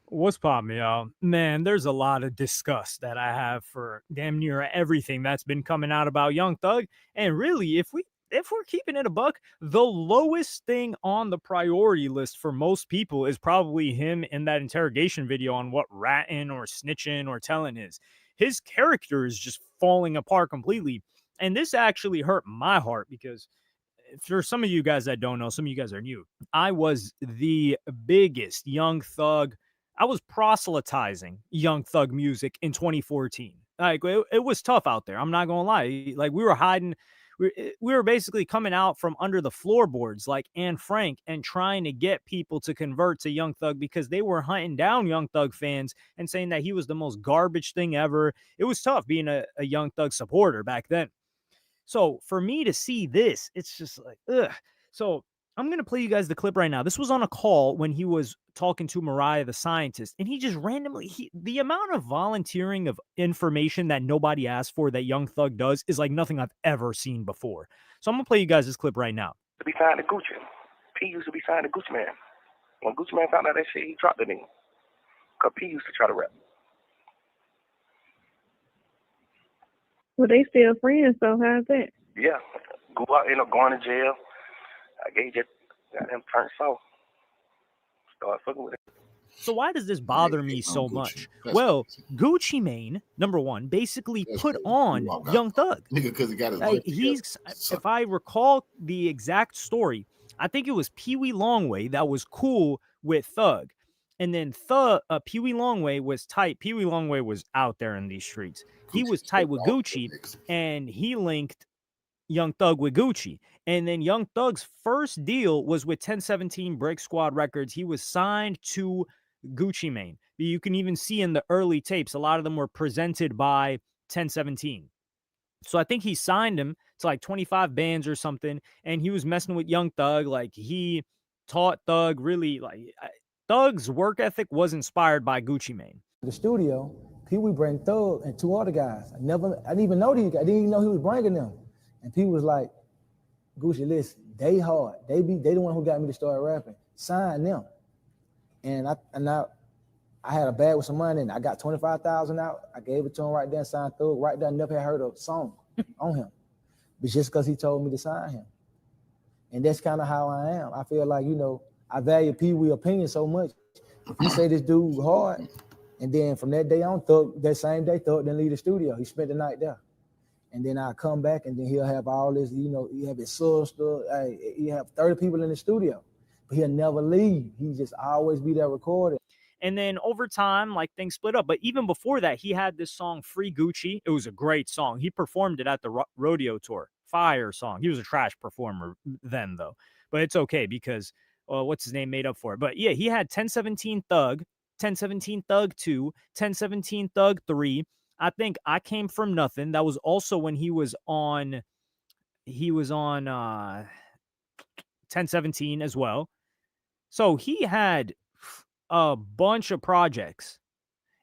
What's poppin', y'all? Man, there's a lot of disgust that I have for damn near everything that's been coming out about Young Thug. And really, if we're keeping it a buck, the lowest thing on the priority list for most people is probably him in that interrogation video on what ratting or snitching or telling is. His character is just falling apart completely. And this actually hurt my heart because for some of you guys that don't know, some of you guys are new. I was the biggest Young Thug. I was proselytizing Young Thug music in 2014. Like it was tough out there. I'm not gonna lie. Like we were hiding. We were basically coming out from under the floorboards like Anne Frank and trying to get people to convert to Young Thug because they were hunting down Young Thug fans and saying that he was the most garbage thing ever. It was tough being a Young Thug supporter back then. So for me to see this, it's just like, ugh. So I'm going to play you guys the clip right now. This was on a call when he was talking to Mariah the Scientist, and he just randomly, the amount of volunteering of information that nobody asked for that Young Thug does is like nothing I've ever seen before. So I'm going to play you guys this clip right now. To be signed to Gucci. P used to be signed to Gucci Man. When Gucci Man found out that shit, he dropped the nigga. Because P used to try to rap. Well, they still friends, so how's that? Yeah. Go out, end up going to jail. I gave you got him turned soft. Start fucking with it. So why does this bother me so much? Well, Gucci Mane, number one, basically put on Young Thug. Because he got his like if I recall the exact story, I think it was Pee Wee Longway that was cool with Thug. And then Pee Wee Longway was tight. Pee Wee Longway was out there in these streets. He was tight with Gucci, and he linked Young Thug with Gucci. And then Young Thug's first deal was with 1017 Brick Squad Records. He was signed to Gucci Mane. You can even see in the early tapes, a lot of them were presented by 1017. So I think he signed him to like 25 bands or something, and he was messing with Young Thug. Like he taught Thug really, like Thug's work ethic was inspired by Gucci Mane. The studio, Pee Wee bring Thug and two other guys. I didn't even know these guys. I didn't even know he was bringing them. And Pee was like, Gucci, listen, they hard. They the one who got me to start rapping. Sign them. And I had a bag with some money, and I got 25,000 out. I gave it to him right there, signed Thug. Right there, never had heard a song on him. But just because he told me to sign him. And that's kind of how I am. I feel like, I value Pee Wee's opinion so much. If you say this dude hard, and then from that day on, Thug, that same day, Thug didn't leave the studio. He spent the night there. And then I come back, and then he'll have all this, he have his sister, he have 30 people in the studio, but he'll never leave. He just always be there recording. And then over time, like things split up. But even before that, he had this song, Free Gucci. It was a great song. He performed it at the rodeo tour. Fire song. He was a trash performer then, though. But it's okay because what's his name made up for it. But yeah, he had 1017 Thug, 1017 Thug 2, 1017 Thug 3. I think I Came From Nothing. That was also when he was on 1017 as well. So he had a bunch of projects.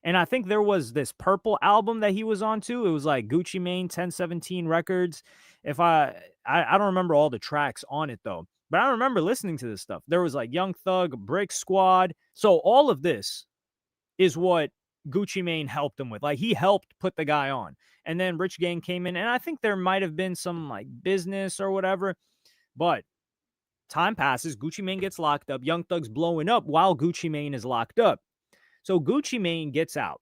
And I think there was this Purple album that he was on too. It was like Gucci Mane, 1017 Records. if I don't remember all the tracks on it though, but I remember listening to this stuff. There was like Young Thug, Brick Squad. So all of this is what Gucci Mane helped him with. Like he helped put the guy on. And then Rich Gang came in, and I think there might have been some like business or whatever. But time passes, Gucci Mane gets locked up. Young Thug's blowing up while Gucci Mane is locked up. So Gucci Mane gets out.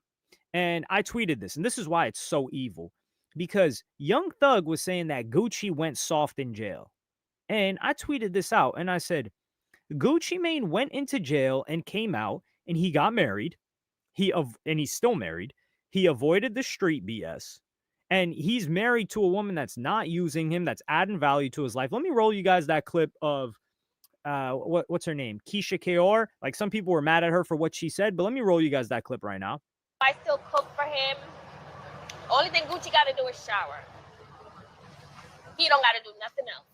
And I tweeted this, and this is why it's so evil. Because Young Thug was saying that Gucci went soft in jail. And I tweeted this out, and I said, Gucci Mane went into jail and came out, and he got married. And he's still married. He avoided the street BS. And he's married to a woman that's not using him, that's adding value to his life. Let me roll you guys that clip of what's her name? Keisha Kaur. Like some people were mad at her for what she said, but let me roll you guys that clip right now. I still cook for him. Only thing Gucci got to do is shower. He don't got to do nothing else.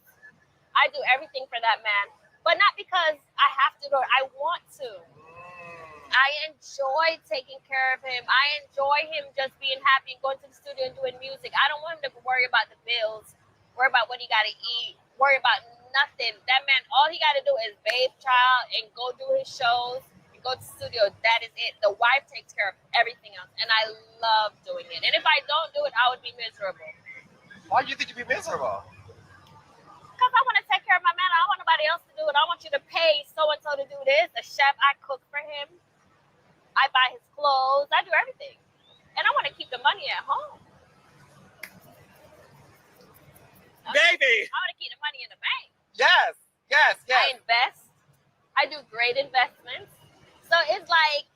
I do everything for that man, but not because I have to do it. I want to. I enjoy taking care of him. I enjoy him just being happy and going to the studio and doing music. I don't want him to worry about the bills, worry about what he got to eat, worry about nothing. That man, all he got to do is bathe child and go do his shows and go to the studio. That is it. The wife takes care of everything else, and I love doing it. And if I don't do it, I would be miserable. Why do you think you'd be miserable? Because I want to take care of my man. I don't want nobody else to do it. I want you to pay so-and-so to do this. The chef, I cook for him. I buy his clothes. I do everything. And I want to keep the money at home. Baby! I want to keep the money in the bank. Yes. I invest. I do great investments. So it's like,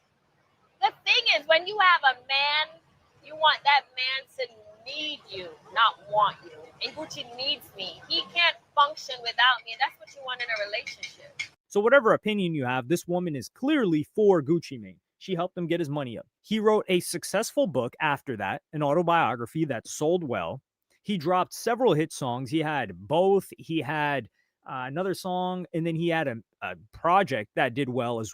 the thing is, when you have a man, you want that man to need you, not want you. And Gucci needs me. He can't function without me. And that's what you want in a relationship. So whatever opinion you have, this woman is clearly for Gucci Mane. She helped him get his money up. He wrote a successful book after that, an autobiography that sold well. He dropped several hit songs. He had Both. He had another song, and then he had a project that did well as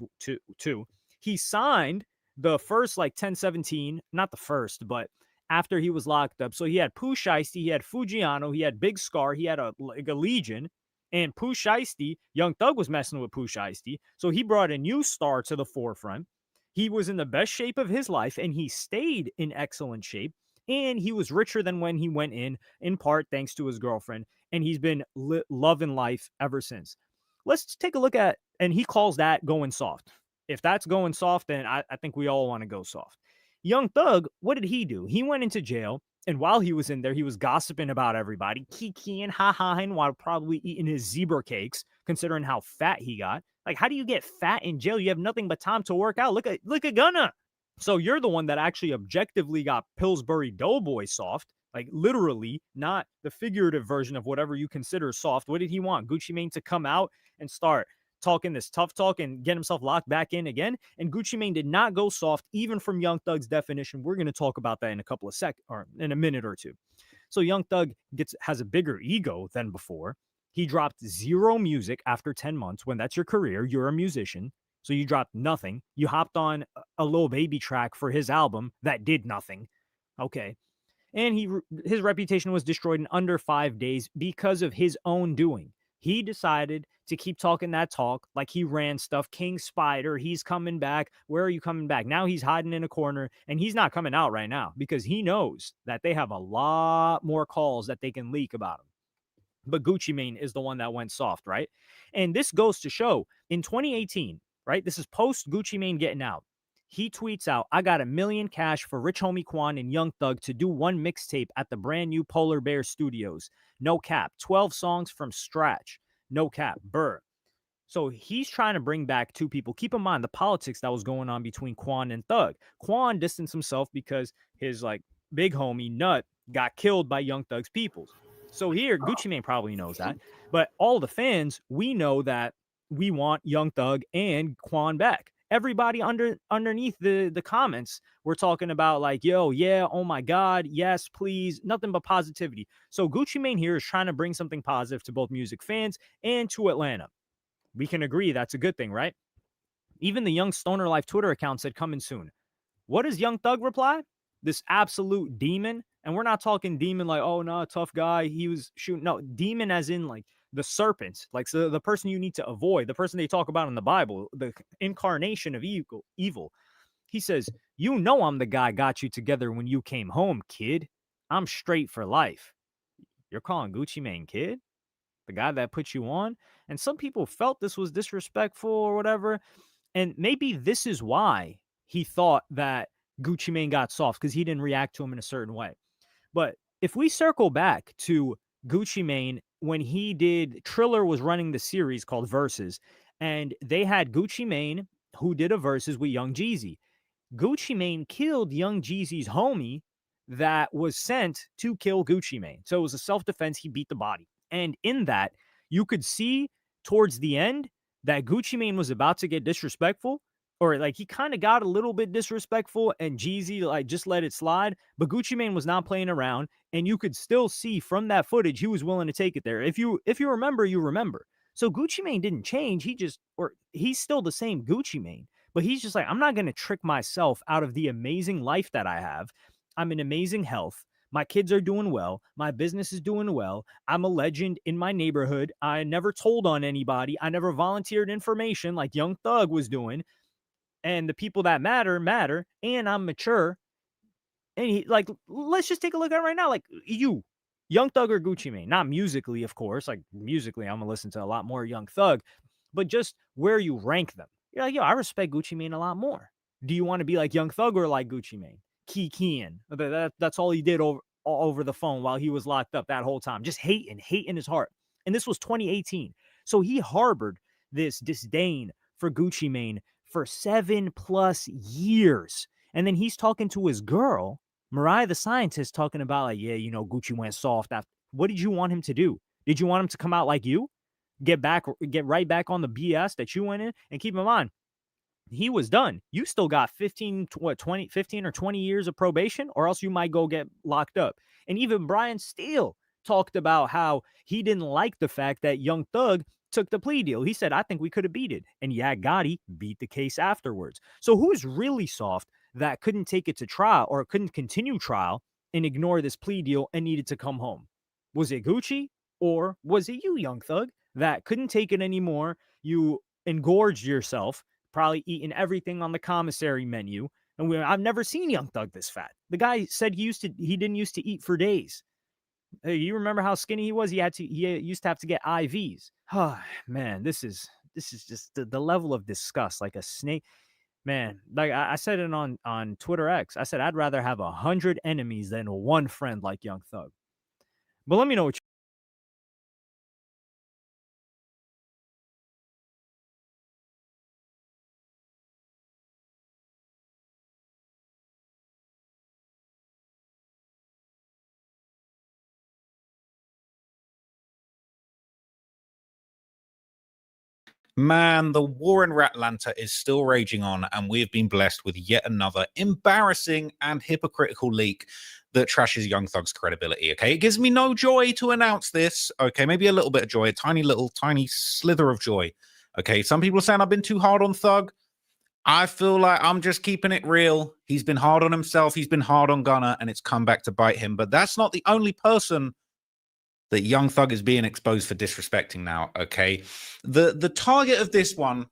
too. He signed the first like 1017, not the first, but after he was locked up. So he had Pooh Shiesty, he had Fujiano, he had Big Scar, he had a Legion. And Pooh Shiesty, Young Thug was messing with Pooh Shiesty. So he brought a new star to the forefront. He was in the best shape of his life, and he stayed in excellent shape. And he was richer than when he went in part thanks to his girlfriend. And he's been loving life ever since. Let's take a look at, and he calls that going soft. If that's going soft, then I think we all want to go soft. Young Thug, what did he do? He went into jail, and while he was in there, he was gossiping about everybody, kikiing, ha-haing, while probably eating his zebra cakes, considering how fat he got. Like, how do you get fat in jail? You have nothing but time to work out. Look at Gunna. So you're the one that actually objectively got Pillsbury Doughboy soft, like literally, not the figurative version of whatever you consider soft. What did he want? Gucci Mane to come out and start talking this tough talk and get himself locked back in again? And Gucci Mane did not go soft, even from Young Thug's definition. We're going to talk about that in a couple of seconds, or in a minute or two. So Young Thug has a bigger ego than before. He dropped zero music after 10 months. When that's your career, you're a musician. So you dropped nothing. You hopped on a Lil Baby track for his album that did nothing. Okay. And his reputation was destroyed in under 5 days because of his own doing. He decided to keep talking that talk like he ran stuff. King Spider, he's coming back. Where are you coming back? Now he's hiding in a corner, and he's not coming out right now because he knows that they have a lot more calls that they can leak about him. But Gucci Mane is the one that went soft, right? And this goes to show in 2018, right? This is post Gucci Mane getting out. He tweets out, I got $1 million cash for Rich Homie Quan and Young Thug to do one mixtape at the brand new Polar Bear Studios. No cap. 12 songs from scratch. No cap. Burr. So he's trying to bring back two people. Keep in mind the politics that was going on between Quan and Thug. Quan distanced himself because his like big homie Nut got killed by Young Thug's peoples. So here, Gucci Mane probably knows that. But all the fans, we know that we want Young Thug and Quan back. Everybody underneath the comments, we're talking about like, yo, yeah, oh my God, yes, please, nothing but positivity. So Gucci Mane here is trying to bring something positive to both music fans and to Atlanta. We can agree that's a good thing, right? Even the Young Stoner Life Twitter account said coming soon. What does Young Thug reply? this absolute demon. And we're not talking demon like, oh, no, tough guy. He was shooting. No, demon as in like the serpent, like so the person you need to avoid, the person they talk about in the Bible, the incarnation of evil. He says, you know, I'm the guy got you together when you came home, kid. I'm straight for life. You're calling Gucci Mane kid? The guy that put you on? And some people felt this was disrespectful or whatever. And maybe this is why he thought that Gucci Mane got soft, because he didn't react to him in a certain way. But if we circle back to Gucci Mane, when he did, Triller was running the series called Versus, and they had Gucci Mane, who did a Versus with Young Jeezy. Gucci Mane killed Young Jeezy's homie that was sent to kill Gucci Mane. So it was a self-defense. He beat the body. And in that, you could see towards the end that Gucci Mane was about to get disrespectful, or like he kind of got a little bit disrespectful, and Jeezy like just let it slide. But Gucci Mane was not playing around, and you could still see from that footage he was willing to take it there. If you remember, you remember. So Gucci Mane didn't change. He's still the same Gucci Mane, but he's just like, I'm not going to trick myself out of the amazing life that I have. I'm in amazing health. My kids are doing well. My business is doing well. I'm a legend in my neighborhood. I never told on anybody. I never volunteered information like Young Thug was doing. And the people that matter. And I'm mature. And he, like, let's just take a look at it right now. Like, you, Young Thug or Gucci Mane? Not musically, of course. Like, musically, I'm going to listen to a lot more Young Thug. But just where you rank them. You're like, yo, I respect Gucci Mane a lot more. Do you want to be like Young Thug or like Gucci Mane? Kikiing. That's all he did over the phone while he was locked up that whole time. Just hate in his heart. And this was 2018. So he harbored this disdain for Gucci Mane for 7+ years. And then he's talking to his girl, Mariah the Scientist, talking about like, yeah, you know, Gucci went soft after. What did you want him to do? Did you want him to come out like you? Get right back on the BS that you went in? And keep in mind, he was done. You still got 15 or 20 years of probation, or else you might go get locked up. And even Brian Steele talked about how he didn't like the fact that Young Thug took the plea deal. He said, I think we could have beat it. And yeah, Gotti beat the case afterwards. So who's really soft that couldn't take it to trial or couldn't continue trial and ignore this plea deal and needed to come home? Was it Gucci, or was it you, Young Thug, that couldn't take it anymore? You engorged yourself, probably eating everything on the commissary menu. And I've never seen Young Thug this fat. The guy said he didn't used to eat for days. Hey, you remember how skinny he was? He used to have to get IVs. Oh, man, this is just the level of disgust, like a snake. Man, like I said it on Twitter X. I said I'd rather have 100 enemies than one friend like Young Thug. But let me know what you. Man, the war in Atlanta is still raging on, and we've been blessed with yet another embarrassing and hypocritical leak that trashes Young Thug's credibility, okay? It gives me no joy to announce this, okay? Maybe a little bit of joy, a tiny slither of joy, okay? Some people are saying I've been too hard on Thug. I feel like I'm just keeping it real. He's been hard on himself. He's been hard on Gunna, and it's come back to bite him. But that's not the only person that Young Thug is being exposed for disrespecting now, okay? The target of this one,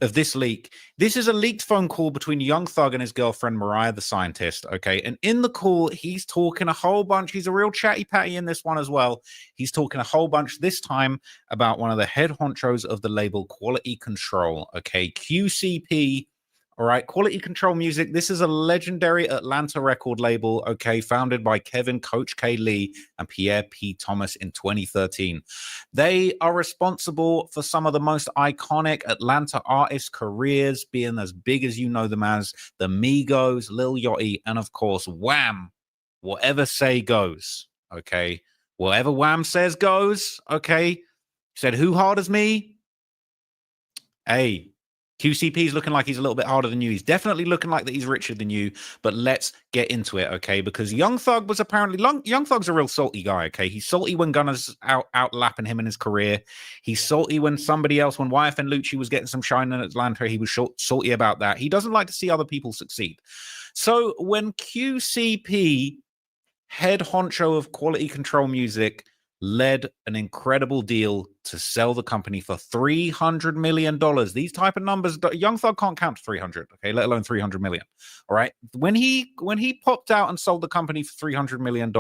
of this leak, this is a leaked phone call between Young Thug and his girlfriend, Mariah the Scientist, okay? And in the call, he's talking a whole bunch. He's a real chatty patty in this one as well. He's talking a whole bunch, this time, about one of the head honchos of the label Quality Control, okay? QCP. All right, Quality Control Music. This is a legendary Atlanta record label, okay, founded by Kevin Coach K. Lee and Pierre P. Thomas in 2013. They are responsible for some of the most iconic Atlanta artists' careers, being as big as you know them as the Migos, Lil Yachty, and of course, Wham. Whatever say goes, okay? Whatever Wham says goes, okay? Said, who hard as me? Hey. QCP is looking like he's a little bit harder than you. He's definitely looking like that he's richer than you. But let's get into it, okay? Because Young Thug was apparently... Young Thug's a real salty guy, okay? He's salty when Gunna's out lapping him in his career. He's salty when somebody else, when YFN Lucci was getting some shine in Atlanta, he was salty about that. He doesn't like to see other people succeed. So when QCP, head honcho of Quality Control Music, led an incredible deal to sell the company for $300 million. These type of numbers, Young Thug can't count to 300, okay, let alone 300 million. All right. When he popped out and sold the company for $300 million,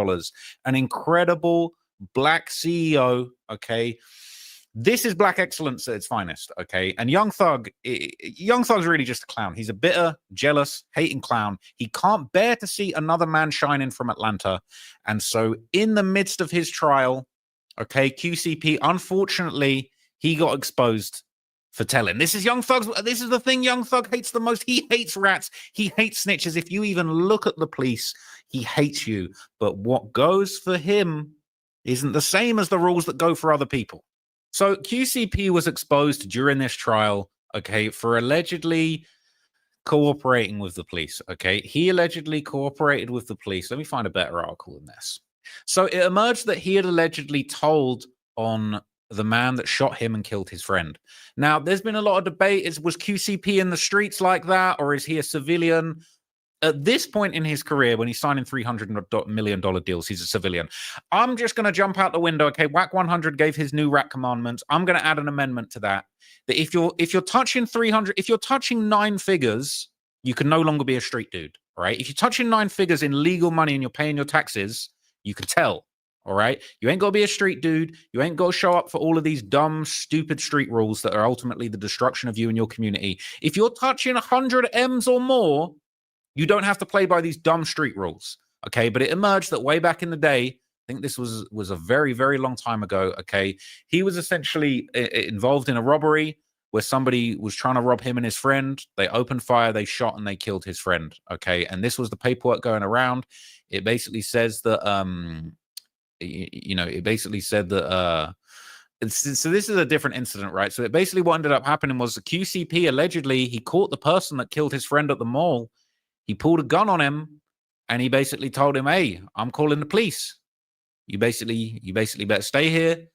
an incredible black CEO, okay. This is black excellence at its finest, okay? And Young Thug's really just a clown. He's a bitter, jealous, hating clown. He can't bear to see another man shining from Atlanta. And so in the midst of his trial, okay, QCP, unfortunately, he got exposed for telling. This is the thing Young Thug hates the most. He hates rats. He hates snitches. If you even look at the police, he hates you. But what goes for him isn't the same as the rules that go for other people. So QCP was exposed during this trial, okay, for allegedly cooperating with the police, okay? He allegedly cooperated with the police. Let me find a better article than this. So it emerged that he had allegedly told on the man that shot him and killed his friend. Now, there's been a lot of debate. Was QCP in the streets like that, or is he a civilian? At this point in his career, when he's signing $300 million deals, he's a civilian. I'm just going to jump out the window. Okay, WAC 100 gave his new rat commandments. I'm going to add an amendment to that. That if you're touching 300, if you're touching 9 figures, you can no longer be a street dude. All right. If you're touching 9 figures in legal money and you're paying your taxes, you can tell. All right. You ain't got to be a street dude. You ain't got to show up for all of these dumb, stupid street rules that are ultimately the destruction of you and your community. If you're touching 100 M's or more, you don't have to play by these dumb street rules, okay? But it emerged that way back in the day, I think this was a very, very long time ago, okay? He was essentially involved in a robbery where somebody was trying to rob him and his friend. They opened fire, they shot, and they killed his friend, okay? And this was the paperwork going around. It basically says that, it basically said that, so this is a different incident, right? So it basically what ended up happening was the QCP allegedly, he caught the person that killed his friend at the mall. He pulled a gun on him and he basically told him, hey, I'm calling the police. You basically better stay here.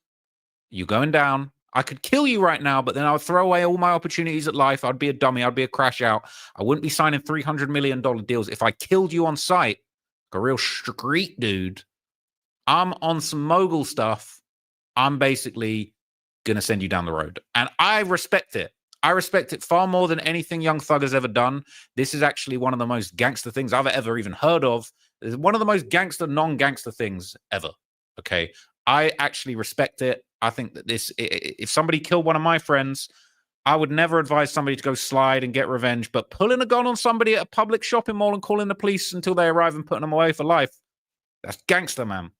You're going down. I could kill you right now, but then I would throw away all my opportunities at life. I'd be a dummy. I'd be a crash out. I wouldn't be signing $300 million deals. If I killed you on sight, like a real street dude, I'm on some mogul stuff. I'm basically going to send you down the road. And I respect it. I respect it far more than anything Young Thug has ever done. This is actually one of the most gangster things I've ever even heard of. It's one of the most gangster, non-gangster things ever. Okay. I actually respect it. I think that if somebody killed one of my friends, I would never advise somebody to go slide and get revenge, but pulling a gun on somebody at a public shopping mall and calling the police until they arrive and putting them away for life, that's gangster, man.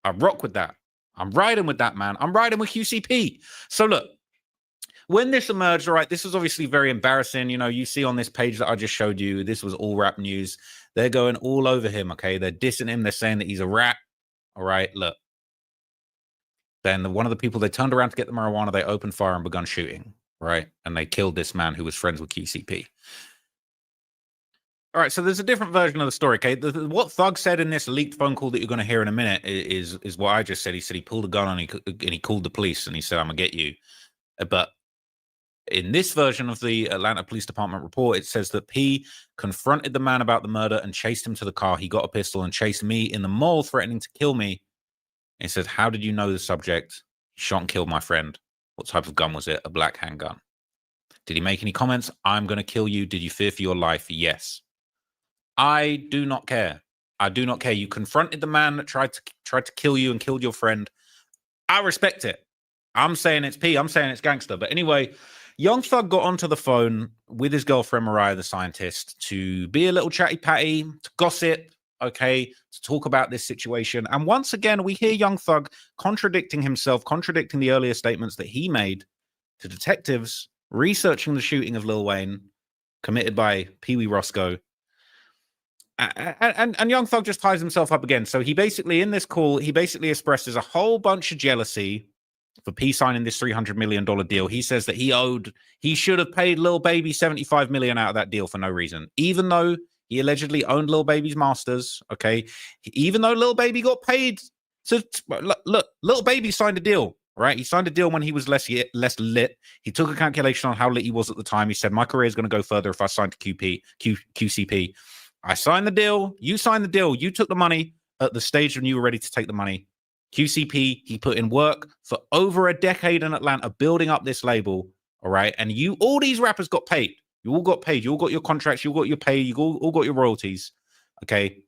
I rock with that. I'm riding with that, man. I'm riding with QCP. So look, when this emerged, all right, this was obviously very embarrassing. You know, you see on this page that I just showed you, this was all rap news. They're going all over him, okay? They're dissing him. They're saying that he's a rat. All right, look. Then one of the people, they turned around to get the marijuana, they opened fire and begun shooting, right? And they killed this man who was friends with QCP. All right, so there's a different version of the story, okay? What Thug said in this leaked phone call that you're going to hear in a minute is what I just said. He said he pulled a gun and he called the police and he said, I'm going to get you. But in this version of the Atlanta Police Department report, it says that P confronted the man about the murder and chased him to the car. He got a pistol and chased me in the mall, threatening to kill me. He said, how did you know the subject? He shot and killed my friend. What type of gun was it? A black handgun. Did he make any comments? I'm going to kill you. Did you fear for your life? Yes. I do not care. I do not care. You confronted the man that tried to kill you and killed your friend. I respect it. I'm saying it's P. I'm saying it's gangster. But anyway, Young Thug got onto the phone with his girlfriend, Mariah the Scientist, to be a little chatty-patty, to gossip, okay, to talk about this situation. And once again, we hear Young Thug contradicting himself, contradicting the earlier statements that he made to detectives researching the shooting of Lil Wayne committed by Pee Wee Roscoe. And Young Thug just ties himself up again. So he basically, in this call, he basically expresses a whole bunch of jealousy for P signing this $300 million deal. He says that he should have paid Lil Baby $75 million out of that deal for no reason, even though he allegedly owned Lil Baby's masters. Okay, even though Lil Baby got paid look, Lil Baby signed a deal, right? He signed a deal when he was less lit. He took a calculation on how lit he was at the time. He said, my career is going to go further if I sign to QCP. I signed the deal. You signed the deal. You took the money at the stage when you were ready to take the money. QCP, he put in work for over a decade in Atlanta building up this label, all right? And all these rappers got paid. You all got paid. You all got your contracts. You all got your pay. You all got your royalties, okay?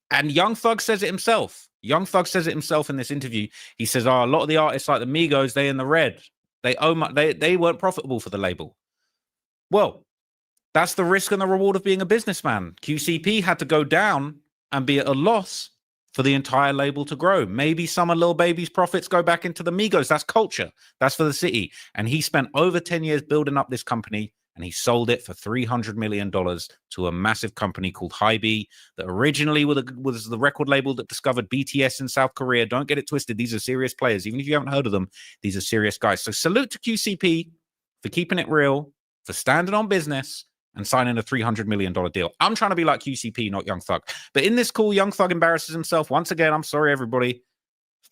And Young Thug says it himself. Young Thug says it himself in this interview. He says, a lot of the artists like the Migos, they in the red. They weren't profitable for the label. Well, that's the risk and the reward of being a businessman. QCP had to go down and be at a loss for the entire label to grow. Maybe some of Lil Baby's profits go back into the Migos. That's culture. That's for the city. And he spent over 10 years building up this company, and he sold it for $300 million to a massive company called Hy-B that originally was the record label that discovered BTS in South Korea. Don't get it twisted. These are serious players. Even if you haven't heard of them, these are serious guys. So salute to QCP for keeping it real, for standing on business, and signing a $300 million deal. I'm trying to be like QCP, not Young Thug. But in this call, Young Thug embarrasses himself. Once again, I'm sorry, everybody.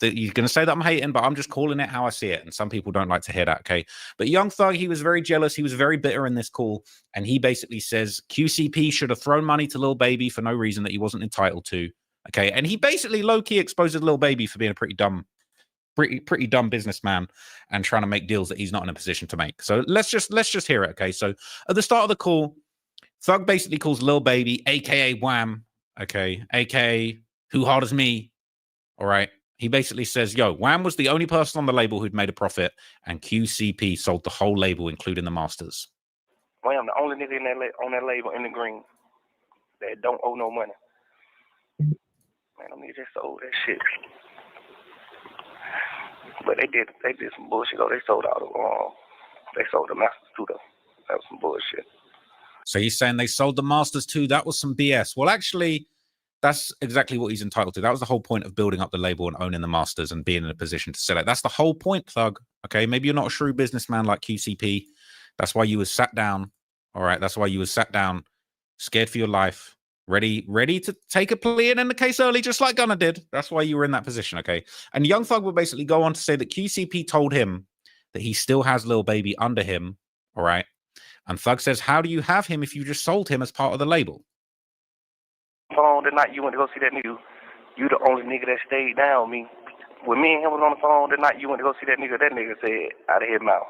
You're going to say that I'm hating, but I'm just calling it how I see it. And some people don't like to hear that, okay? But Young Thug, he was very jealous. He was very bitter in this call. And he basically says QCP should have thrown money to Lil Baby for no reason that he wasn't entitled to, okay? And he basically low-key exposes Lil Baby for being a pretty dumb businessman and trying to make deals that he's not in a position to make. So let's just hear it, okay? So at the start of the call, Thug basically calls Lil Baby, aka Wham, okay, aka Who Hard As Me, all right? He basically says, yo, Wham was the only person on the label who'd made a profit, and QCP sold the whole label, including the masters. Wham, the only nigga on that label in the green that don't owe no money. Man, them niggas just sold that shit. But they did some bullshit though. They sold the masters too though. That was some bullshit. So he's saying they sold the masters too. That was some BS. Well, actually, that's exactly what he's entitled to. That was the whole point of building up the label and owning the masters and being in a position to sell it. That's the whole point, Thug. Okay, maybe you're not a shrewd businessman like QCP. That's why you was sat down. All right, that's why you was sat down, scared for your life, ready to take a plea and end the case early, just like Gunna did. That's why you were in that position, okay? And Young Thug will basically go on to say that QCP told him that he still has Lil Baby under him, all right? And Thug says, how do you have him if you just sold him as part of the label? Phone the night you went to go see that nigga, you the only nigga that stayed down me. When me and him was on the phone the night you went to go see that nigga said out of his mouth.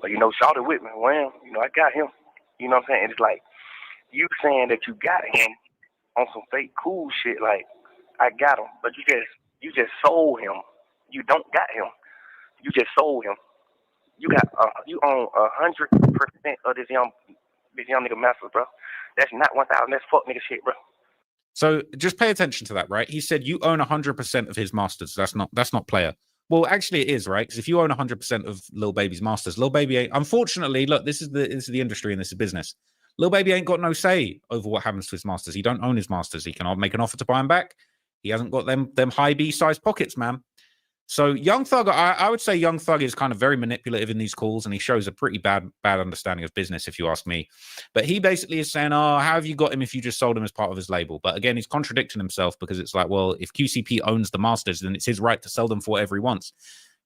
But Shawty with me, well, I got him. You know what I'm saying? It's like, you saying that you got him on some fake cool shit, like I got him, but you just sold him. You don't got him. You just sold him. You got you own 100% of this young nigga masters, bro. That's not 1,000. That's fuck nigga shit, bro. So just pay attention to that, right? He said you own 100% of his masters. That's not player. Well, actually, it is, right? Because if you own 100% of Lil Baby's masters, Lil Baby ain't. Unfortunately, look, this is the industry and this is business. Lil Baby ain't got no say over what happens to his masters. He don't own his masters. He can make an offer to buy them back. He hasn't got them Hy-B size pockets, man. So Young Thug, I would say Young Thug is kind of very manipulative in these calls, and he shows a pretty bad understanding of business, if you ask me. But he basically is saying, how have you got him if you just sold him as part of his label? But again, he's contradicting himself because it's like, well, if QCP owns the masters, then it's his right to sell them for whatever he wants.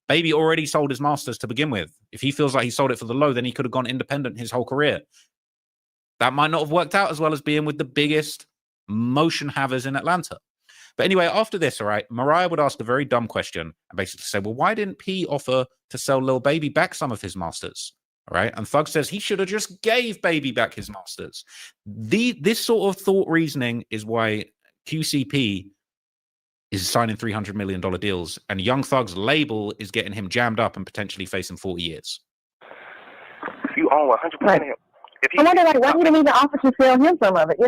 Baby already sold his masters to begin with. If he feels like he sold it for the low, then he could have gone independent his whole career. That might not have worked out as well as being with the biggest motion havers in Atlanta. But anyway, after this, all right, Mariah would ask a very dumb question and basically say, well, why didn't P offer to sell Lil Baby back some of his masters? All right. And Thug says he should have just gave Baby back his masters. This sort of thought reasoning is why QCP is signing $300 million deals, and Young Thug's label is getting him jammed up and potentially facing 40 years. If you own 100% of him, I wonder, why he didn't even offer to sell him some of it,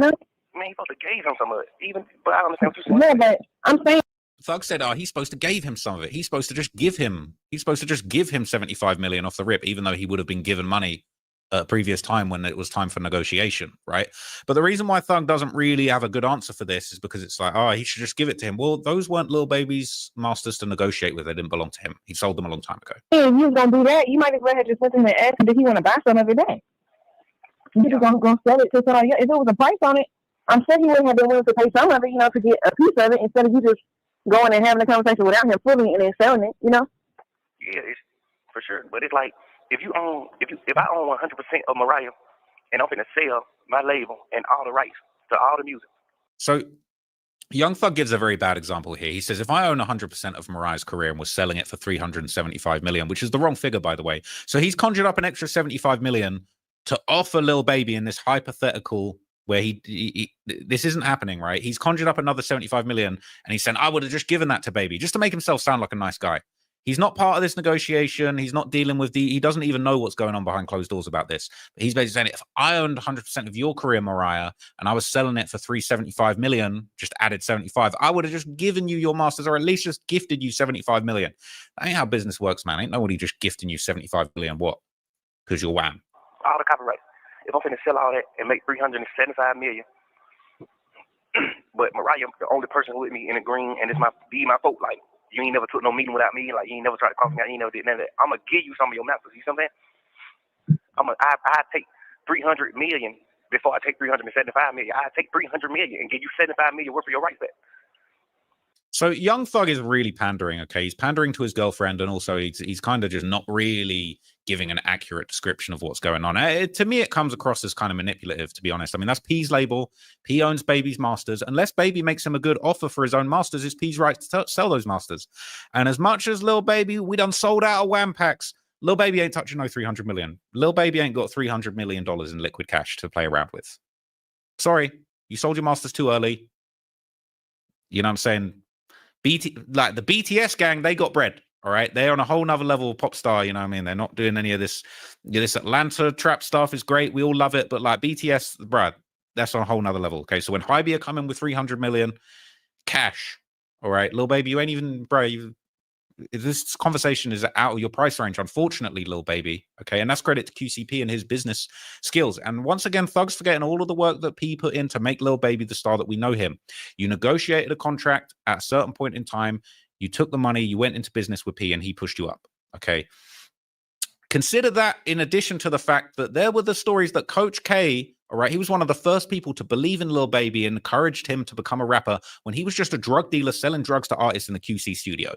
Man, he supposed to gave him some of it. But I understand what you're saying. Yeah, but I'm saying. Thug said, he's supposed to give him some of it. He's supposed to just give him $75 million off the rip, even though he would have been given money at a previous time when it was time for negotiation, right? But the reason why Thug doesn't really have a good answer for this is because it's like, he should just give it to him. Well, those weren't Lil Baby's masters to negotiate with. They didn't belong to him. He sold them a long time ago. Hey, if you was going to do that, you might as well have just went in there and asked him if he want to buy some of it back. You just going to sell it to somebody else. If there was a price on it, I'm sure he wouldn't have been willing to pay some of it, to get a piece of it instead of you just going and having a conversation without him fully and then selling it, Yeah, it's for sure. But it's like, if I own 100% of Mariah, and I'm finna sell my label and all the rights to all the music. So Young Thug gives a very bad example here. He says, if I own 100% of Mariah's career and was selling it for 375 million, which is the wrong figure, by the way. So he's conjured up an extra 75 million to offer Lil Baby in this hypothetical where this isn't happening, right? He's conjured up another 75 million and he's saying, I would have just given that to Baby just to make himself sound like a nice guy. He's not part of this negotiation. He's not dealing with he doesn't even know what's going on behind closed doors about this. But he's basically saying, if I owned 100% of your career, Mariah, and I was selling it for 375 million, just added 75, I would have just given you your masters, or at least just gifted you 75 million. That ain't how business works, man. Ain't nobody just gifting you 75 million. What? Because you're wham. All the copyrights. If I'm finna sell all that and make 375 million, but Mariah, the only person with me in the green, and it's my folk, like, you ain't never took no meeting without me. Like, you ain't never tried to call me out. You ain't never did none of that. I'm going to give you some of your masters. You see what I'm saying? I take 300 million before I take 375 million. I take 300 million and give you 75 million worth of your rights back. So Young Thug is really pandering, okay? He's pandering to his girlfriend, and also he's kind of just not really giving an accurate description of what's going on. To me, it comes across as kind of manipulative, to be honest. I mean, that's P's label. P owns Baby's masters. Unless Baby makes him a good offer for his own masters, it's P's right to sell those masters. And as much as Lil Baby, we done sold out of wham packs, Lil Baby ain't touching no 300 million. Lil Baby ain't got $300 million in liquid cash to play around with. Sorry, you sold your masters too early. You know what I'm saying? Like the BTS gang, they got bread. All right, they're on a whole nother level of pop star. You know what I mean? They're not doing any of this. This Atlanta trap stuff is great. We all love it, but like BTS, bruh, that's on a whole nother level. Okay, so when Hybe are coming with 300 million cash, all right, Lil Baby, you ain't even, bro. This conversation is out of your price range, unfortunately, Lil Baby. Okay, and that's credit to QCP and his business skills. And once again, Thug's forgetting all of the work that P put in to make Lil Baby the star that we know him. You negotiated a contract at a certain point in time. You took the money, you went into business with P, and he pushed you up. Okay. Consider that in addition to the fact that there were the stories that Coach K, all right, he was one of the first people to believe in Lil Baby and encouraged him to become a rapper when he was just a drug dealer selling drugs to artists in the QC studio.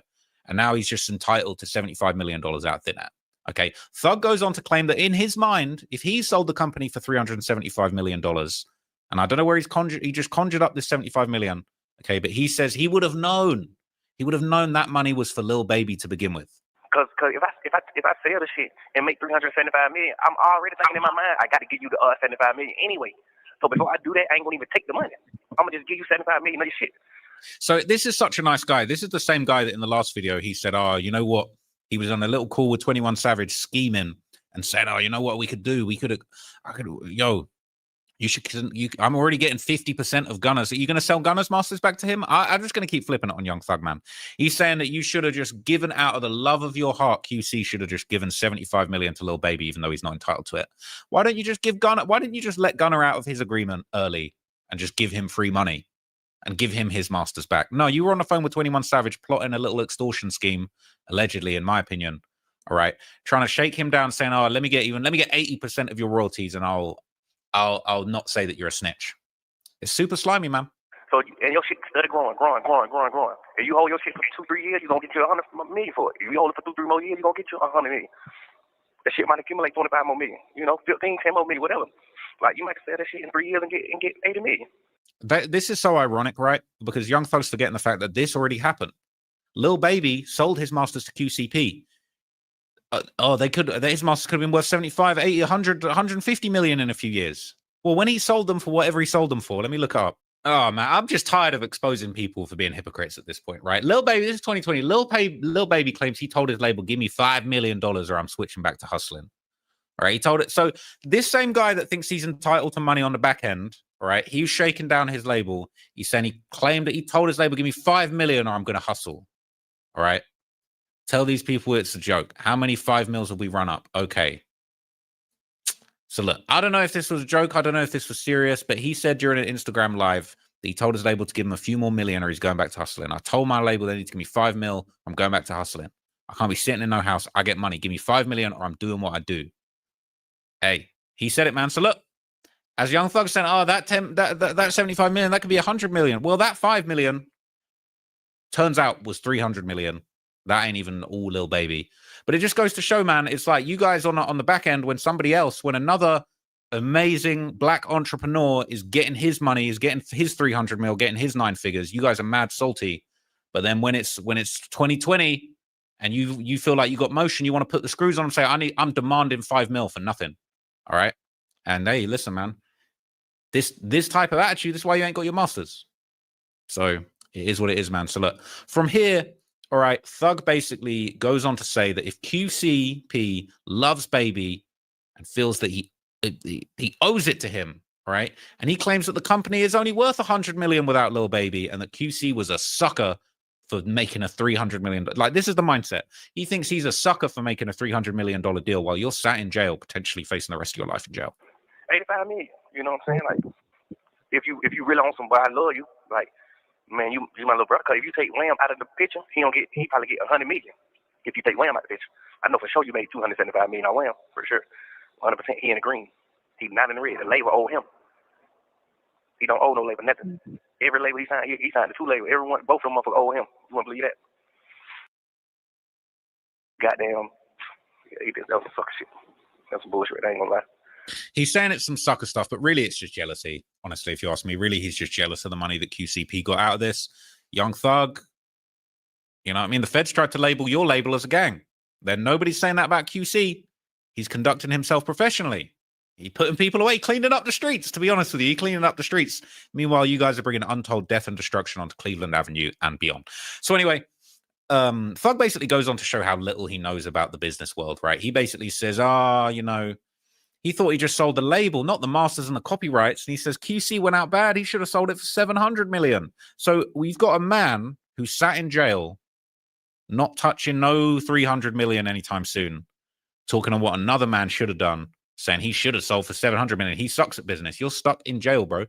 And now he's just entitled to $75 million out thin air. Okay. Thug goes on to claim that in his mind, if he sold the company for $375 million, and I don't know where he just conjured up this $75 million. Okay. But he says he would have known that money was for Lil Baby to begin with. Because if I sell the shit and make 375 million, I'm already thinking in my mind, I got to give you the 75 million anyway. So before I do that, I ain't gonna even take the money. I'm gonna just give you 75 million of your shit. So this is such a nice guy. This is the same guy that in the last video he said, "Oh, you know what? He was on a little call with 21 Savage scheming and said, oh, you know what we could do? I'm already getting 50% of Gunna's. Are you going to sell Gunna's masters back to him? I'm just going to keep flipping it on Young Thug, man. He's saying that you should have just given out of the love of your heart. QC should have just given 75 million to Lil Baby, even though he's not entitled to it. Why don't you just give Gunna? Why didn't you just let Gunna out of his agreement early and just give him free money and give him his masters back? No, you were on the phone with 21 Savage plotting a little extortion scheme, allegedly, in my opinion. All right, trying to shake him down, saying, "Oh, let me get 80% of your royalties, and I'll not say that you're a snitch." It's super slimy, man. So, and your shit started growing. If you hold your shit for 2-3 years, you're going to get you 100 million for it. If you hold it for 2-3 more years, you're going to get you 100 million. That shit might accumulate 25 more million, 15, 10 more million, whatever. Like, you might sell that shit in 3 years and get 80 million. This is so ironic, right? Because Young Thug's forgetting the fact that this already happened. Lil Baby sold his masters to QCP. His masters could have been worth 75, 80, 100, 150 million in a few years. Well, when he sold them for whatever he sold them for, let me look up. Oh, man, I'm just tired of exposing people for being hypocrites at this point, right? Lil Baby, this is 2020. Lil Baby claims he told his label, give me $5 million or I'm switching back to hustling. All right, he told it. So this same guy that thinks he's entitled to money on the back end, all right, he was shaking down his label. He's saying he claimed that he told his label, give me $5 million or I'm going to hustle. All right. Tell these people it's a joke. How many 5 mils have we run up? Okay. So look, I don't know if this was a joke. I don't know if this was serious, but he said during an Instagram live that he told his label to give him a few more million or he's going back to hustling. I told my label they need to give me 5 mil. I'm going back to hustling. I can't be sitting in no house. I get money. Give me 5 million or I'm doing what I do. Hey, he said it, man. So look, as Young Thug said, oh, that 75 million, that could be 100 million. Well, that 5 million turns out was 300 million. That ain't even all Lil Baby. But it just goes to show, man, it's like you guys on the back end when another amazing black entrepreneur is getting his money, is getting his 300 mil, getting his 9 figures. You guys are mad salty. But then when it's 2020 and you feel like you got motion, you want to put the screws on and say, I'm demanding 5 mil for nothing. All right. And hey, listen, man, this type of attitude, this is why you ain't got your masters. So it is what it is, man. So look, from here, all right, Thug basically goes on to say that if QCP loves Baby and feels that he owes it to him, right? And he claims that the company is only worth 100 million without Lil Baby, and that QC was a sucker for making a $300 million. Like, this is the mindset. He thinks he's a sucker for making a $300 million deal while you're sat in jail, potentially facing the rest of your life in jail. 85 million. You know what I'm saying? Like, if you really on somebody, I love you. Like, man, you my little brother. Cause if you take Wham out of the picture, he probably get 100 million. If you take Wham out of the picture, I know for sure you made 275 million on Wham for sure. 100%. He in the green. He's not in the red. The label owe him. He don't owe no label nothing. Every label he signed the 2 labels. Everyone, both of them motherfuckers owe him. You wouldn't believe that? Goddamn. That was some sucker shit. That's some bullshit. I ain't gonna lie. He's saying it's some sucker stuff, but really it's just jealousy. Honestly, if you ask me, really he's just jealous of the money that QCP got out of this. Young Thug, you know what I mean? The feds tried to label your label as a gang. Then nobody's saying that about QC. He's conducting himself professionally. He putting people away, cleaning up the streets, to be honest with you. He cleaning up the streets. Meanwhile, you guys are bringing untold death and destruction onto Cleveland Avenue and beyond. So anyway, Thug basically goes on to show how little he knows about the business world, right? He basically says, you know, he thought he just sold the label, not the masters and the copyrights. And he says QC went out bad. He should have sold it for 700 million. So we've got a man who sat in jail, not touching no 300 million anytime soon, talking on what another man should have done, saying he should have sold for 700 million. He sucks at business. You're stuck in jail, bro.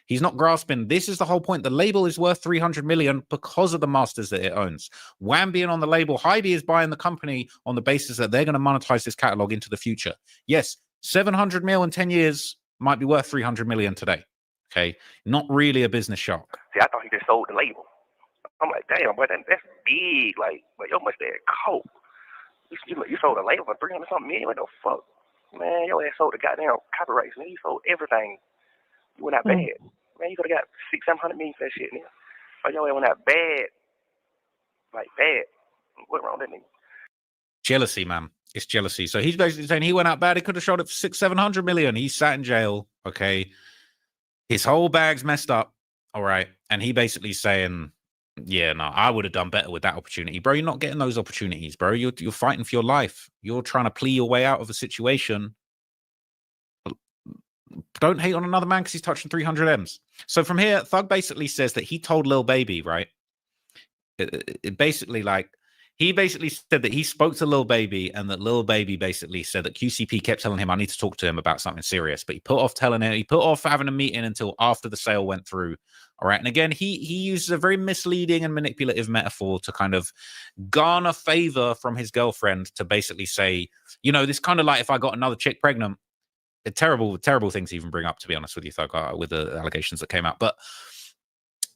He's not grasping. This is the whole point. The label is worth 300 million because of the masters that it owns. Wham being on the label, Hybe is buying the company on the basis that they're going to monetize this catalog into the future. Yes, 700 mil in 10 years might be worth 300 million today. Okay, not really a business shock. See, I thought he just sold the label. I'm like, damn, boy, that's big. Like, but yo, much that coke. You sold a label for 300 something million. What the fuck, man? Your ass sold the goddamn copyrights, man. You sold everything. You went out bad, man. You could have got 600-700 million for that shit, man. But your ass went out bad, like bad. What wrong with that nigga? Jealousy, man. It's jealousy. So he's basically saying he went out bad. He could have showed it for 600-700 million. He sat in jail. Okay, his whole bag's messed up. All right, and he basically saying, yeah, no, I would have done better with that opportunity, bro. You're not getting those opportunities, bro. You're fighting for your life. You're trying to plea your way out of a situation. Don't hate on another man because he's touching 300 M's. So from here, Thug basically says that he told Lil Baby, right? It basically like, he basically said that he spoke to Lil Baby and that Lil Baby basically said that QCP kept telling him, I need to talk to him about something serious. But he put off having a meeting until after the sale went through. All right. And again, he uses a very misleading and manipulative metaphor to kind of garner favor from his girlfriend to basically say, you know, this kind of like if I got another chick pregnant, terrible things to even bring up, to be honest with you, Thug, with the allegations that came out. But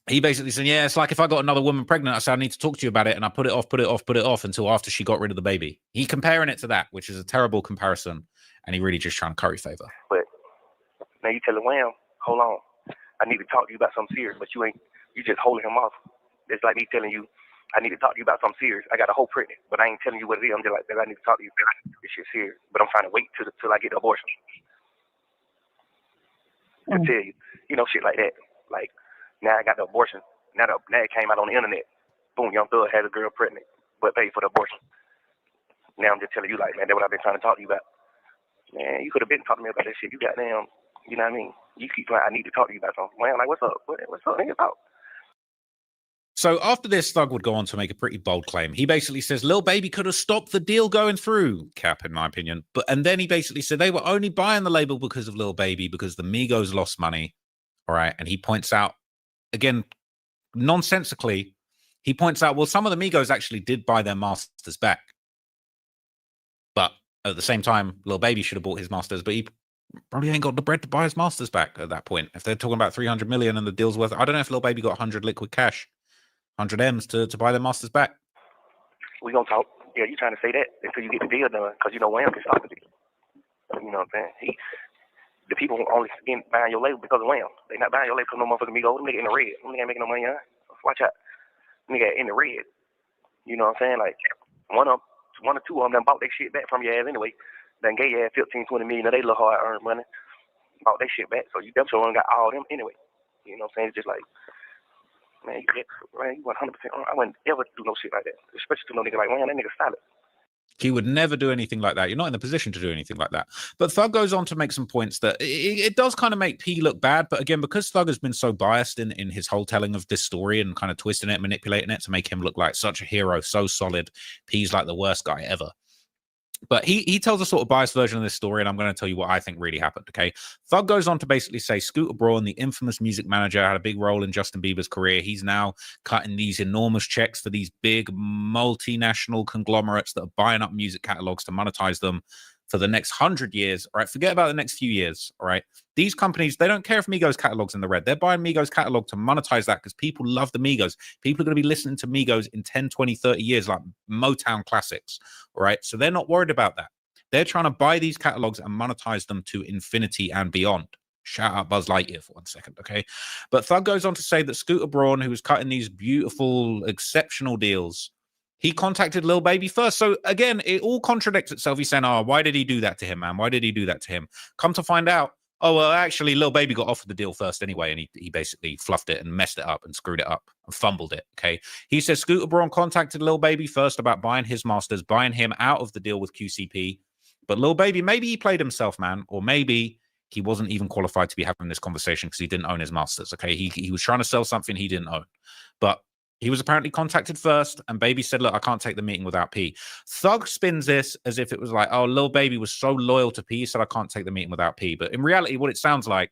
he basically said, yeah, it's like if I got another woman pregnant, I said, I need to talk to you about it. And I put it off until after she got rid of the baby. He comparing it to that, which is a terrible comparison. And he really just trying to curry favor. But now you telling Wham, hold on, I need to talk to you about something serious, but you just holding him off. It's like me telling you, I need to talk to you about something serious. I got a whole pregnant, but I ain't telling you what it is. I'm just like, I need to talk to you. This shit's serious. But I'm trying to wait till I get the abortion. To tell you, you know, shit like that. Like, now I got the abortion. Now it came out on the internet. Boom, Young Thug had a girl pregnant, but paid for the abortion. Now I'm just telling you, like, man, that's what I've been trying to talk to you about. Man, you could have been talking to me about that shit. You goddamn, you know what I mean? You keep like, I need to talk to you about something. Man, I'm like, what's up? What's up, nigga? About? So after this, Thug would go on to make a pretty bold claim. He basically says, Lil Baby could have stopped the deal going through. Cap, in my opinion. And then he basically said they were only buying the label because of Lil Baby, because the Migos lost money. All right. And he points out, again, nonsensically, he points out, well, some of the Migos actually did buy their masters back. But at the same time, Lil Baby should have bought his masters, but he probably ain't got the bread to buy his masters back at that point. If they're talking about 300 million and the deal's worth, I don't know if Lil Baby got 100 liquid cash. 100 M's to buy their masters back. We gonna talk. Yeah, you trying to say that until you get the deal done, because you know Wham can stop the deal. You know what I'm saying? the people only buying your label because of Wham. They not buying your label because no motherfucking Migos. Them nigga in the red. Them nigga ain't making no money, huh? Watch out. Nigga in the red. You know what I'm saying? Like, one or two of them done bought their shit back from your ass anyway. Done gave your ass 15, 20 million of they little hard earned money. Bought their shit back. So you definitely got all them anyway. You know what I'm saying? It's just like, man, you 100% wrong. I wouldn't ever do no shit like that. Especially to no nigga like, man, that nigga solid. He would never do anything like that. You're not in the position to do anything like that. But Thug goes on to make some points that it does kind of make P look bad. But again, because Thug has been so biased in his whole telling of this story and kind of twisting it, manipulating it to make him look like such a hero, so solid, P's like the worst guy ever. But he tells a sort of biased version of this story, and I'm going to tell you what I think really happened, okay? Thug goes on to basically say Scooter Braun, the infamous music manager, had a big role in Justin Bieber's career. He's now cutting these enormous checks for these big multinational conglomerates that are buying up music catalogs to monetize them for the next 100 years, all right? Forget about the next few years, all right? These companies, they don't care if Migos catalog's in the red. They're buying Migos catalog to monetize that because people love the Migos. People are going to be listening to Migos in 10, 20, 30 years like Motown classics, all right? So they're not worried about that. They're trying to buy these catalogs and monetize them to infinity and beyond. Shout out Buzz Lightyear for 1 second, okay? But Thug goes on to say that Scooter Braun, who was cutting these beautiful, exceptional deals, he contacted Lil Baby first. So again, it all contradicts itself. He's saying, oh, why did he do that to him, man? Why did he do that to him? Come to find out, oh, well, actually, Lil Baby got offered the deal first anyway, and he basically fluffed it and messed it up and screwed it up and fumbled it, okay? He says Scooter Braun contacted Lil Baby first about buying his masters, buying him out of the deal with QCP. But Lil Baby, maybe he played himself, man, or maybe he wasn't even qualified to be having this conversation because he didn't own his masters, okay? He was trying to sell something he didn't own. But he was apparently contacted first, and Baby said, look, I can't take the meeting without P. Thug spins this as if it was like, oh, Lil Baby was so loyal to P, he said, I can't take the meeting without P. But in reality, what it sounds like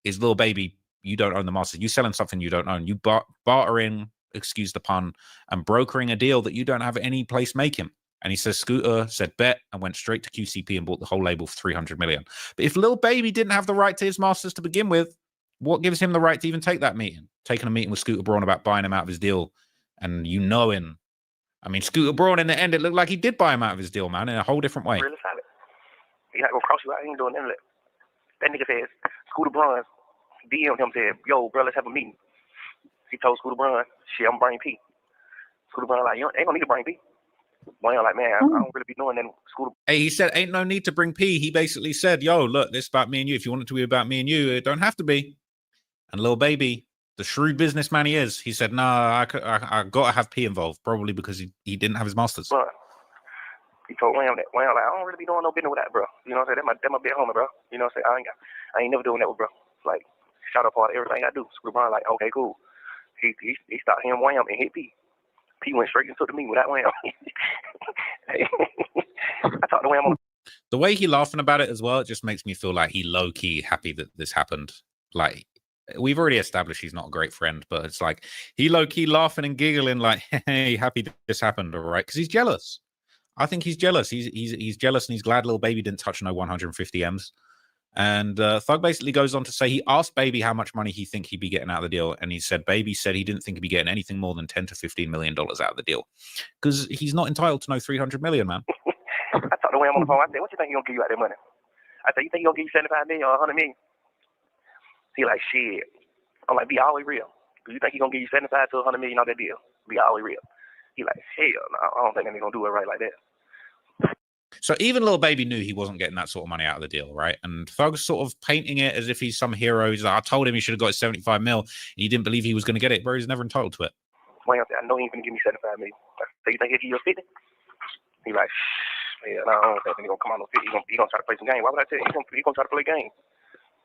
is, Lil Baby, you don't own the masters. You selling something you don't own. You bartering, excuse the pun, and brokering a deal that you don't have any place making. And he says Scooter said bet and went straight to QCP and bought the whole label for $300 million. But if Lil Baby didn't have the right to his masters to begin with, what gives him the right to even take that meeting? Taking a meeting with Scooter Braun about buying him out of his deal, and I mean, Scooter Braun in the end, it looked like he did buy him out of his deal, man, in a whole different way. Really solid. He not gonna cross you out. He ain't doing none of that. That nigga says Scooter Braun DM'd him, said, yo, bro, let's have a meeting. He told Scooter Braun, shit, I'm bringing P. Scooter Braun like, you ain't gonna need to bring P. Boy, I'm like, man, I don't really be doing that. Scooter. Hey, he said, ain't no need to bring P. He basically said, yo, look, this is about me and you. If you want it to be about me and you, it don't have to be. And Lil Baby, the shrewd businessman he is, he said, nah, I got to have P involved, probably because he didn't have his masters. Bro, he told Wham that. Wham like, I don't really be doing no business with that, bro. You know what I'm saying? That my big homie, bro. You know what I'm saying? I ain't never doing that with bro. Like, shout out part of everything I do. Scooter Braun like, okay, cool. He started hitting Wham and hit P. P went straight into the meeting without Wham. I talked to Wham on the way he laughing about it as well, it just makes me feel like he low-key happy that this happened. Like, we've already established he's not a great friend, but it's like he low-key laughing and giggling like, hey, happy this happened, all right? Because he's jealous. I think he's jealous. He's jealous and he's glad Lil Baby didn't touch no 150 M's. And Thug basically goes on to say he asked Baby how much money he think he'd be getting out of the deal, and he said Baby said he didn't think he'd be getting anything more than $10 to $15 million out of the deal because he's not entitled to no $300 million, man. I talked to Wham on the phone. I said, what you think he gonna give you out that money? I said, you think he gonna give you 75 million or 100 million? He like, shit. I'm like, be always real. Do you think he gonna give you 75 to 100 million on that deal? Be always real. He like, hell no, I don't think he's gonna do it right like that. So even Lil Baby knew he wasn't getting that sort of money out of the deal, right? And Thug's sort of painting it as if he's some hero. He's like, I told him he should have got his 75 mil. And he didn't believe he was going to get it, bro. He's never entitled to it. Wham said, I know he ain't gonna give me 75 million. So you think he'll give you a 50? He like, yeah, no, I don't think he's gonna come out on 50. He gonna try to play some game. Why would I tell you? He gonna try to play a game.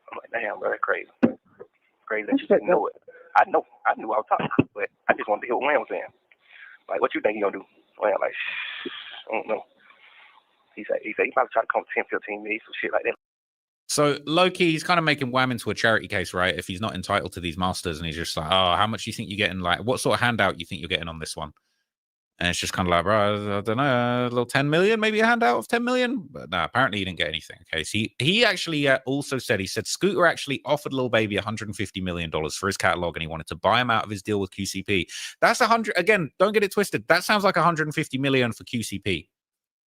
I'm like, damn, bro, that's crazy. Crazy that you didn't know it. I knew I was talking, but I just wanted to hear what Wham was saying. Like, what you think he gonna do? Wham like, I don't know. He said he probably try to come 10, 15 million, some shit like that. So low-key, he's kind of making Wham into a charity case, right? If he's not entitled to these masters, and he's just like, oh, how much do you think you're getting? Like, what sort of handout you think you're getting on this one? And it's just kind of like, bro, I don't know, a little 10 million, maybe a handout of 10 million. But no, apparently he didn't get anything. Okay, so he actually also said, Scooter actually offered Lil Baby $150 million for his catalog, and he wanted to buy him out of his deal with QCP. That's 100. Again, don't get it twisted. That sounds like $150 million for QCP.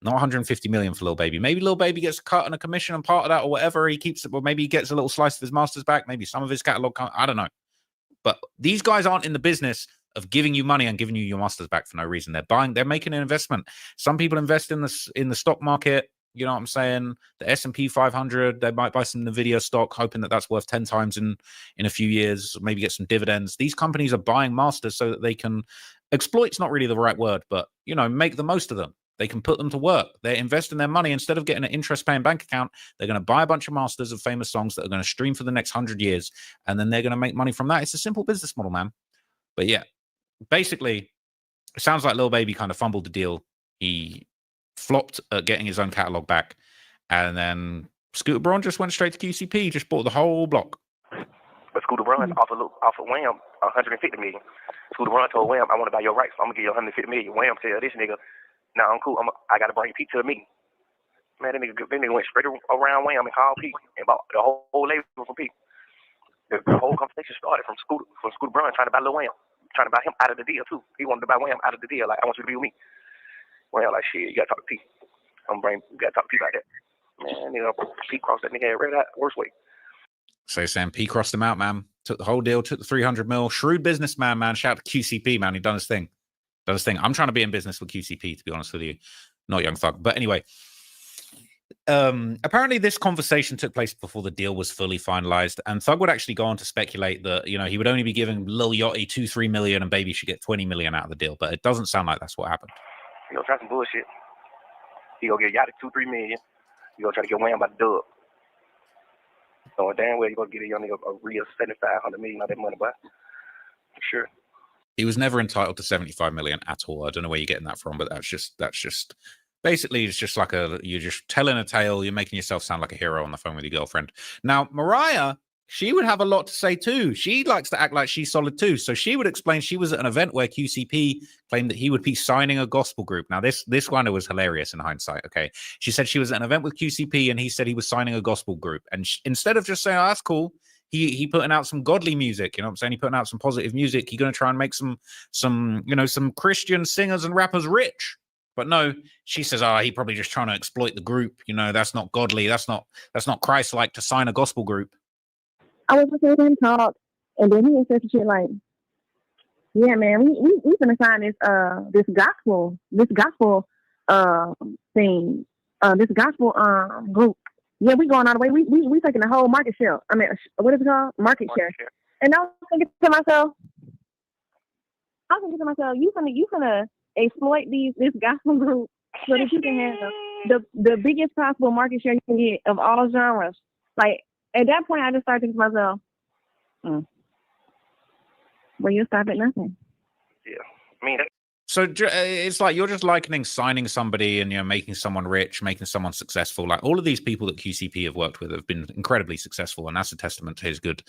Not 150 million for Lil Baby. Maybe Lil Baby gets a cut and a commission and part of that or whatever. He keeps it, or maybe he gets a little slice of his masters back. Maybe some of his catalog. I don't know. But these guys aren't in the business of giving you money and giving you your masters back for no reason. They're making an investment. Some people invest in the stock market. You know what I'm saying? The S&P 500, they might buy some NVIDIA stock, hoping that that's worth 10 times in a few years, maybe get some dividends. These companies are buying masters so that they can, exploit's not really the right word, but, you know, make the most of them. They can put them to work. They invest in their money. Instead of getting an interest-paying bank account, they're going to buy a bunch of masters of famous songs that are going to stream for the next 100 years, and then they're going to make money from that. It's a simple business model, man. But yeah, basically, it sounds like Lil Baby kind of fumbled the deal. He flopped at getting his own catalog back, and then Scooter Braun just went straight to QCP, just bought the whole block. But Scooter Braun offered Wham 150 million. Scooter Braun told Wham, I want to buy your rights, so I'm gonna give you 150 million. Wham said, this nigga, nah, I'm cool. I gotta bring Pete to the meeting. Man, that nigga went straight around Wham and called Pete and bought the whole label from Pete. The whole conversation started from Scooter Braun trying to buy Lil Wham, trying to buy him out of the deal too. He wanted to buy Wham out of the deal. Like, I want you to be with me. Wham like, shit, you gotta talk to Pete. You gotta talk to Pete about that. Man, you know, Pete crossed that nigga right out worst way. So Sam, P crossed him out, man. Took the whole deal, took the 300 mil. Shrewd businessman, man. Shout out to QCP, man. He done his thing. I'm trying to be in business with QCP, to be honest with you. Not Young Thug. But anyway, apparently this conversation took place before the deal was fully finalized. And Thug would actually go on to speculate that, you know, he would only be giving Lil Yachty 2-3 million and Baby should get 20 million out of the deal. But it doesn't sound like that's what happened. You gonna try some bullshit. He gonna get Yachty 2-3 million. You gonna try to get Wham by the dub. So damn well you gonna get a young nigga a real 7,500 million of that money, but for sure. He was never entitled to 75 million at all. I don't know where you're getting that from, but that's just basically it's just like you're just telling a tale. You're making yourself sound like a hero on the phone with your girlfriend. Now, Mariah, she would have a lot to say too. She likes to act like she's solid too. So she would explain she was at an event where QCP claimed that he would be signing a gospel group. Now, this one was hilarious in hindsight, okay? She said she was at an event with QCP and he said he was signing a gospel group. And instead of just saying, oh, that's cool, he putting out some godly music, you know what I'm saying? He putting out some positive music. He's going to try and make some Christian singers and rappers rich. But no, she says, he probably just trying to exploit the group. You know, that's not godly. That's not Christ-like to sign a gospel group. I was listening to him talk, and then he said shit like, yeah, man, we gonna sign this gospel thing, this gospel group. Yeah, we going all the way. We taking the whole market share. I mean, what is it called? Market share. And I was thinking to myself, you gonna exploit this gospel group so that you can have the biggest possible market share you can get of all genres. Like, at that point, I just started thinking to myself, well, you'll stop at nothing. Yeah, I mean. So it's like you're just likening signing somebody and, you know, making someone rich, making someone successful. Like all of these people that QCP have worked with have been incredibly successful, and that's a testament to his good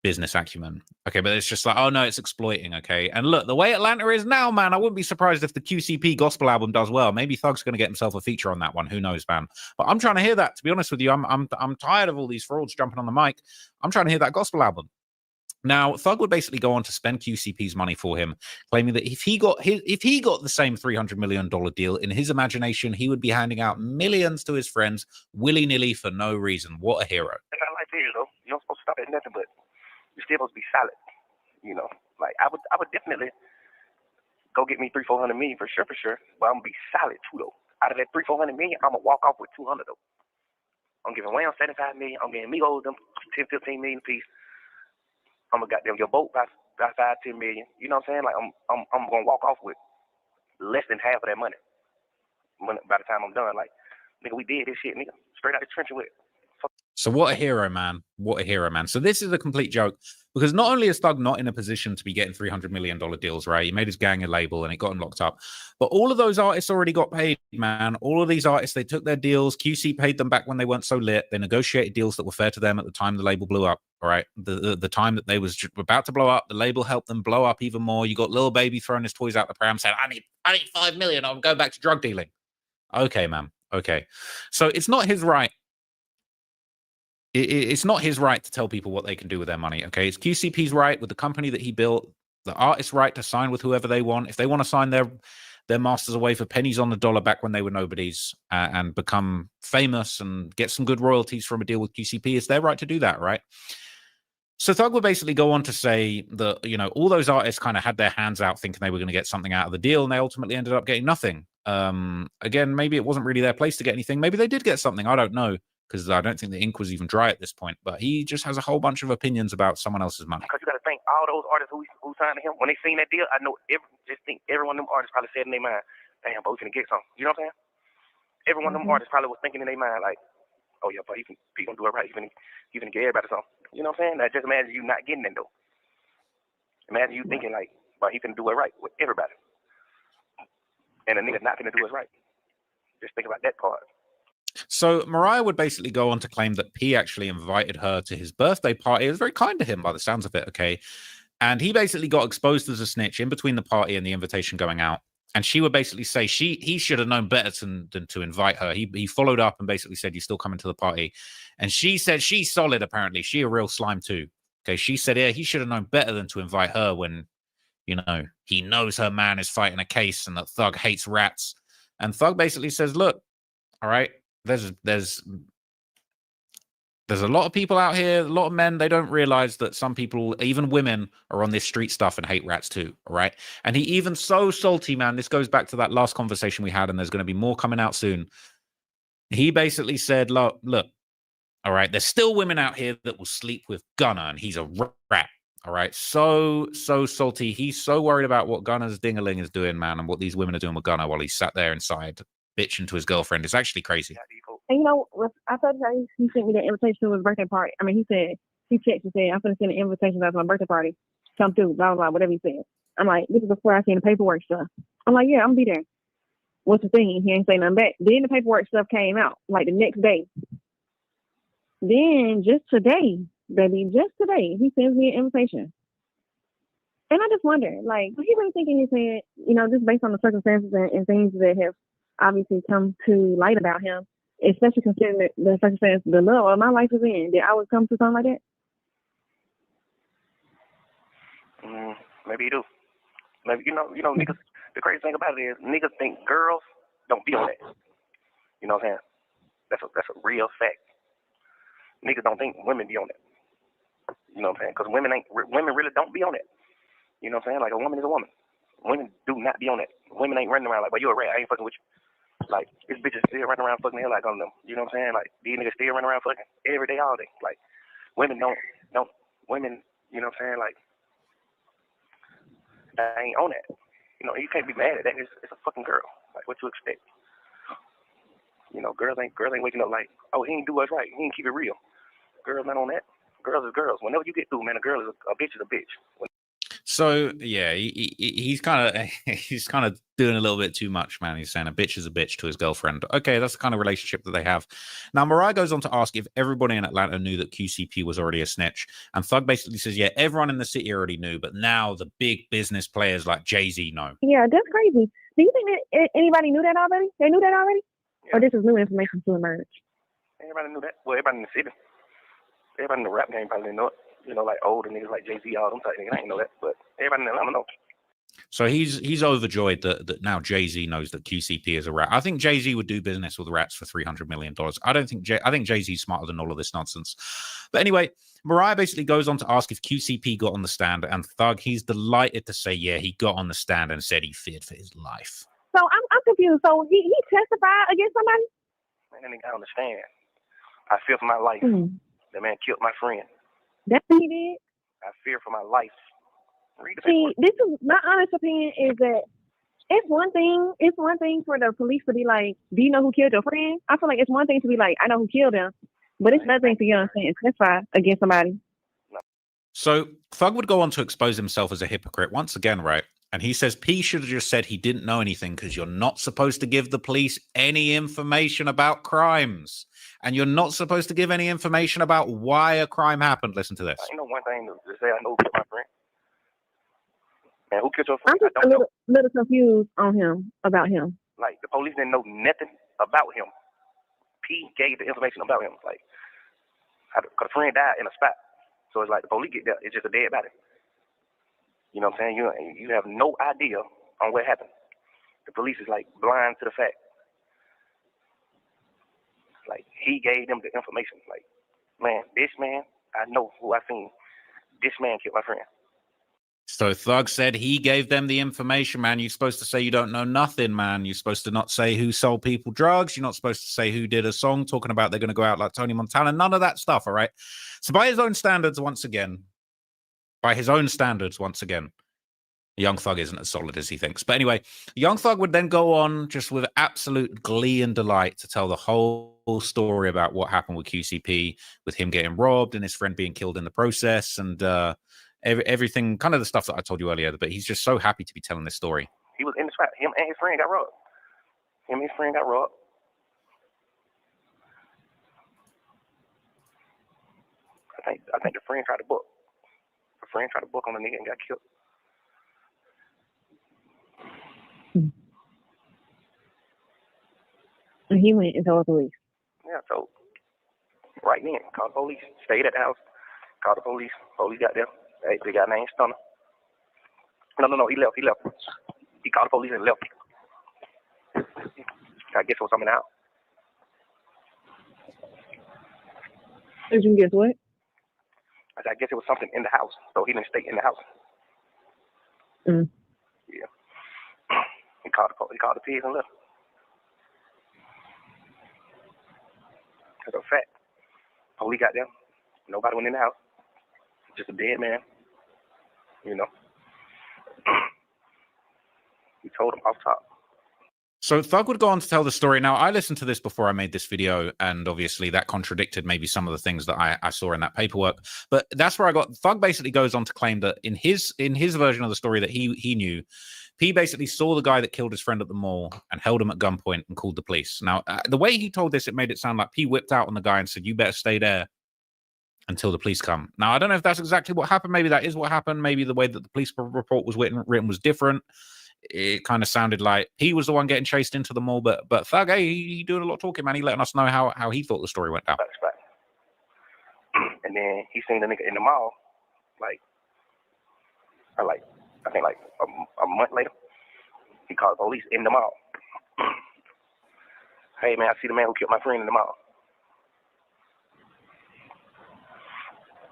business acumen. Okay, but it's just like, oh no, it's exploiting. Okay, and look, the way Atlanta is now, man, I wouldn't be surprised if the QCP gospel album does well. Maybe Thug's going to get himself a feature on that one. Who knows, man? But I'm trying to hear that. To be honest with you, I'm tired of all these frauds jumping on the mic. I'm trying to hear that gospel album. Now, Thug would basically go on to spend QCP's money for him, claiming that if he got the same $300 million deal, in his imagination, he would be handing out millions to his friends willy-nilly for no reason. What a hero. I like this, though. You're not supposed to stop at nothing, but you're still supposed to be solid. You know, like I would definitely go get me 300-400 million for sure. But I'm gonna be solid too, though. Out of that 300-400 million, I'm gonna walk off with 200 though. I'm giving Wham 75 million. I'm giving Migos them 10-15 million apiece. I'm gonna goddamn your boat by 5-10 million. You know what I'm saying? Like I'm gonna walk off with less than half of that money by the time I'm done. Like, nigga, we did this shit, nigga. Straight out the trench with it. So what a hero, man. What a hero, man. So this is a complete joke because not only is Thug not in a position to be getting $300 million deals, right? He made his gang a label and it got him locked up. But all of those artists already got paid, man. All of these artists, they took their deals. QC paid them back when they weren't so lit. They negotiated deals that were fair to them at the time the label blew up, all right? The time that they was about to blow up, the label helped them blow up even more. You got Lil Baby throwing his toys out the pram saying, I need $5 million. I'm going back to drug dealing. Okay, man. Okay. So it's not his right. It's not his right to tell people what they can do with their money, okay? It's QCP's right with the company that he built, the artist's right to sign with whoever they want. If they want to sign their masters away for pennies on the dollar back when they were nobodies and become famous and get some good royalties from a deal with QCP. It's their right to do that, right? So Thug would basically go on to say that, you know, all those artists kind of had their hands out thinking they were going to get something out of the deal, and they ultimately ended up getting nothing. Again, maybe it wasn't really their place to get anything. Maybe they did get something. I don't know, because I don't think the ink was even dry at this point. But he just has a whole bunch of opinions about someone else's money. Because you got to think, all those artists who signed to him, when they seen that deal, I know every one of them artists probably said in their mind, damn, but we finna get something. You know what I'm saying? Every one of them artists probably was thinking in their mind, like, oh yeah, but he gonna do it right. He finna get everybody something. You know what I'm saying? Now just imagine you not getting it though. Imagine you thinking like, but he finna do it right with everybody. And a nigga not finna do it right. Just think about that part. So Mariah would basically go on to claim that P actually invited her to his birthday party. It was very kind to him by the sounds of it, okay? And he basically got exposed as a snitch in between the party and the invitation going out. And she would basically say he should have known better than to invite her. He followed up and basically said, "You're still coming to the party." And she said she's solid, apparently. She a real slime too. Okay, she said, yeah, he should have known better than to invite her when, you know, he knows her man is fighting a case and that Thug hates rats. And Thug basically says, look, all right, there's a lot of people out here, a lot of men, they don't realize that some people, even women, are on this street stuff and hate rats too, all right? And he even so salty, man, this goes back to that last conversation we had, and there's going to be more coming out soon. He basically said, look, all right, there's still women out here that will sleep with Gunna, and he's a rat, all right? So salty. He's so worried about what Gunna's ding-a-ling is doing, man, and what these women are doing with Gunna while he's sat there inside bitching to his girlfriend. It's actually crazy. And you know, I told you he sent me that invitation to his birthday party. I mean, he said, he texted and said, I'm going to send an invitation out to my birthday party. Come through, blah, blah, blah, whatever he said. I'm like, this is before I seen the paperwork stuff. I'm like, yeah, I'm going to be there. What's the thing? He ain't saying nothing back. Then the paperwork stuff came out, like the next day. Then just today, baby, just today, he sends me an invitation. And I just wonder, like, what he really thinking in his head, you know, just based on the circumstances and things that have obviously come to light about him, especially considering the circumstance, the love of my life is in, that I would come to something like that? Maybe you do. Maybe you know, niggas. The crazy thing about it is, niggas think girls don't be on that. You know what I'm saying? That's a real fact. Niggas don't think women be on that. You know what I'm saying? Because women really don't be on that. You know what I'm saying? Like, a woman is a woman. Women do not be on that. Women ain't running around like, well, you're a rat, I ain't fucking with you. Like, this bitch is still running around fucking the hell like on them. You know what I'm saying? Like, these niggas still running around fucking every day, all day. Like, women don't, women, you know what I'm saying? Like, I ain't on that. You know, you can't be mad at that. It's a fucking girl. Like, what you expect? You know, girls ain't waking up like, oh, he ain't do us right. He ain't keep it real. Girls not on that. Girls is girls. Whenever you get through, man, a girl is a bitch is a bitch. So yeah, he's kind of doing a little bit too much, man. He's saying a bitch is a bitch to his girlfriend. Okay, that's the kind of relationship that they have. Now Mariah goes on to ask if everybody in Atlanta knew that QCP was already a snitch, and Thug basically says, yeah, everyone in the city already knew, but now the big business players like Jay-Z know. Yeah, that's crazy. Do you think that anybody knew that already? They knew that already, or this is new information to emerge? Everybody knew that. Well, everybody in the city, everybody in the rap game probably didn't know it. You know, like older niggas like Jay-Z, all them type niggas, I ain't know that, but everybody in Atlanta knows. So he's overjoyed that now Jay-Z knows that QCP is a rat. I think Jay-Z would do business with rats for $300 million. I think Jay-Z's smarter than all of this nonsense. But anyway, Mariah basically goes on to ask if QCP got on the stand, and Thug, he's delighted to say, yeah, he got on the stand and said he feared for his life. So I'm confused. So he testified against somebody? Man, that nigga, I understand. I fear for my life. The man killed my friend. That's what he did? I fear for my life. Read the paperwork. This is my honest opinion is that it's one thing for the police to be like, do you know who killed your friend? I feel like it's one thing to be like, I know who killed him, but it's another thing to, you know what I'm saying, testify against somebody. So Thug would go on to expose himself as a hypocrite once again, right? And he says P should have just said he didn't know anything because you're not supposed to give the police any information about crimes. And you're not supposed to give any information about why a crime happened. Listen to this. I know one thing to say, I know who killed my friend. And who killed your friend? I'm just a little confused on him, about him. Like, the police didn't know nothing about him. P gave the information about him. Like, because a friend died in a spot. So it's like the police get there, it's just a dead body. You know what I'm saying? You have no idea on what happened. The police is like blind to the fact. Like he gave them the information. Like, man, this man, I know who I seen. This man killed my friend. So Thug said he gave them the information, man. You're supposed to say you don't know nothing, man. You're supposed to not say who sold people drugs. You're not supposed to say who did a song talking about they're going to go out like Tony Montana. None of that stuff, all right? So by his own standards, once again, Young Thug isn't as solid as he thinks. But anyway, Young Thug would then go on just with absolute glee and delight to tell the whole story about what happened with QCP, with him getting robbed and his friend being killed in the process, and everything, kind of the stuff that I told you earlier. But he's just so happy to be telling this story. He was in the spot. Him and his friend got robbed. I think the friend tried to book. The friend tried to book on the nigga and got killed. And he went and told the police. Yeah, so right then, called the police. Stayed at the house. Called the police. Police got there. Hey, they got named Stunner. No, he left. He called the police and left. I guess it was something out. Did you guess what? I guess it was something in the house, so he didn't stay in the house. Yeah. He called the pigs and left. That's a fact. Police got them. Nobody went in the house. Just a dead man. You know. He told him off top. So Thug would go on to tell the story. Now, I listened to this before I made this video, and obviously that contradicted maybe some of the things that I saw in that paperwork. But that's where I got. Thug basically goes on to claim that in his version of the story that he knew, P basically saw the guy that killed his friend at the mall and held him at gunpoint and called the police. Now, the way he told this, it made it sound like P whipped out on the guy and said, "You better stay there until the police come." Now, I don't know if that's exactly what happened. Maybe that is what happened. Maybe the way that the police report was written was different. It kind of sounded like he was the one getting chased into the mall, but Thug, hey, he doing a lot of talking, man. He letting us know how he thought the story went down. That's right. And then he seen the nigga in the mall, I think a month later. He called the police in the mall. Hey man, I see the man who killed my friend in the mall.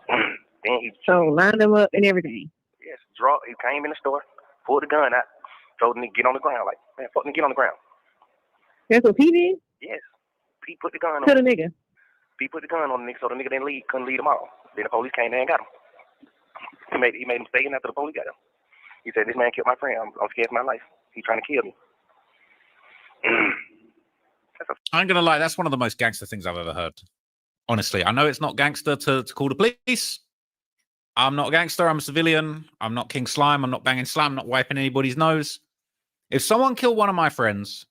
Then he lined him up and everything. Yes, he came in the store, pulled the gun out, told him to get on the ground. Like, man, fuck me, get on the ground. That's what P did? Yes. P put the gun on to the nigga. P put the gun on the nigga so the nigga couldn't lead them all. Then the police came there and got him. He made him stay in after the police got him. He said, "This man killed my friend. I'm scared for my life. He's trying to kill me." I'm gonna lie, that's one of the most gangster things I've ever heard. Honestly, I know it's not gangster to call the police. I'm not a gangster. I'm a civilian. I'm not King Slime. I'm not banging slime. I'm not wiping anybody's nose. If someone killed one of my friends,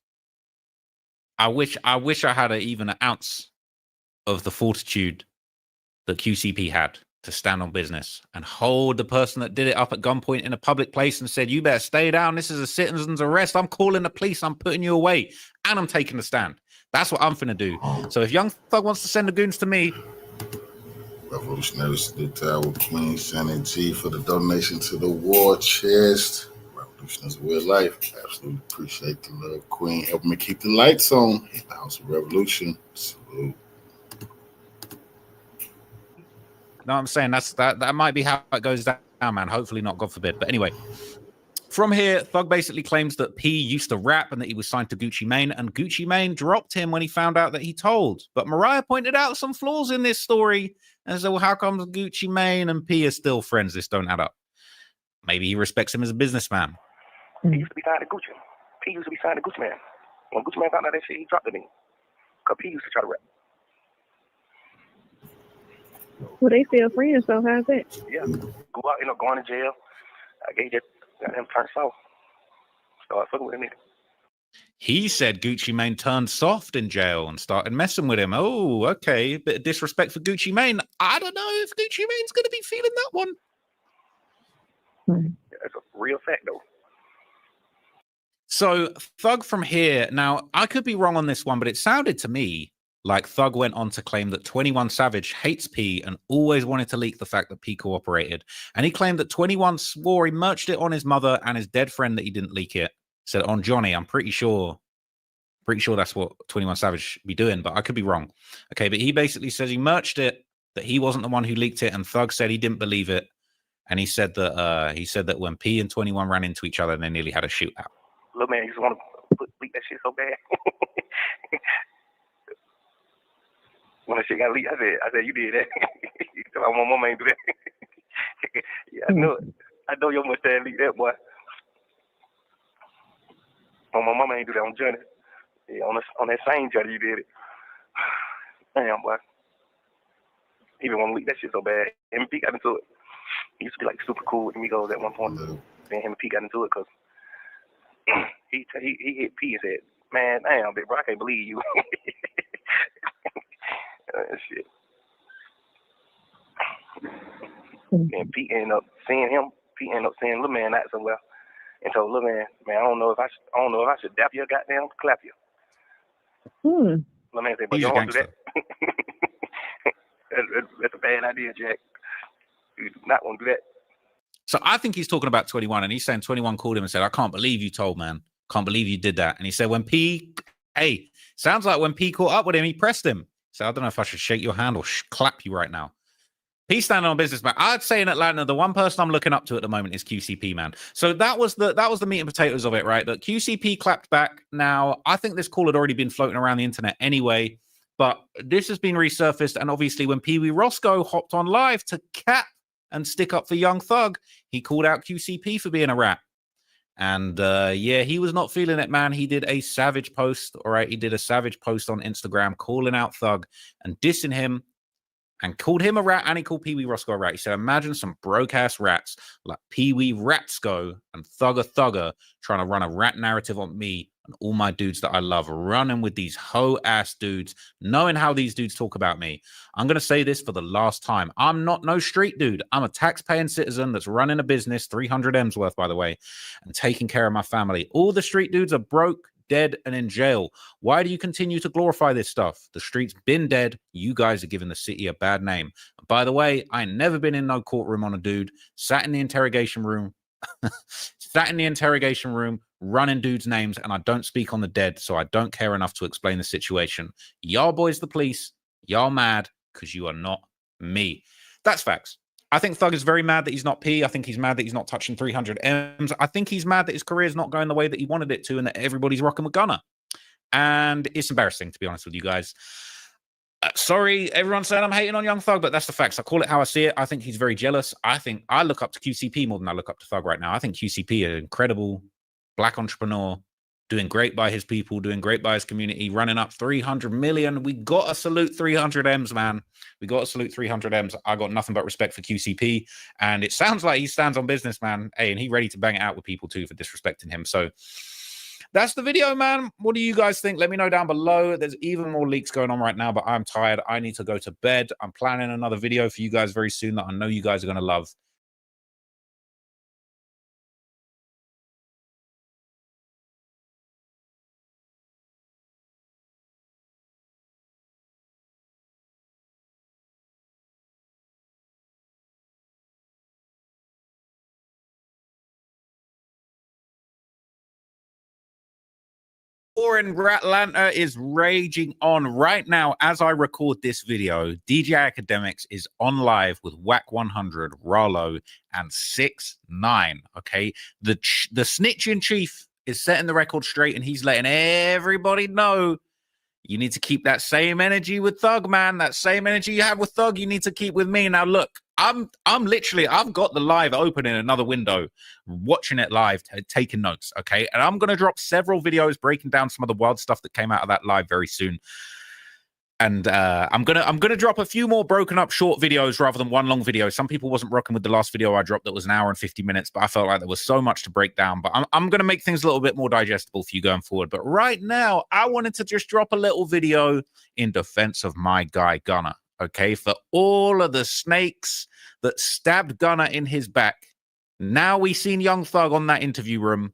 I wish I had even an ounce of the fortitude that QCP had to stand on business and hold the person that did it up at gunpoint in a public place and said, "You better stay down. This is a citizen's arrest. I'm calling the police. I'm putting you away. And I'm taking the stand." That's what I'm finna do. So if Young Thug wants to send the goons to me. Revolutionary Salute to our Queen Shannon G for the donation to the war chest. Revolution is real life. Absolutely appreciate the love, Queen. Helping me keep the lights on in the House of Revolution. Salute. No, I'm saying that might be how it goes down, man. Hopefully not, God forbid. But anyway, from here, Thug basically claims that P used to rap and that he was signed to Gucci Mane, and Gucci Mane dropped him when he found out that he told. But Mariah pointed out some flaws in this story and said, "Well, how come Gucci Mane and P are still friends? This don't add up." Maybe he respects him as a businessman. He used to be signed to Gucci. P used to be signed to Gucci Mane. When Gucci Mane found out that shit, he dropped it in. Because P used to try to rap. Well, they still friends, so how's that? Yeah. Go out, going to jail. I gave it, got him turned soft. Started fucking with a nigga. He said Gucci Mane turned soft in jail and started messing with him. Oh, okay. Bit of disrespect for Gucci Mane. I don't know if Gucci Mane's going to be feeling that one. That's a real fact, though. So Thug from here. Now, I could be wrong on this one, but it sounded to me like Thug went on to claim that 21 Savage hates P and always wanted to leak the fact that P cooperated. And he claimed that 21 swore he merched it on his mother and his dead friend that he didn't leak it. Said on Johnny, I'm pretty sure that's what 21 Savage be doing, but I could be wrong. Okay, but he basically says he merched it, that he wasn't the one who leaked it, and Thug said he didn't believe it. And he said that when P and 21 ran into each other, they nearly had a shootout. Little man just want to leak that shit so bad. When that shit got leaked, I said, you did that. He said, my mama ain't do that. Yeah, I know it. I know your mustache leaked that, boy. My mama ain't do that on Johnny. Yeah, on that same Johnny, you did it. Damn, boy. He didn't want to leak that shit so bad. Him and P got into it. He used to be like super cool with Migos at one point. Then him and P got into it because he hit P and said, man, damn, big bro, I can't believe you. Shit. And Pete ended up seeing him. Pete ended up seeing Lil Man out somewhere, and told Lil Man, "Man, I don't know if I should dap you or goddamn clap you." Lil Man said, "But you don't do that. That's a bad idea, Jack. You do not want to do that." So I think he's talking about 21, and he's saying 21 called him and said, "I can't believe you told, man. Can't believe you did that." And he said, when P, sounds like when P caught up with him, he pressed him. So I don't know if I should shake your hand or clap you right now. He's standing on business, man. I'd say in Atlanta, the one person I'm looking up to at the moment is QCP, man. So that was the meat and potatoes of it, right? That QCP clapped back. Now, I think this call had already been floating around the internet anyway, but this has been resurfaced. And obviously, when Pee Wee Roscoe hopped on live to cap and stick up for Young Thug, he called out QCP for being a rat. And yeah, he was not feeling it, man. He did a savage post, all right? He did a savage post on Instagram calling out Thug and dissing him, and called him a rat, and he called Pee Wee Roscoe a rat. He said, imagine some broke-ass rats like Pee Wee Ratsco and Thugger trying to run a rat narrative on me and all my dudes that I love, running with these hoe-ass dudes, knowing how these dudes talk about me. I'm going to say this for the last time. I'm not no street dude. I'm a tax-paying citizen that's running a business, 300 M's worth, by the way, and taking care of my family. All the street dudes are broke, dead, and in jail. Why do you continue to glorify this stuff? The street's been dead. You guys are giving the city a bad name. And by the way, I ain't never been in no courtroom on a dude, sat in the interrogation room, running dudes' names, and I don't speak on the dead, so I don't care enough to explain the situation. Y'all boys, the police, y'all mad because you are not me. That's facts. I think Thug is very mad that he's not P. I think he's mad that he's not touching 300 M's. I think he's mad that his career is not going the way that he wanted it to and that everybody's rocking with Gunna. And it's embarrassing, to be honest with you guys. Sorry, everyone said I'm hating on Young Thug, but that's the facts. I call it how I see it. I think he's very jealous. I think I look up to QCP more than I look up to Thug right now. I think QCP is an incredible black entrepreneur, doing great by his people, doing great by his community, running up 300 million. We got to salute 300 M's, man. We got to salute 300 M's. I got nothing but respect for QCP. And it sounds like he stands on business, man. Hey, and he ready to bang it out with people too for disrespecting him. So that's the video, man. What do you guys think? Let me know down below. There's even more leaks going on right now, but I'm tired. I need to go to bed. I'm planning another video for you guys very soon that I know you guys are going to love. In Atlanta is raging on right now as I record this video. DJ Academics is on live with Whack 100, Rollo, and 6ix9ine. Okay, the snitching chief is setting the record straight, and he's letting everybody know you need to keep that same energy with Thug, man. That same energy you have with Thug, you need to keep with me. Now, look, I'm literally, I've got the live open in another window, watching it live, taking notes, okay? And I'm going to drop several videos breaking down some of the wild stuff that came out of that live very soon. And I'm gonna drop a few more broken up short videos rather than one long video. Some people wasn't rocking with the last video I dropped that was an hour and 50 minutes, but I felt like there was so much to break down. But I'm gonna make things a little bit more digestible for you going forward. But right now, I wanted to just drop a little video in defense of my guy Gunna. Okay, for all of the snakes that stabbed Gunna in his back. Now we seen Young Thug on that interview room.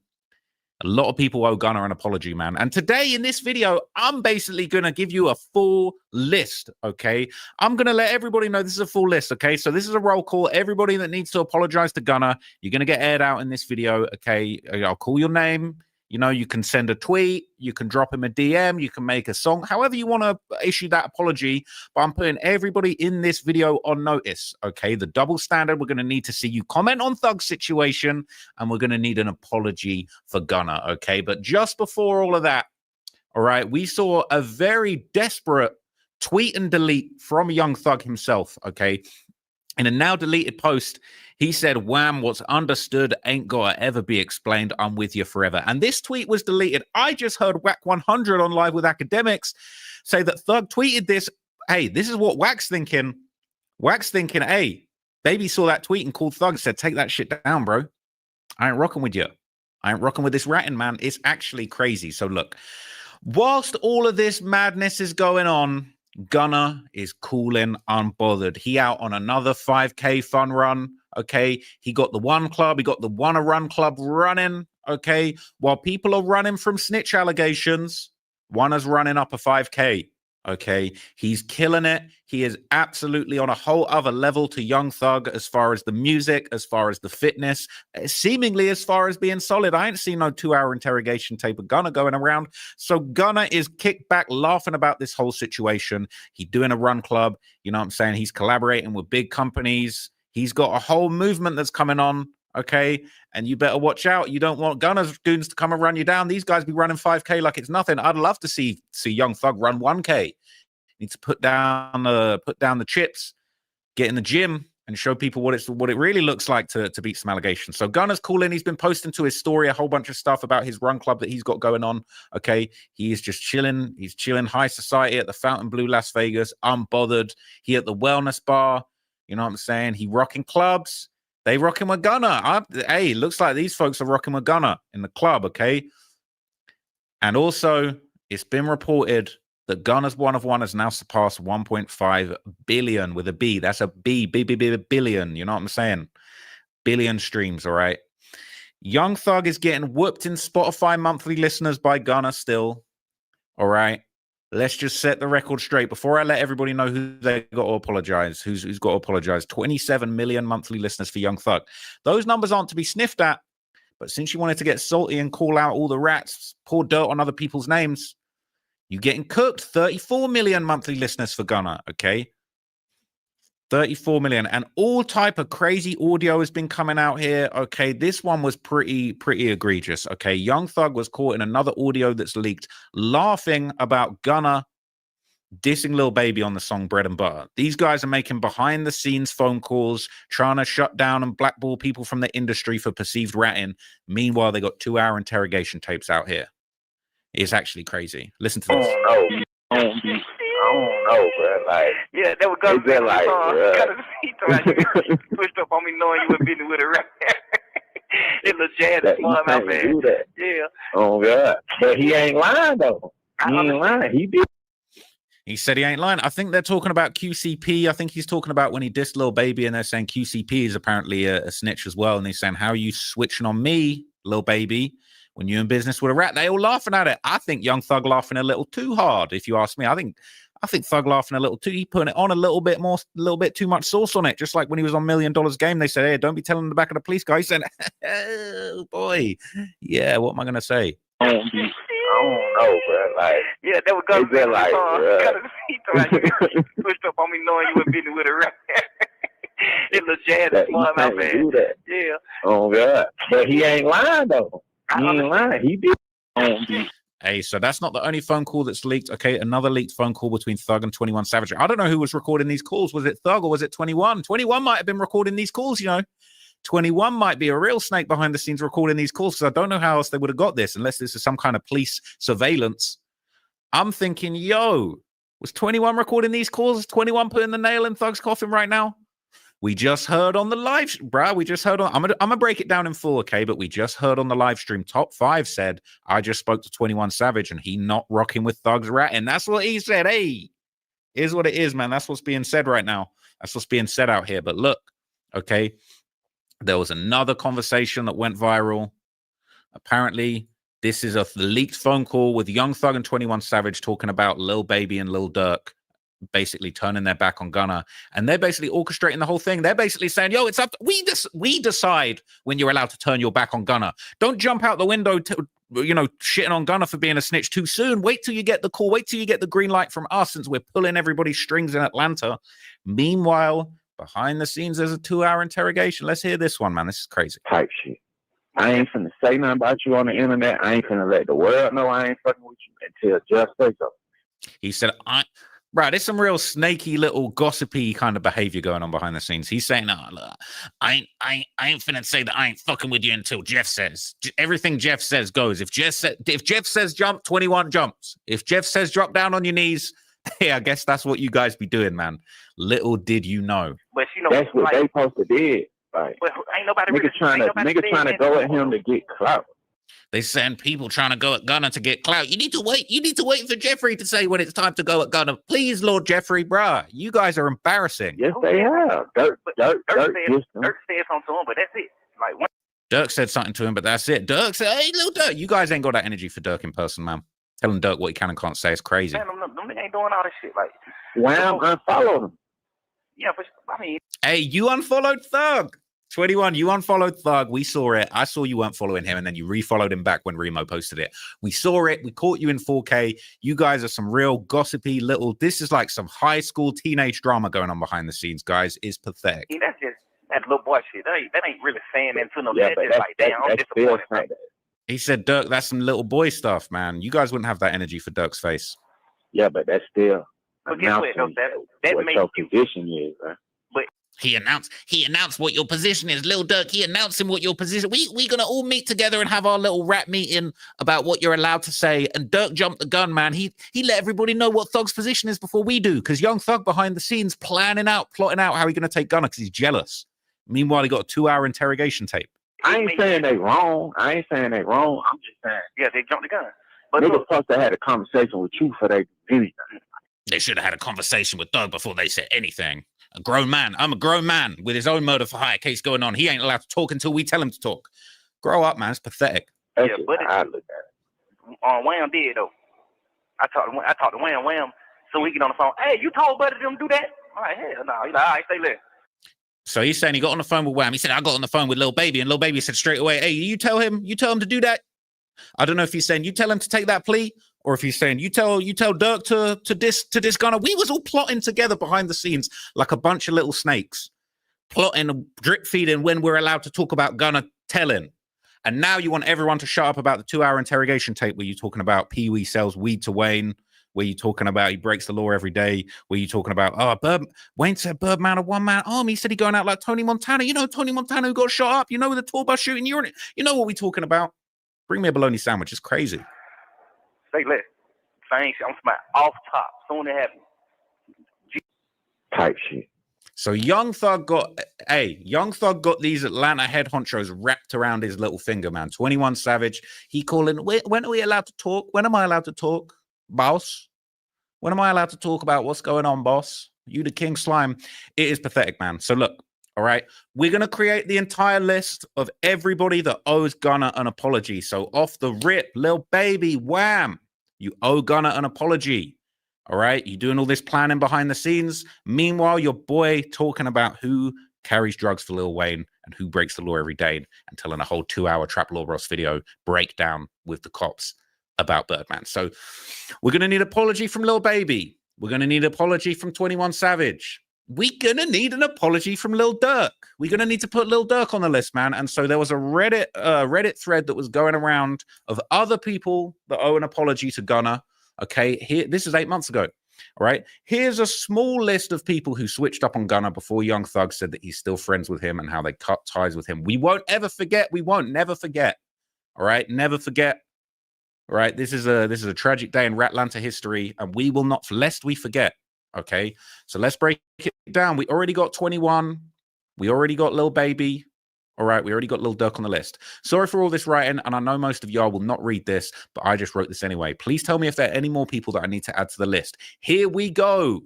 A lot of people owe Gunna an apology, man. And today in this video, I'm basically going to give you a full list, okay? I'm going to let everybody know this is a full list, okay? So this is a roll call. Everybody that needs to apologize to Gunna, you're going to get aired out in this video, okay? I'll call your name. You know, you can send a tweet, you can drop him a DM, you can make a song, however you want to issue that apology. But I'm putting everybody in this video on notice, okay? The double standard, we're going to need to see you comment on Thug's situation, and we're going to need an apology for Gunna, okay? But just before all of that, all right, we saw a very desperate tweet and delete from Young Thug himself, okay? In a now deleted post, he said, "Wham, what's understood ain't gotta ever be explained. I'm with you forever." And this tweet was deleted. I just heard Whack 100 on Live with Academics say that Thug tweeted this. Hey, this is what Whack's thinking. Whack's thinking, hey, Baby saw that tweet and called Thug and said, "Take that shit down, bro. I ain't rocking with you. I ain't rocking with this ratting, man." It's actually crazy. So look, whilst all of this madness is going on, Gunna is cooling unbothered. He out on another 5K fun run, okay? He got the One Club, he got the Wanna Run Club running, okay? While people are running from snitch allegations, Wanna's running up a 5K, okay? He's killing it. He is absolutely on a whole other level to Young Thug as far as the music, as far as the fitness, seemingly as far as being solid. I ain't seen no 2-hour interrogation tape of Gunna going around. So Gunna is kicked back laughing about this whole situation. He's doing a run club. You know what I'm saying? He's collaborating with big companies. He's got a whole movement that's coming on, okay? And you better watch out. You don't want Gunna's goons to come and run you down. These guys be running 5K like it's nothing. I'd love to see Young Thug run 1K. Need to put down the chips, get in the gym, and show people what it really looks like to beat some allegations. So Gunna's calling. He's been posting to his story a whole bunch of stuff about his run club that he's got going on. Okay, he is just chilling. He's chilling high society at the Fontainebleau, Las Vegas, unbothered. He at the wellness bar. You know what I'm saying? He rocking clubs. They rocking with Gunna. Hey, looks like these folks are rocking with Gunna in the club. Okay, and also it's been reported that Gunna's One of One has now surpassed 1.5 billion with a B. That's a billion. You know what I'm saying? Billion streams, all right? Young Thug is getting whooped in Spotify monthly listeners by Gunna still, all right? Let's just set the record straight. Before I let everybody know who they got to apologize, who's got to apologize, 27 million monthly listeners for Young Thug. Those numbers aren't to be sniffed at, but since you wanted to get salty and call out all the rats, pour dirt on other people's names, you getting cooked. 34 million monthly listeners for Gunna, okay? 34 million. And all type of crazy audio has been coming out here, okay? This one was pretty egregious, okay? Young Thug was caught in another audio that's leaked laughing about Gunna dissing Lil Baby on the song Bread and Butter. These guys are making behind-the-scenes phone calls, trying to shut down and blackball people from the industry for perceived ratting. Meanwhile, they got 2-hour interrogation tapes out here. It's actually crazy. Listen to this. I don't know, bro. Like, yeah, that was Gunna. Like, He pushed up on me knowing you were busy with it, right? It look jazz and fun, man. Yeah. Oh, God. But he ain't lying, though. He ain't lying. He did. He said he ain't lying. I think they're talking about QCP. I think he's talking about when he dissed Lil Baby, and they're saying QCP is apparently a snitch as well. And they're saying, how are you switching on me, Lil Baby, when you're in business with a rat? They all laughing at it. I think Young Thug laughing a little too hard, if you ask me. I think Thug laughing a little too. He putting it on a little bit too much sauce on it. Just like when he was on $1 Million Game, they said, "Hey, don't be telling the back of the police guy." He said, "Oh boy, yeah. What am I gonna say?" I don't know, bro. Like, yeah, that was Gunna. Like, he pushed up on me knowing you were busy with it, right? It look jazz and fun, man. Yeah. Oh, God. But he ain't lying, though. He ain't lying. He did. Hey, so that's not the only phone call that's leaked. Okay, another leaked phone call between Thug and 21 Savage. I don't know who was recording these calls. Was it Thug or was it 21? 21 might have been recording these calls, you know. 21 might be a real snake behind the scenes recording these calls, because I don't know how else they would have got this unless this is some kind of police surveillance. I'm thinking, yo, was 21 recording these calls? Is 21 putting the nail in Thug's coffin right now? We just heard on the live, bruh. We just heard on. I'm gonna break it down in full, okay? But we just heard on the live stream. Top 5 said, "I just spoke to 21 Savage, and he not rocking with Thug's rat." And that's what he said. Hey, here's what it is, man. That's what's being said right now. That's what's being said out here. But look, okay, there was another conversation that went viral. Apparently, this is a leaked phone call with Young Thug and 21 Savage talking about Lil Baby and Lil Durk basically turning their back on Gunna, and they're basically orchestrating the whole thing. They're basically saying, yo, it's up to, we decide when you're allowed to turn your back on Gunna. Don't jump out the window shitting on Gunna for being a snitch too soon. Wait till you get the call. Wait till you get the green light from us, since we're pulling everybody's strings in Atlanta. Meanwhile, behind the scenes, there's a 2-hour interrogation. Let's hear this one, man. This is crazy. Type shit. I ain't finna say nothing about you on the internet. I ain't finna let the world know I ain't fucking with you until just say so. He said, Right, there's some real snaky little gossipy kind of behavior going on behind the scenes. He's saying, look, I ain't finna say that I ain't fucking with you until Jeff says. Everything Jeff says goes. If Jeff says jump, 21 jumps. If Jeff says drop down on your knees, hey, I guess that's what you guys be doing, man. Little did you know. But that's what they supposed to did. Like, but ain't nobody niggas trying to go at him to get clout. They send people trying to go at Gunna to get clout. You need to wait for Jeffrey to say when it's time to go at Gunna. Please, Lord Jeffrey, bruh. You guys are embarrassing. Yes, they have. Dirk said something to him, but that's it. Like, Dirk said something to him, but that's it. Dirk said, hey, little Dirk, you guys ain't got that energy for Dirk in person, man. Telling Dirk what he can and can't say is crazy. Man, them ain't doing all this shit. Like, Wham, unfollow him. Yeah, but I mean, hey, you unfollowed Thug. 21, you unfollowed Thug. We saw it. I saw you weren't following him, and then you refollowed him back when Remo posted it. We saw it. We caught you in 4K. You guys are some real gossipy little. This is like some high school teenage drama going on behind the scenes, guys. It's pathetic. That's just that little boy shit. That ain't really saying into no. Yeah, that's like, damn, I'm disappointed. He said, Dirk, that's some little boy stuff, man. You guys wouldn't have that energy for Dirk's face. Yeah, but that's still. But guess what? That what makes your position is, man. But He announced what your position is, Lil Durk. He announced him what your position. We gonna all meet together and have our little rap meeting about what you're allowed to say. And Durk jumped the gun, man. He let everybody know what Thug's position is before we do, because Young Thug behind the scenes plotting out how he's gonna take Gunna because he's jealous. Meanwhile, he got a 2-hour interrogation tape. I ain't saying they wrong. I'm just saying yeah, they jumped the gun. But niggas supposed to have a conversation with you for they anything. They should have had a conversation with Thug before they said anything. A grown man. I'm a grown man with his own murder for hire case going on. He ain't allowed to talk until we tell him to talk. Grow up, man. It's pathetic. Yeah, but I look at it. Wham did though. I talked to Wham, so we get on the phone. Hey, you told Buddy them do that? All right, hell no. He's like, all right, stay there. So he's saying he got on the phone with Wham. He said, I got on the phone with Lil Baby, and Lil Baby said straight away, hey, you tell him to do that. I don't know if he's saying you tell him to take that plea, or if he's saying you tell Dirk to this Gunna. We was all plotting together behind the scenes like a bunch of little snakes, plotting, drip feeding when we're allowed to talk about Gunna telling. And now you want everyone to shut up about the 2-hour interrogation tape where you're talking about Pee Wee sells weed to Wayne, where you're talking about he breaks the law every day, where you're talking about, Wayne said Birdman a one-man army. He said he going out like Tony Montana. You know Tony Montana who got shot up. You know the tour bus shooting. You know what we're talking about. Bring me a bologna sandwich. It's crazy. Say less. Same shit. I'm smart. Off top. Soon to happen. Type shit. So Young Thug got these Atlanta head honchos wrapped around his little finger, man. 21 Savage. He calling, when are we allowed to talk? When am I allowed to talk, boss? When am I allowed to talk about what's going on, boss? You the king slime. It is pathetic, man. So look, all right, we're going to create the entire list of everybody that owes Gunna an apology. So off the rip, Lil Baby, Wham, you owe Gunna an apology. All right, you're doing all this planning behind the scenes. Meanwhile, your boy talking about who carries drugs for Lil Wayne and who breaks the law every day, and telling a whole 2-hour Trap Law Ross video breakdown with the cops about Birdman. So we're going to need an apology from Lil Baby. We're going to need an apology from 21 Savage. We're going to need an apology from Lil Durk. We're going to need to put Lil Durk on the list, man. And so there was a Reddit thread that was going around of other people that owe an apology to Gunna. Okay, this is 8 months ago. All right, here's a small list of people who switched up on Gunna before Young Thug said that he's still friends with him and how they cut ties with him. We won't ever forget. We won't never forget. All right, never forget. All right, this is a tragic day in Ratlanta history, and we will not, lest we forget. Okay, so let's break it down. We already got 21. We already got Lil Baby. All right, we already got Lil Durk on the list. Sorry for all this writing, and I know most of y'all will not read this, but I just wrote this anyway. Please tell me if there are any more people that I need to add to the list. Here we go.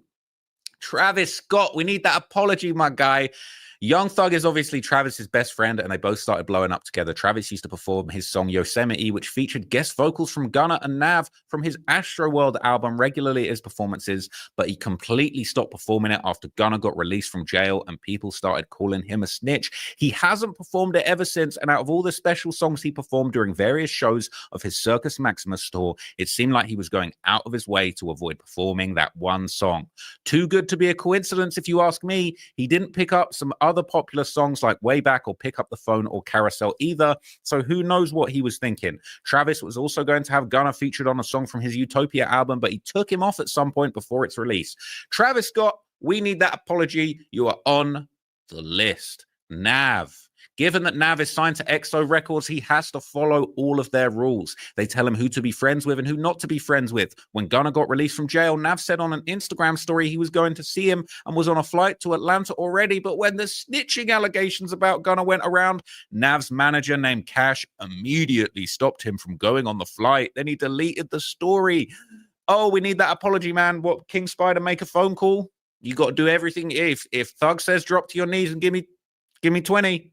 Travis Scott, we need that apology, my guy. Young Thug is obviously Travis's best friend, and they both started blowing up together. Travis used to perform his song Yosemite, which featured guest vocals from Gunna and Nav from his Astroworld album regularly at his performances, but he completely stopped performing it after Gunna got released from jail and people started calling him a snitch. He hasn't performed it ever since, and out of all the special songs he performed during various shows of his Circus Maximus tour, it seemed like he was going out of his way to avoid performing that one song. Too good to be a coincidence, if you ask me. He didn't pick up some other popular songs like Way Back or Pick Up the Phone or Carousel either, so who knows what he was thinking. Travis was also going to have Gunna featured on a song from his Utopia album, but he took him off at some point before its release. Travis Scott, we need that apology. You are on the list. Nav. Given that Nav is signed to EXO Records, he has to follow all of their rules. They tell him who to be friends with and who not to be friends with. When Gunna got released from jail, Nav said on an Instagram story he was going to see him and was on a flight to Atlanta already. But when the snitching allegations about Gunna went around, Nav's manager named Cash immediately stopped him from going on the flight. Then he deleted the story. Oh, we need that apology, man. What, King Spider make a phone call? You got to do everything. If Thug says drop to your knees and give me 20,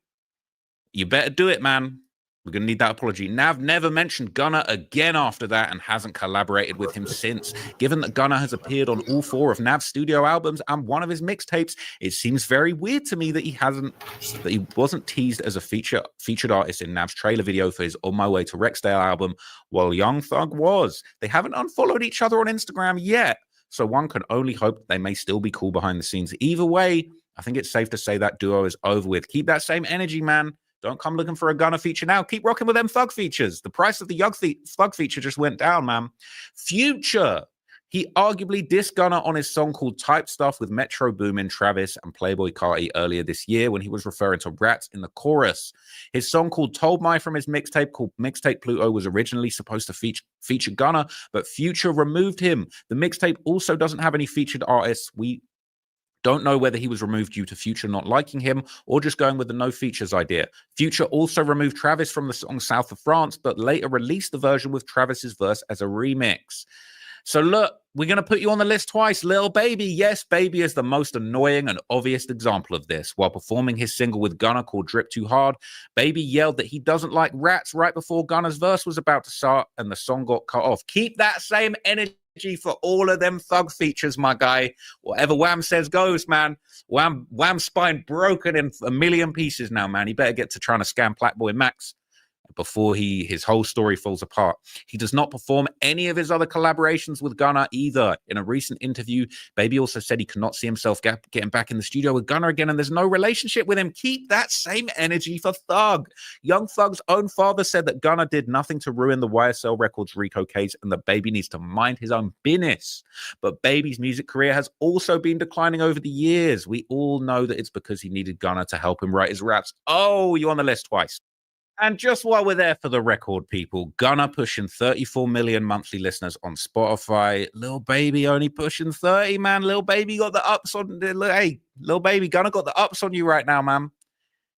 you better do it, man. We're going to need that apology. Nav never mentioned Gunna again after that and hasn't collaborated with him since. Given that Gunna has appeared on all 4 of Nav's studio albums and one of his mixtapes, it seems very weird to me that he wasn't teased as a featured artist in Nav's trailer video for his On My Way to Rexdale album, while Young Thug was. They haven't unfollowed each other on Instagram yet, so one can only hope they may still be cool behind the scenes. Either way, I think it's safe to say that duo is over with. Keep that same energy, man. Don't come looking for a Gunna feature now. Keep rocking with them Thug features. The price of the Young Thug feature just went down, man. Future. He arguably dissed Gunna on his song called Type Stuff with Metro Boomin, Travis, and Playboi Carti earlier this year when he was referring to rats in the chorus. His song called Told My from his mixtape called Mixtape Pluto was originally supposed to feature Gunna, but Future removed him. The mixtape also doesn't have any featured artists. We don't know whether he was removed due to Future not liking him or just going with the no features idea. Future also removed Travis from the song South of France, but later released the version with Travis's verse as a remix. So look, we're going to put you on the list twice. Lil Baby. Yes, Baby is the most annoying and obvious example of this. While performing his single with Gunna called Drip Too Hard, Baby yelled that he doesn't like rats right before Gunna's verse was about to start and the song got cut off. Keep that same energy for all of them Thug features, my guy. Whatever Wham says goes, man. Wham's spine broken in a million pieces now, man. He better get to trying to scam Platboy Max before his whole story falls apart. He does not perform any of his other collaborations with Gunna either. In a recent interview, Baby also said he could not see himself getting back in the studio with Gunna again, and there's no relationship with him. Keep that same energy for Thug. Young Thug's own father said that Gunna did nothing to ruin the YSL Records RICO case and that Baby needs to mind his own business. But Baby's music career has also been declining over the years. We all know that it's because he needed Gunna to help him write his raps. Oh, you're on the list twice. And just while we're there for the record, people, Gunna pushing 34 million monthly listeners on Spotify. Lil Baby only pushing 30, man. Lil Baby got the ups on. Hey, Lil Baby, Gunna got the ups on you right now, man.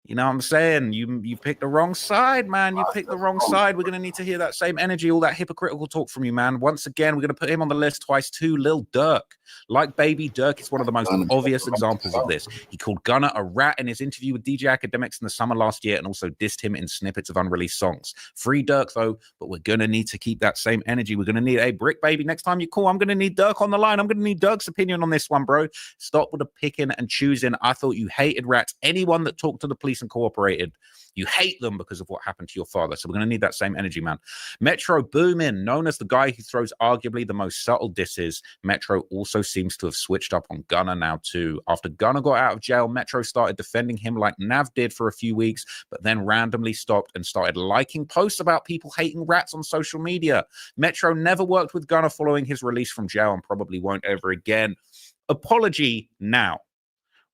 You know what I'm saying? You picked the wrong side, man. You picked the wrong side. We're going to need to hear that same energy, all that hypocritical talk from you, man. Once again, we're going to put him on the list twice too. Lil Durk. Like Baby, Durk is one of the most obvious examples of this. He called Gunna a rat in his interview with DJ Academics in the summer last year and also dissed him in snippets of unreleased songs. Free Durk, though, but we're going to need to keep that same energy. We're going to need a Brick Baby. Next time you call, I'm going to need Durk on the line. I'm going to need Durk's opinion on this one, bro. Stop with the picking and choosing. I thought you hated rats. Anyone that talked to the police and cooperated, you hate them because of what happened to your father. So we're going to need that same energy, man. Metro Boomin, known as the guy who throws arguably the most subtle disses, Metro also seems to have switched up on Gunna now too. After Gunna got out of jail, Metro started defending him like Nav did for a few weeks, but then randomly stopped and started liking posts about people hating rats on social media. Metro never worked with Gunna following his release from jail and probably won't ever again. Apology now.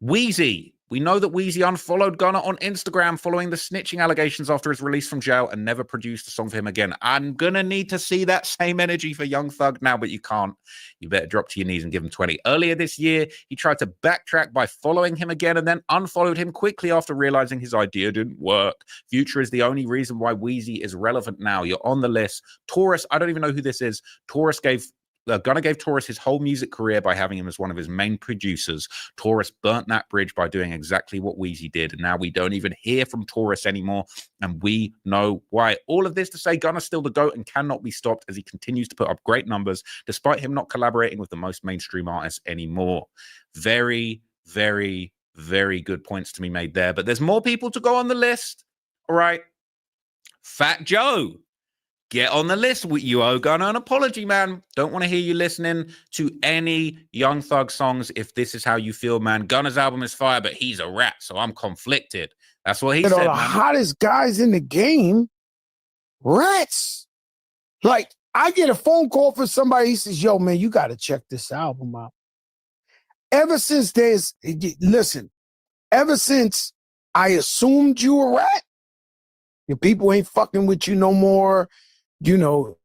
Wheezy. We know that Weezy unfollowed Gunna on Instagram following the snitching allegations after his release from jail and never produced a song for him again. I'm going to need to see that same energy for Young Thug now, but you can't. You better drop to your knees and give him 20. Earlier this year, he tried to backtrack by following him again and then unfollowed him quickly after realizing his idea didn't work. Future is the only reason why Weezy is relevant now. You're on the list. Taurus, I don't even know who this is. Taurus gave Gunna gave Taurus his whole music career by having him as one of his main producers. Taurus burnt that bridge by doing exactly what Weezy did. And now we don't even hear from Taurus anymore. And we know why. All of this to say Gunna's still the GOAT and cannot be stopped as he continues to put up great numbers, despite him not collaborating with the most mainstream artists anymore. Very, very, very good points to be made there. But there's more people to go on the list. All right. Fat Joe. Get on the list. You owe Gunna an apology, man. Don't want to hear you listening to any Young Thug songs if this is how you feel, man. Gunna's album is fire, but he's a rat, so I'm conflicted. That's what he said, the man. hottest guys in the game, rats. Like, I get a phone call from somebody, he says, yo, man, you got to check this album out. Ever since I assumed you a rat, your people ain't fucking with you no more. You know,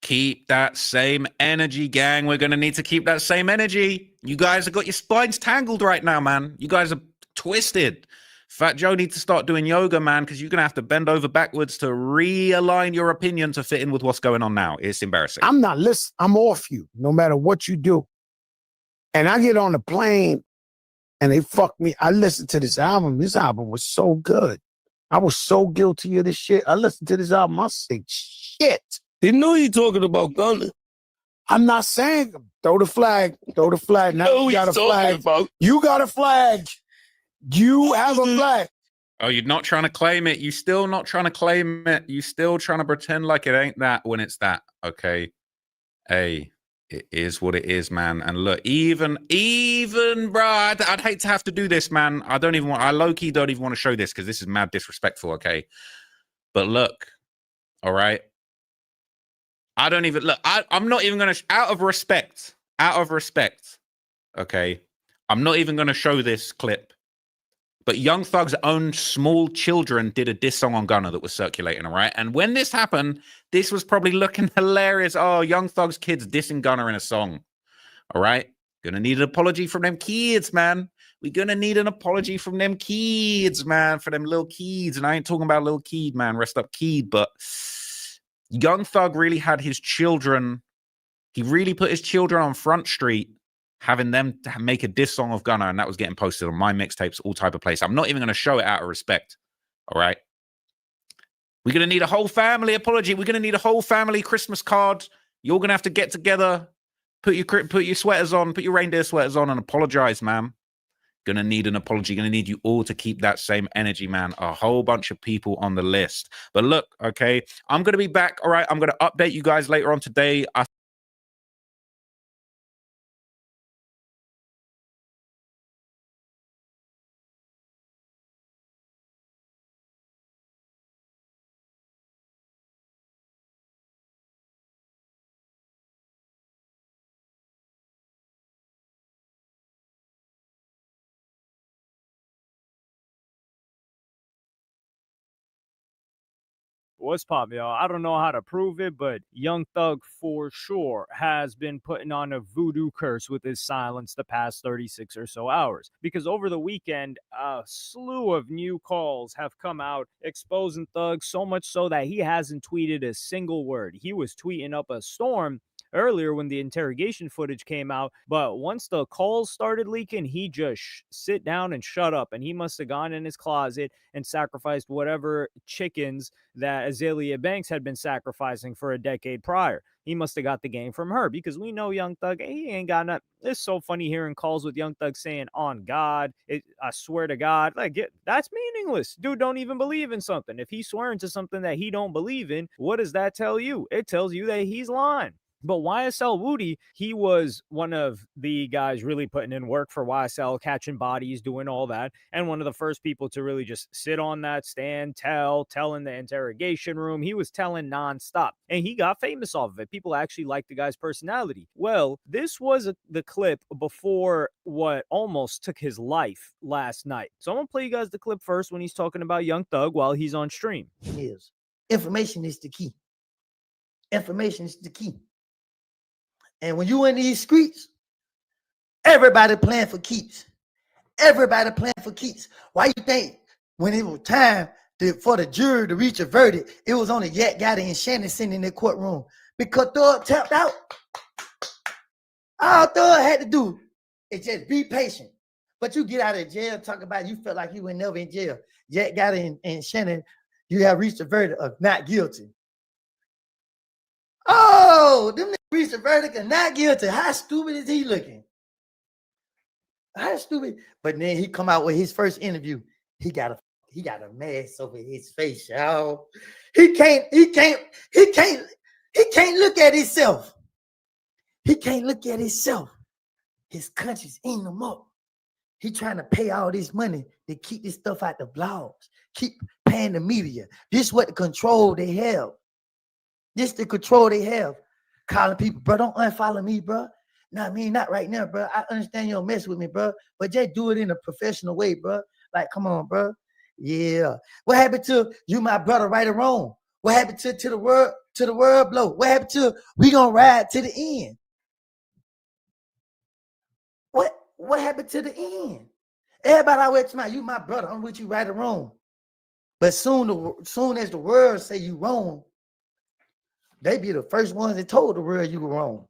keep that same energy, gang. We're going to need to keep that same energy. You guys have got your spines tangled right now, man. You guys are twisted. Fat Joe needs to start doing yoga, man, because you're going to have to bend over backwards to realign your opinion to fit in with what's going on now. It's embarrassing. I'm not listening. I'm off you, no matter what you do. And I get on the plane and they fuck me. I listened to this album. This album was so good. I was so guilty of this shit. I listened to this album. I said, shit. Didn't know you talking about Gunna. I'm not saying throw the flag. Throw the flag. Now you got a flag. You got a flag. You have a flag. Oh, you're not trying to claim it. You still not trying to claim it. You still trying to pretend like it ain't that when it's that. Okay. Hey, it is what it is, man. And look, even, bro, I'd hate to have to do this, man. I low-key don't even want to show this because this is mad disrespectful, okay? But look, all right? I don't even, look, I'm not even going to, out of respect, okay? I'm not even going to show this clip. But Young Thug's own small children did a diss song on Gunna that was circulating, all right? And when this happened, this was probably looking hilarious. Oh, Young Thug's kids dissing Gunna in a song, all right? Gonna need an apology from them kids, man. We're gonna need an apology from them kids, man, for them little kids. And I ain't talking about little kid, man. Rest up, kid. But Young Thug really had his children, he really put his children on Front Street, having them to make a diss song of Gunna, and that was getting posted on my mixtapes, all type of place. I'm not even going to show it out of respect, all right? We're going to need a whole family apology. We're going to need a whole family Christmas card. You're going to have to get together, put your sweaters on, put your reindeer sweaters on, and apologize, man. Going to need an apology. Going to need you all to keep that same energy, man. A whole bunch of people on the list. But look, okay, I'm going to be back, all right? I'm going to update you guys later on today. What's pop, y'all? I don't know how to prove it, but Young Thug for sure has been putting on a voodoo curse with his silence the past 36 or so hours. Because over the weekend, a slew of new calls have come out exposing Thug, so much so that he hasn't tweeted a single word. He was tweeting up a storm earlier when the interrogation footage came out, but once the calls started leaking, he just sit down and shut up, and he must have gone in his closet and sacrificed whatever chickens that Azalea Banks had been sacrificing for a decade prior. He must have got the game from her, because we know Young Thug, he ain't got nothing. It's so funny hearing calls with Young Thug saying, on God, I swear to God, like, that's meaningless. Dude don't even believe in something. If he's swearing to something that he don't believe in, what does that tell you? It tells you that he's lying. But YSL Woody, he was one of the guys really putting in work for YSL, catching bodies, doing all that. And one of the first people to really just sit on that stand, tell in the interrogation room. He was telling nonstop. And he got famous off of it. People actually liked the guy's personality. Well, this was the clip before what almost took his life last night. So I'm going to play you guys the clip first when he's talking about Young Thug while he's on stream. Information is the key. Information is the key. And when you in these streets, everybody playing for keeps. Everybody playing for keeps. Why you think when it was time for the jury to reach a verdict, it was only Yak Gotti and Shannon sitting in the courtroom? because Thug tapped out. All Thug had to do is just be patient. But you get out of jail, talk about you felt like you were never in jail. Yet got in Shannon, you have reached a verdict of not guilty. Oh, them niggas reached a verdict of not guilty. How stupid is he looking? How stupid? But then he come out with his first interview. He got a mask over his face, y'all. He can't look at himself. He can't look at himself. His conscience eating him up. He trying to pay all this money to keep this stuff out the blogs, keep paying the media. This is what the control they have. This the control they have. Calling people, bro, don't unfollow me, bro. No, I mean, not right now, bro. I understand you don't mess with me, bro, but just do it in a professional way, bro. Like, come on, bro. Yeah. What happened to you, my brother, right or wrong? What happened to the world blow? What happened to we gonna ride to the end? What happened to the end? Everybody always tell me, you my brother, I'm with you right or wrong. But soon as the world say you wrong, they be the first ones that told the world you were wrong.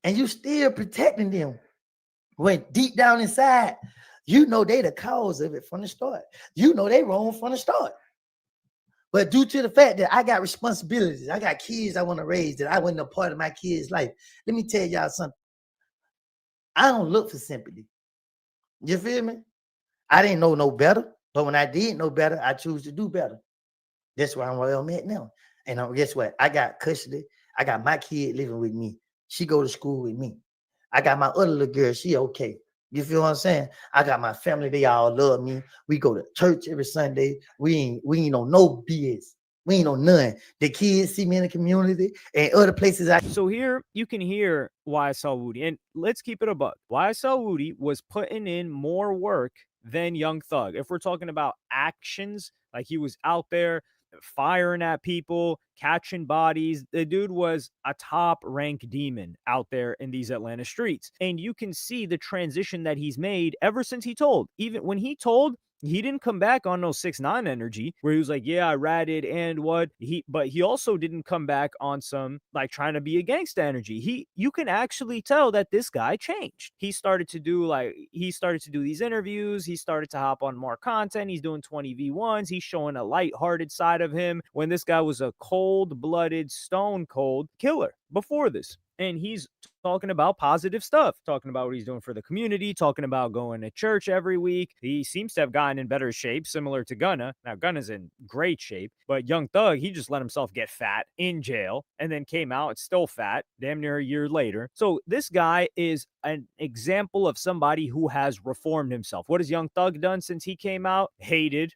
And you still protecting them. When deep down inside, you know they the cause of it from the start. You know they wrong from the start. But due to the fact that I got responsibilities, I got kids I want to raise, that I wasn't a part of my kids' life. Let me tell y'all something. I don't look for sympathy. You feel me? I didn't know no better, but when I did know better, I choose to do better. That's where I'm at now. And guess what? I got custody. I got my kid living with me. She go to school with me. I got my other little girl. She okay. You feel what I'm saying? I got my family. They all love me. We go to church every Sunday. We ain't on no BS. We ain't on none. The kids see me in the community and other places. So here you can hear YSL Woody. And let's keep it a buck. YSL Woody was putting in more work than Young Thug. If we're talking about actions, like he was out there firing at people, catching bodies. The dude was a top rank demon out there in these Atlanta streets. And you can see the transition that he's made ever since he told. Even when he told, he didn't come back on no 6ix9ine energy where he was like, yeah, I ratted and what but he also didn't come back on some like trying to be a gangsta energy. You can actually tell that this guy changed. He started to do these interviews. He started to hop on more content. He's doing 20v1s. He's showing a lighthearted side of him when this guy was a cold-blooded, stone cold killer before this. And he's talking about positive stuff, talking about what he's doing for the community, talking about going to church every week. He seems to have gotten in better shape, similar to Gunna. Now, Gunna's in great shape, but Young Thug, he just let himself get fat in jail and then came out, it's still fat, damn near a year later. So this guy is an example of somebody who has reformed himself. What has Young Thug done since he came out? Hated,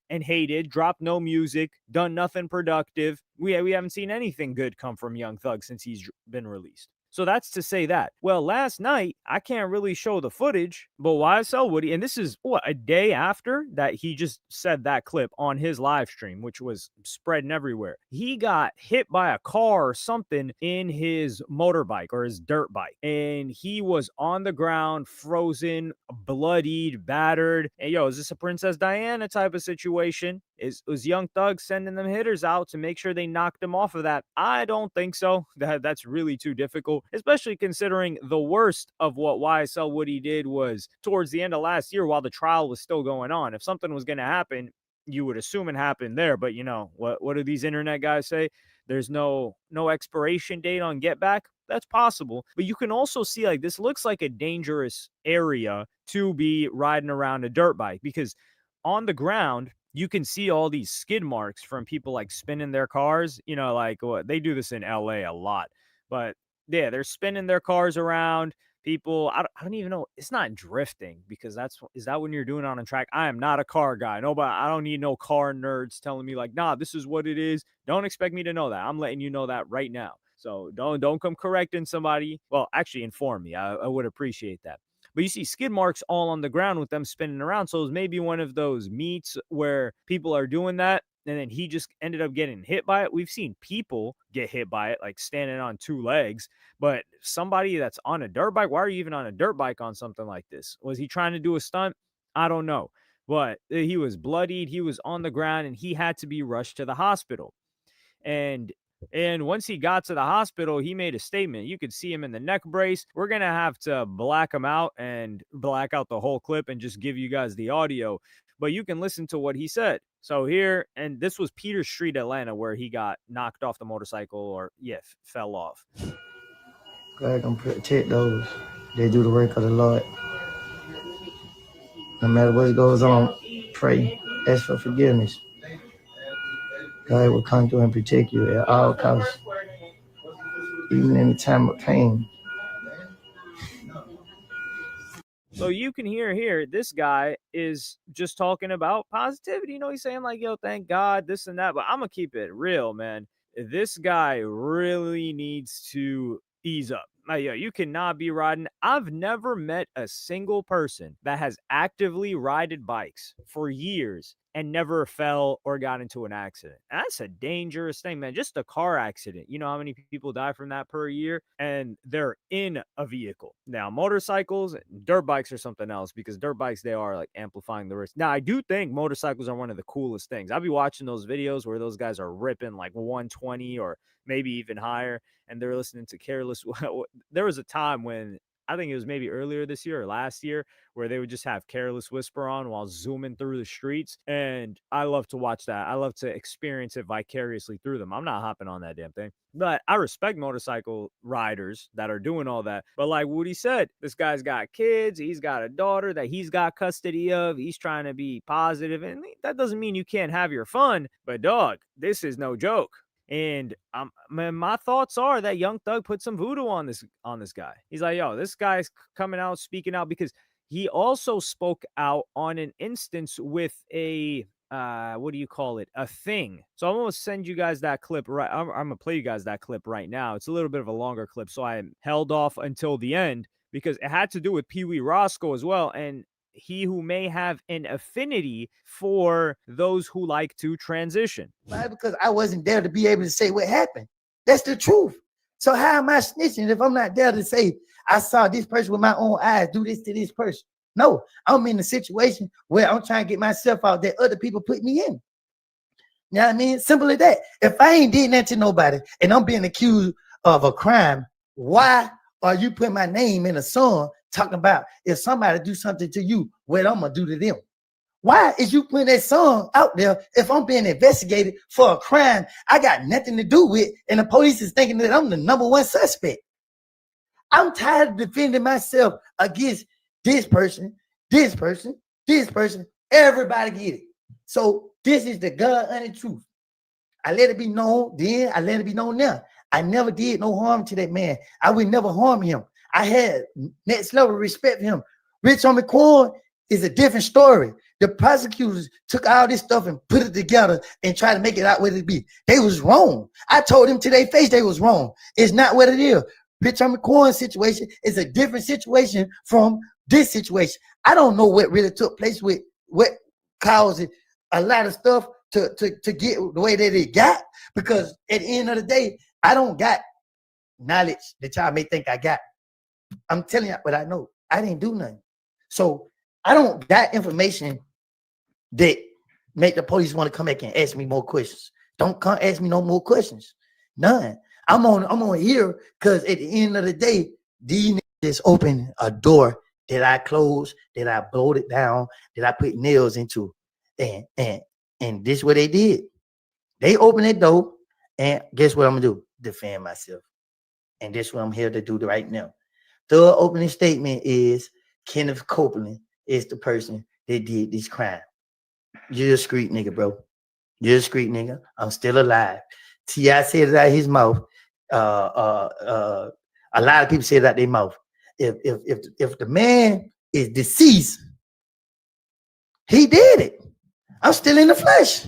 dropped no music, done nothing productive. We haven't seen anything good come from Young Thug since he's been released. So that's to say that. Well, last night, I can't really show the footage, but YSL Woody, and this is a day after that he just said that clip on his live stream, which was spreading everywhere. He got hit by a car or something in his motorbike or his dirt bike, and he was on the ground, frozen, bloodied, battered. And is this a Princess Diana type of situation? Was Young Thug sending them hitters out to make sure they knocked him off of that? I don't think so. That's really too difficult, especially considering the worst of what YSL Woody did was towards the end of last year while the trial was still going on. If something was going to happen, you would assume it happened there. But what do these internet guys say? There's no expiration date on Get Back. That's possible. But you can also see like this looks like a dangerous area to be riding around a dirt bike because on the ground, you can see all these skid marks from people like spinning their cars. They do this in LA a lot. But yeah, they're spinning their cars around. People, I don't even know. It's not drifting because is that when you're doing it on a track? I am not a car guy. Nobody, I don't need no car nerds telling me like, nah, this is what it is. Don't expect me to know that. I'm letting you know that right now. So don't come correcting somebody. Well, actually inform me. I would appreciate that. But you see skid marks all on the ground with them spinning around. So it was maybe one of those meets where people are doing that. And then he just ended up getting hit by it. We've seen people get hit by it, like standing on two legs. But somebody that's on a dirt bike, why are you even on a dirt bike on something like this? Was he trying to do a stunt? I don't know. But he was bloodied. He was on the ground and he had to be rushed to the hospital. And And once he got to the hospital, he made a statement. You could see him in the neck brace. We're going to have to black him out and black out the whole clip and just give you guys the audio. But you can listen to what he said. So here, and this was Peter Street, Atlanta, where he got knocked off the motorcycle or, fell off. God gonna protect those that do the work of the Lord. No matter what goes on, pray, ask for forgiveness. God will come through and protect you at all costs, even in the time of pain. So you can hear here, this guy is just talking about positivity. You know, he's saying like, yo, thank God, this and that. But I'm going to keep it real, man. This guy really needs to ease up. Like, yo, you cannot be riding. I've never met a single person that has actively ridden bikes for years and never fell or got into an accident. And that's a dangerous thing, man. Just a car accident. You know how many people die from that per year? And they're in a vehicle. Now, motorcycles, dirt bikes are something else, because dirt bikes, they are like amplifying the risk. Now, I do think motorcycles are one of the coolest things. I'll be watching those videos where those guys are ripping like 120 or maybe even higher, and they're listening to Careless. There was a time when, I think it was maybe earlier this year or last year, where they would just have Careless Whisper on while zooming through the streets. And I love to watch that. I love to experience it vicariously through them. I'm not hopping on that damn thing. But I respect motorcycle riders that are doing all that. But like Woody said, this guy's got kids. He's got a daughter that he's got custody of. He's trying to be positive. And that doesn't mean you can't have your fun. But dog, this is no joke. And my thoughts are that Young Thug put some voodoo on this guy. He's like, yo, this guy's coming out, speaking out, because he also spoke out on an instance with a what do you call it? A thing. So I'm gonna send you guys that clip right. I'm gonna play you guys that clip right now. It's a little bit of a longer clip, so I held off until the end because it had to do with Pee Wee Roscoe as well, and he who may have an affinity for those who like to transition. Why? Because I wasn't there to be able to say what happened. That's the truth. So how am I snitching if I'm not there to say I saw this person with my own eyes do this to this person? No, I'm in a situation where I'm trying to get myself out that other people put me in. You know what I mean? Simple as that. If I ain't did that to nobody and I'm being accused of a crime, why are you putting my name in a song talking about if somebody do something to you, what I'm gonna do to them? Why is you putting that song out there if I'm being investigated for a crime I got nothing to do with, and the police is thinking that I'm the #1 suspect? I'm tired of defending myself against this person, this person, this person. Everybody get it. So this is the God-honest truth. I let it be known then, I let it be known now. I never did no harm to that man. I would never harm him. I had next level respect for him. Rich Homie Quan is a different story. The prosecutors took all this stuff and put it together and tried to make it out what it be. They was wrong. I told them to their face they was wrong. It's not what it is. Rich Homie Quan's situation is a different situation from this situation. I don't know what really took place with what caused it, a lot of stuff to get the way that it got, because at the end of the day, I don't got knowledge that y'all may think I got. I'm telling you what I know. I didn't do nothing. So I don't got information that make the police want to come back and ask me more questions. Don't come ask me no more questions. None. I'm on here because at the end of the day, these niggas just open a door that I closed, that I bolted down, that I put nails into. And this is what they did. They opened that door, and guess what I'm gonna do? Defend myself. And this is what I'm here to do right now. The opening statement is Kenneth Copeland is the person that did this crime. You're a street nigga, bro. You're a street nigga. I'm still alive. T.I. said it out of his mouth. A lot of people say it out their mouth. If the man is deceased, he did it. I'm still in the flesh.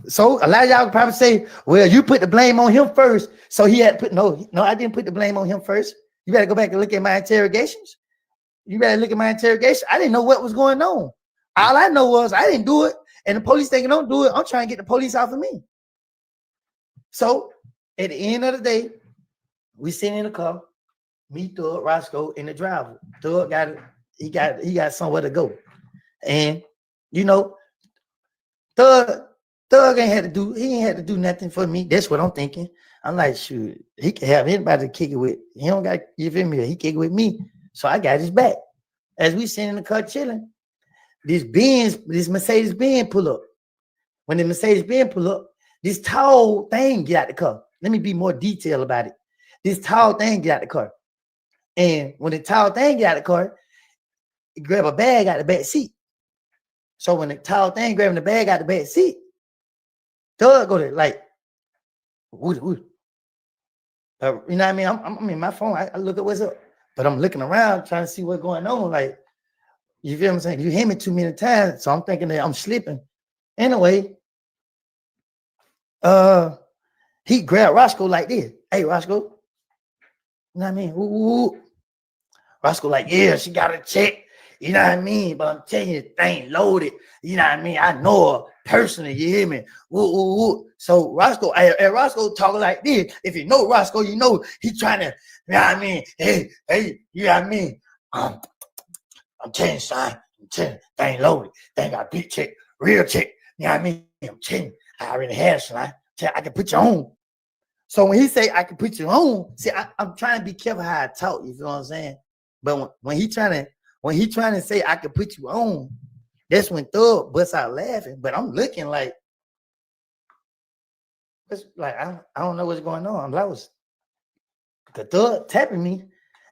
So a lot of y'all probably say, well, you put the blame on him first. So he had to put, no, I didn't put the blame on him first. You better go back and look at my interrogations. You better look at my interrogation. I didn't know what was going on. All I know was I didn't do it. And the police thinking don't do it. I'm trying to get the police off of me. So at the end of the day, we sitting in the car, me, Thug, Roscoe, and the driver. Thug got somewhere to go. And you know, Thug Thug ain't had to do nothing for me. That's what I'm thinking. I'm like, shoot, he can have anybody to kick it with. He don't got, you feel me? He kick it with me. So I got his back. As we sitting in the car chilling, this Mercedes Benz pull up. When the Mercedes Benz pull up, this tall thing get out the car. Let me be more detailed about it. This tall thing get out the car. And when the tall thing get out the car, he grab a bag out the back seat. So when the tall thing grabbing the bag out the back seat, Thug go to like, Woody. You know what I mean? I'm in my phone. I look at what's up, but I'm looking around trying to see what's going on. Like, you feel what I'm saying? You hit me too many times, so I'm thinking that I'm slipping. Anyway, he grabbed Roscoe like this. Hey, Roscoe. You know what I mean? Ooh. Roscoe like, yeah, she got a check. You know what I mean? But I'm telling you, the thing loaded. You know what I mean? I know her personally. You hear me? Ooh. So Roscoe, and Roscoe talking like this. If you know Roscoe, you know he trying to, you know what I mean? Hey, you know what I mean? I'm telling you, son. I'm telling you, thing loaded. Thing got a big check, real check. You know what I mean? I'm telling you, I already had it, son. I can put you on. So when he say I can put you on, see, I'm trying to be careful how I talk. You feel what I'm saying? But when he trying to say I can put you on, that's when Thug busts out laughing. But I'm looking like, it's like I don't know what's going on. I'm lost. The Thug tapping me,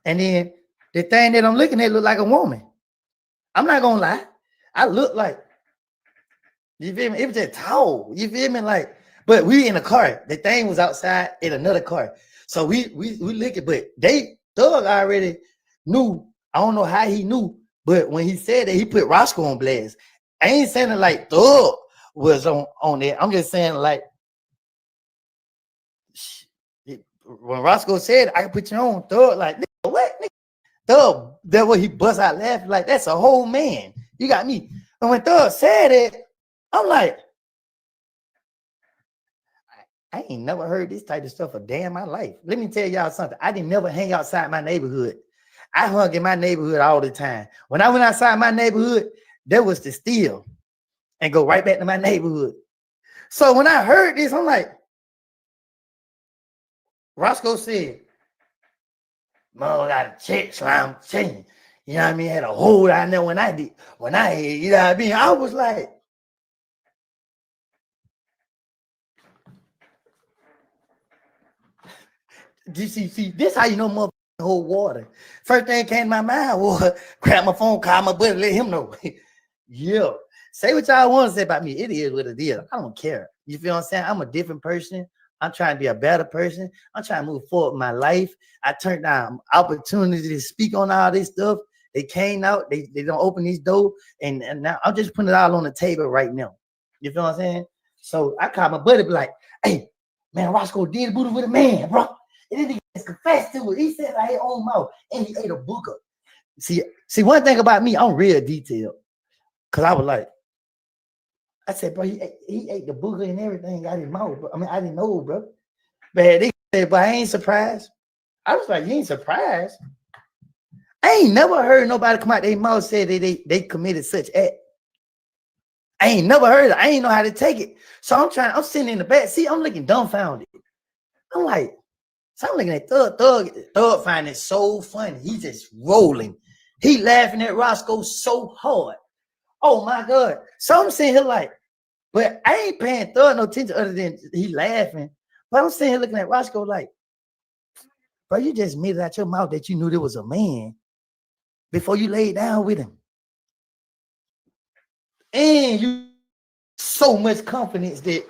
and then the thing that I'm looking at look like a woman. I'm not gonna lie. I look like, you feel me? It was just tall. You feel me? Like, but we in a car. The thing was outside in another car. So we looking, but Thug already knew. I don't know how he knew, but when he said that, he put Roscoe on blast. I ain't saying it like Thug was on there. I'm just saying like when Roscoe said I can put you on, Thug like, nigga, what? Nigga? Thug, that way he bust out laughing like that's a whole man. You got me. And when Thug said it, I'm like, I ain't never heard this type of stuff a day in my life. Let me tell y'all something. I didn't never hang outside my neighborhood. I hung in my neighborhood all the time. When I went outside my neighborhood, that was to steal and go right back to my neighborhood. So when I heard this, I'm like, Roscoe said, Mo got a check, so I'm saying, you know what I mean? Had a hole down there when I had, you know what I mean? I was like, see, this how you know motherfucking hold water. First thing came to my mind was grab my phone, call my buddy, let him know. Yeah. Say what y'all want to say about me. It is what it is. I don't care. You feel what I'm saying? I'm a different person. I'm trying to be a better person. I'm trying to move forward in my life. I turned down opportunities to speak on all this stuff. They came out. They don't open these doors. And now I'm just putting it all on the table right now. You feel what I'm saying? So I called my buddy, be like, hey, man, Roscoe did booty with a man, bro. And then he confessed to it. He said I ate own mouth and he ate a booger. See, one thing about me, I'm real detailed. Cause I was like, I said, bro, he ate the booger and everything out of his mouth. Bro. I mean, I didn't know, bro. But they said, but I ain't surprised. I was like, you ain't surprised? I ain't never heard nobody come out their mouth and say they committed such act. I ain't never heard it. I ain't know how to take it. So I'm sitting in the back seat. I'm looking dumbfounded. I'm like, so I'm looking at Thug finding it so funny. He's just rolling. He laughing at Roscoe so hard. Oh my God. So I'm sitting here like, but I ain't paying Thug no attention other than he laughing. But I'm sitting here looking at Roscoe like, bro, you just made it out your mouth that you knew there was a man before you laid down with him. And you so much confidence that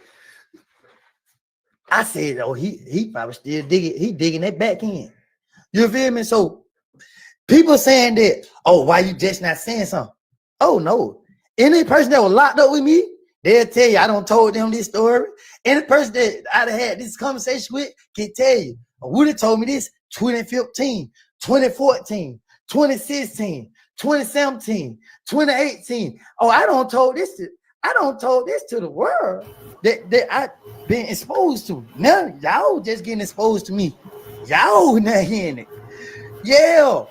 I said, oh, he probably still digging that back in. You feel me? So people saying that, oh, why you just not saying something? Oh, no. Any person that was locked up with me, they'll tell you I don't told them this story. Any person that I'd have had this conversation with can tell you, Woody told me this 2015, 2014, 2016, 2017, 2018. Oh, I don't told this to the world that I've been exposed to. Now y'all just getting exposed to me. Y'all not hearing it. Yeah.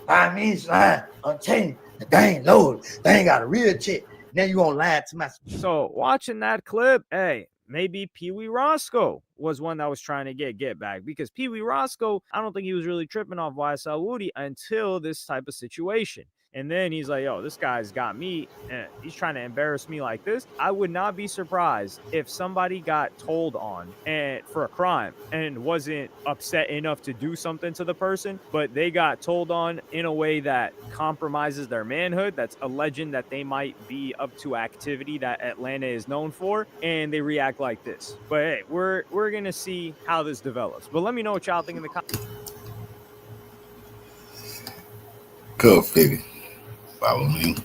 I mean, I'm telling you, the thing loaded. They ain't got a real check. Now you gonna lie to my. So watching that clip, hey, maybe Pee Wee Roscoe was one that was trying to get back, because Pee Wee Roscoe, I don't think he was really tripping off YSL Woody until this type of situation. And then he's like, yo, this guy's got me and he's trying to embarrass me like this. I would not be surprised if somebody got told on and for a crime and wasn't upset enough to do something to the person, but they got told on in a way that compromises their manhood, that's alleging that they might be up to activity that Atlanta is known for, and they react like this. But hey, we're gonna see how this develops. But let me know what y'all think in the comments. Cool, baby. Follow me.